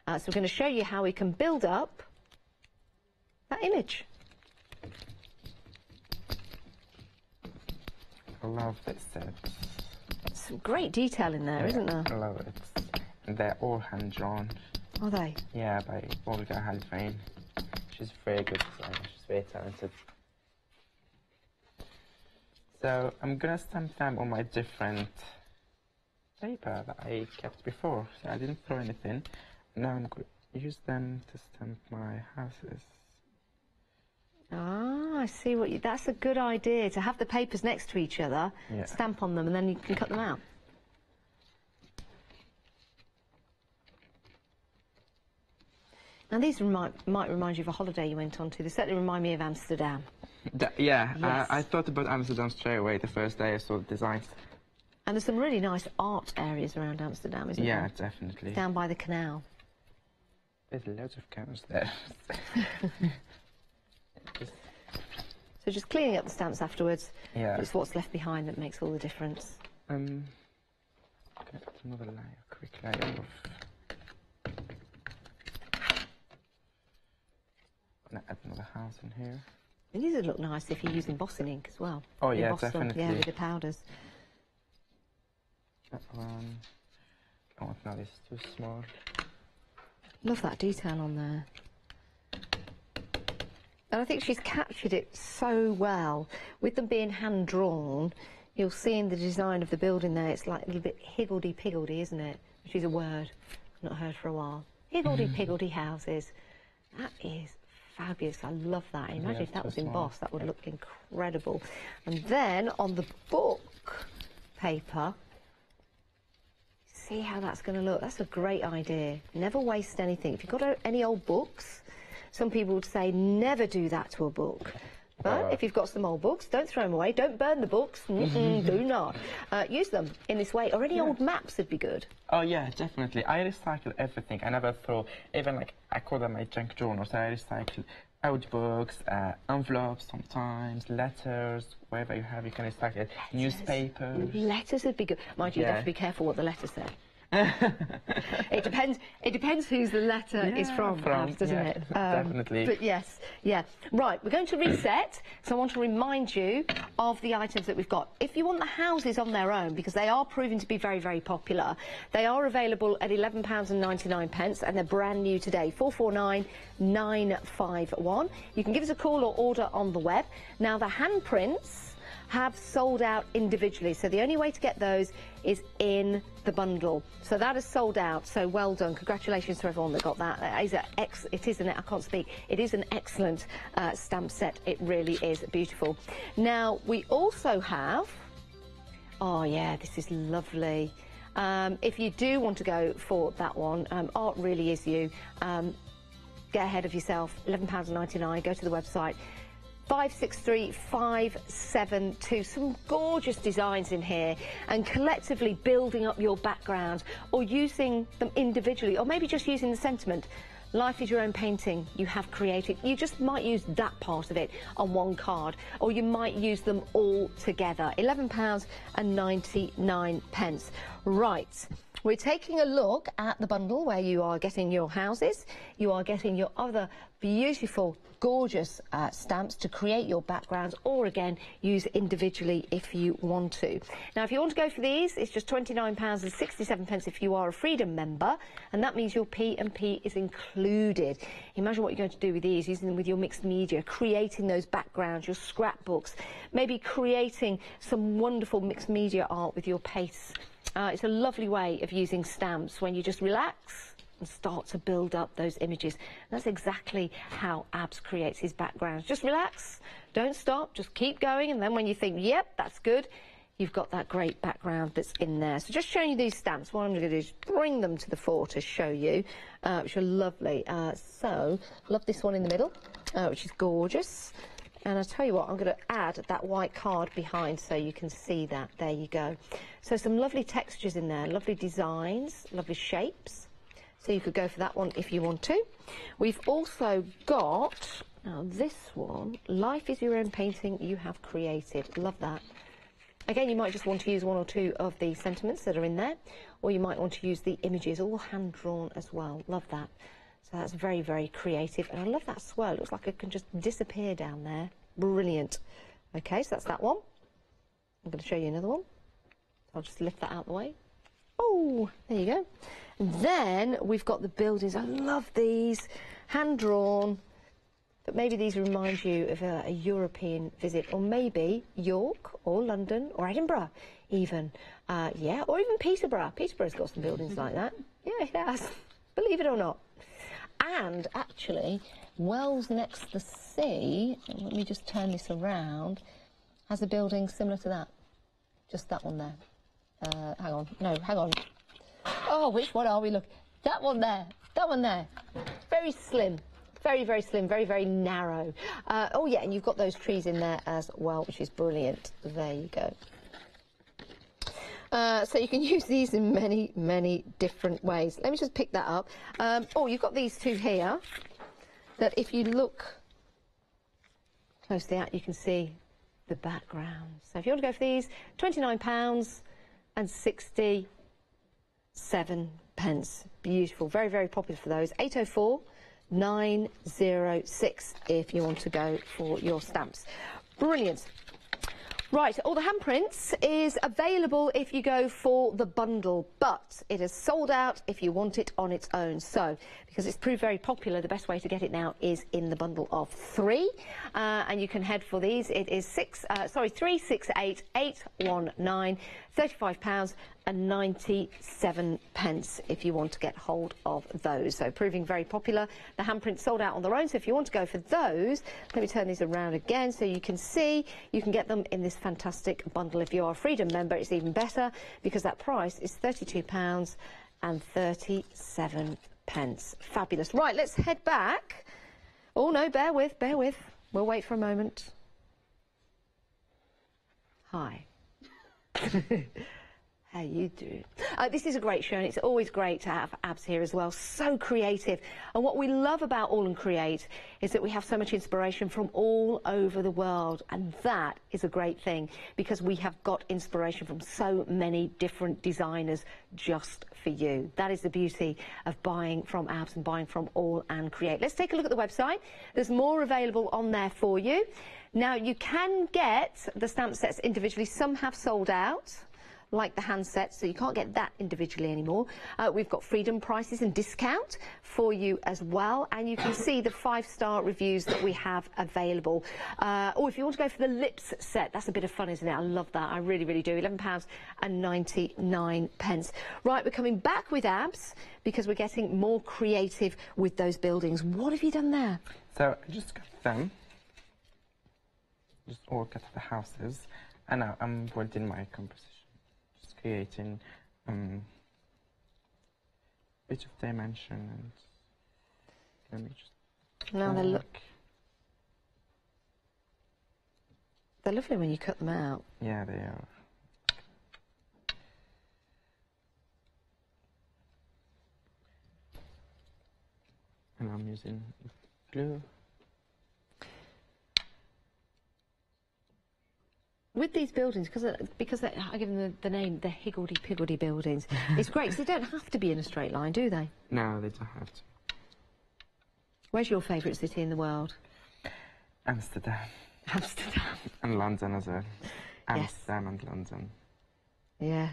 So we're going to show you how we can build up that image. I love this set. Some great detail in there, isn't there? I love it. And they're all hand-drawn. Are they? Yeah, by Olga Halvain. She's very good designer. She's very talented. So I'm gonna stamp them on my different paper that I kept before. So I didn't throw anything. Now I'm going to use them to stamp my houses. Ah, I see what you... That's a good idea, to have the papers next to each other, stamp on them, and then you can cut them out. Now, these might remind you of a holiday you went on to. They certainly remind me of Amsterdam. Yeah, yes. I thought about Amsterdam straight away the first day I saw the designs. And there's some really nice art areas around Amsterdam, isn't there? Yeah, definitely. Down by the canal. There's loads of canals there. So just cleaning up the stamps afterwards. Yeah. It's what's left behind that makes all the difference. Get another layer, quick layer of. I'm gonna add another house in here. And these would look nice if you use embossing ink as well. Oh yeah, Emboss them, definitely. yeah, with the powders. That one. Oh, no, this is too small. Love that detail on there. And I think she's captured it so well. With them being hand-drawn, you'll see in the design of the building there, it's like a little bit higgledy-piggledy, isn't it? Which is a word I've not heard for a while. Higgledy-piggledy houses. That is fabulous. I love that. Imagine if that was embossed, that would look incredible. And then on the book paper, see how that's going to look. That's a great idea. Never waste anything. If you've got any old books, some people would say never do that to a book. But if you've got some old books, don't throw them away. Don't burn the books. Do not. Use them in this way. Or any old maps would be good. Oh, yeah, definitely. I recycle everything. I never throw, even like, I call them my junk journals. I recycle old books, envelopes sometimes, letters, wherever you have, you can recycle it. Newspapers. Letters would be good. Mind you, you have to be careful what the letters say. It depends whose the letter is from, doesn't it? Definitely. But yes, yeah. Right, we're going to reset, so I want to remind you of the items that we've got. If you want the houses on their own, because they are proving to be very, very popular, they are available at £11.99 and they're brand new today, 449951. You can give us a call or order on the web. Now, the handprints have sold out individually, so the only way to get those is in the bundle. So that is sold out, so well done. Congratulations to everyone that got that. It is an excellent stamp set. It really is beautiful. Now, we also have, oh yeah, this is lovely. If you do want to go for that one, art really is you. Get ahead of yourself, £11.99, go to the website. 563572. Some gorgeous designs in here, and collectively building up your background, or using them individually, or maybe just using the sentiment. Life is your own painting you have created. You just might use that part of it on one card, or you might use them all together. £11.99. Right. We're taking a look at the bundle where you are getting your houses, you are getting your other beautiful, gorgeous stamps to create your backgrounds, or again, use individually if you want to. Now, if you want to go for these, it's just £29.67 if you are a Freedom member, and that means your P&P is included. Imagine what you're going to do with these, using them with your mixed media, creating those backgrounds, your scrapbooks, maybe creating some wonderful mixed media art with your paste. It's a lovely way of using stamps when you just relax and start to build up those images. And that's exactly how Abs creates his backgrounds. Just relax, don't stop, just keep going, and then when you think, yep, that's good, you've got that great background that's in there. So just showing you these stamps, what I'm going to do is bring them to the fore to show you, which are lovely. So, love this one in the middle, which is gorgeous. And I'll tell you what, I'm going to add that white card behind so you can see that. There you go. So some lovely textures in there, lovely designs, lovely shapes. So you could go for that one if you want to. We've also got, now this one, Life is your own painting you have created. Love that. Again, you might just want to use one or two of the sentiments that are in there, or you might want to use the images, all hand-drawn as well. Love that. So that's very, very creative. And I love that swirl. It looks like it can just disappear down there. Brilliant. Okay, so that's that one. I'm going to show you another one. I'll just lift that out of the way. Oh, there you go. And then we've got the buildings. I love these. Hand-drawn. But maybe these remind you of a European visit. Or maybe York or London or Edinburgh even. Yeah, or even Peterborough. Peterborough's got some buildings like that. Yeah, it has. Believe it or not. And actually, Wells next to the sea, let me just turn this around, has a building similar to that. Just that one there. Hang on. No, hang on. Oh, which one are we looking? That one there. That one there. Very slim. Very, very slim. Very, very narrow. Oh, yeah, and you've got those trees in there as well, which is brilliant. There you go. So you can use these in many, many different ways. Let me just pick that up. Oh, you've got these two here that if you look closely out, you can see the background. So if you want to go for these, £29.67. Beautiful, very, very popular for those. 804 906 if you want to go for your stamps. Brilliant. Right, all the handprints is available if you go for the bundle, but it is sold out if you want it on its own. So, because it's proved very popular, the best way to get it now is in the bundle of 3. And you can head for these. It is 368,819, £35.97 if you want to get hold of those. So proving very popular. The handprints sold out on their own, so if you want to go for those, let me turn these around again so you can see. You can get them in this fantastic bundle. If you are a Freedom member, it's even better because that price is £32.37. Fabulous. Right, let's head back. Oh no, bear with. We'll wait for a moment. Hi. How you do? This is a great show, and it's always great to have Abs here as well. So creative. And what we love about All and Create is that we have so much inspiration from all over the world. And that is a great thing, because we have got inspiration from so many different designers just for you. That is the beauty of buying from Abs and buying from All and Create. Let's take a look at the website. There's more available on there for you. Now, you can get the stamp sets individually. Some have sold out, like the hand sets, so you can't get that individually anymore. We've got Freedom prices and discount for you as well, and you can see the 5-star reviews that we have available. Or if you want to go for the lips set, that's a bit of fun, isn't it? I love that. I really, really do. £11.99. Right, we're coming back with Abs because we're getting more creative with those buildings. What have you done there? So I just got them. Just all cut the houses, and now I'm building my composition. Creating bit of dimension, and let me just. Now they're lovely when you cut them out. Yeah, they are. And I'm using glue. With these buildings, because I give them the name, the higgledy-piggledy buildings, it's great, because they don't have to be in a straight line, do they? No, they don't have to. Where's your favourite city in the world? Amsterdam. Amsterdam. And London as well. Amsterdam and London. Yeah.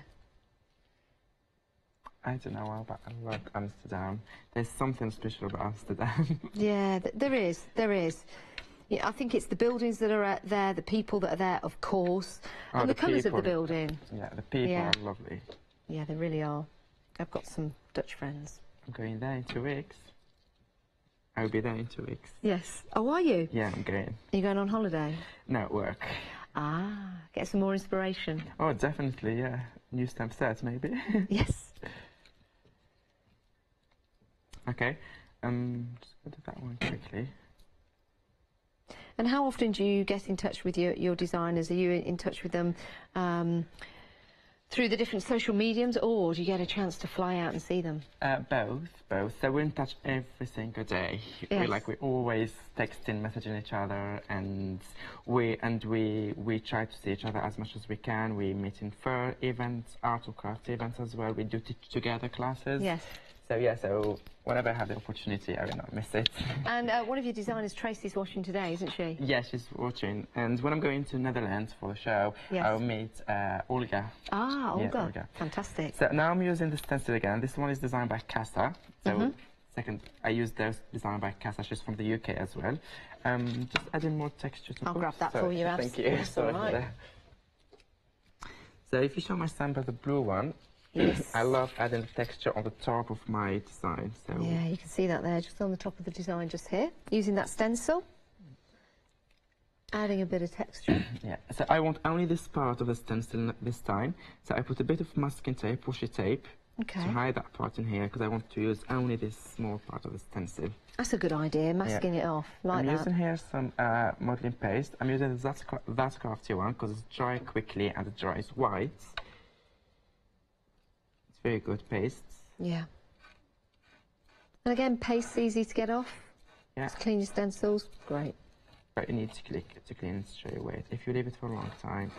I don't know why, but I love Amsterdam. There's something special about Amsterdam. Yeah, there is. Yeah, I think it's the buildings that are there, the people that are there, of course, and the colours of the building. Yeah, the people are lovely. Yeah, they really are. I've got some Dutch friends. I'm going there in 2 weeks. I'll be there in 2 weeks. Yes. Oh, are you? Yeah, I'm going. Are you going on holiday? No, work. Ah, get some more inspiration. Oh, definitely, yeah. New stamp sets, maybe. Yes. Okay, just go to that one quickly. And how often do you get in touch with your designers? Are you in touch with them through the different social mediums, or do you get a chance to fly out and see them? Both. So we're in touch every single day. Yes. We're always texting, messaging each other, and we try to see each other as much as we can. We meet in fair events, art or craft events as well. We do teach together classes. Yes. So yeah, so whenever I have the opportunity, I will not miss it. And one of your designers, Tracy's watching today, isn't she? Yeah, she's watching. And when I'm going to Netherlands for the show, I'll meet Olga. Ah, Olga. Yeah, Olga. Fantastic. So now I'm using the stencil again. This one is designed by Casa. So I use theirs designed by Casa. She's from the UK as well. Just adding more texture to I'll grab that for you, Thank you. That's all right. So if you show my sample, the blue one, yes. I love adding the texture on the top of my design. So yeah, you can see that there, just on the top of the design, just here, using that stencil, adding a bit of texture. Yeah, so I want only this part of the stencil this time. So I put a bit of masking tape, washi tape, to hide that part in here, because I want to use only this small part of the stencil. That's a good idea, masking it off, like that. I'm using here some modelling paste. I'm using that crafty one, because it's dry quickly and it dries white. It's very good paste. Yeah. And again, paste's easy to get off. Yeah. Just clean your stencils. Great. but you need to clean it straight away. If you leave it for a long time.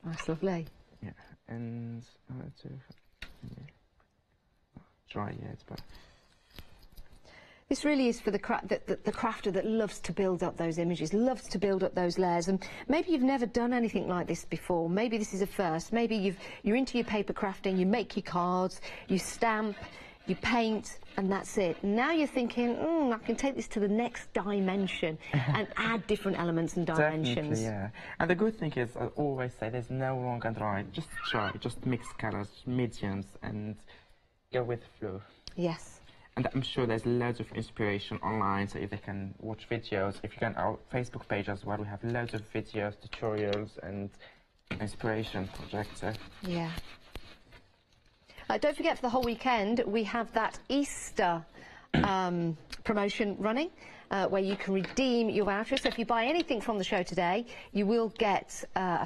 That's lovely. Yeah, and dry yet, but. This really is for the crafter that loves to build up those images, loves to build up those layers. And maybe you've never done anything like this before. Maybe this is a first. Maybe you're into your paper crafting, you make your cards, you stamp, you paint, and that's it. Now you're thinking, I can take this to the next dimension and add different elements and dimensions. Definitely, yeah. And the good thing is, I always say, there's no wrong and right. Just try, just mix colors, mediums, and go with the flow. Yes. And I'm sure there's loads of inspiration online, so if they can watch videos, if you go on our Facebook page as well, we have loads of videos, tutorials, and inspiration projects. Yeah. Don't forget, for the whole weekend, we have that Easter promotion running, where you can redeem your vouchers. So if you buy anything from the show today, you will get a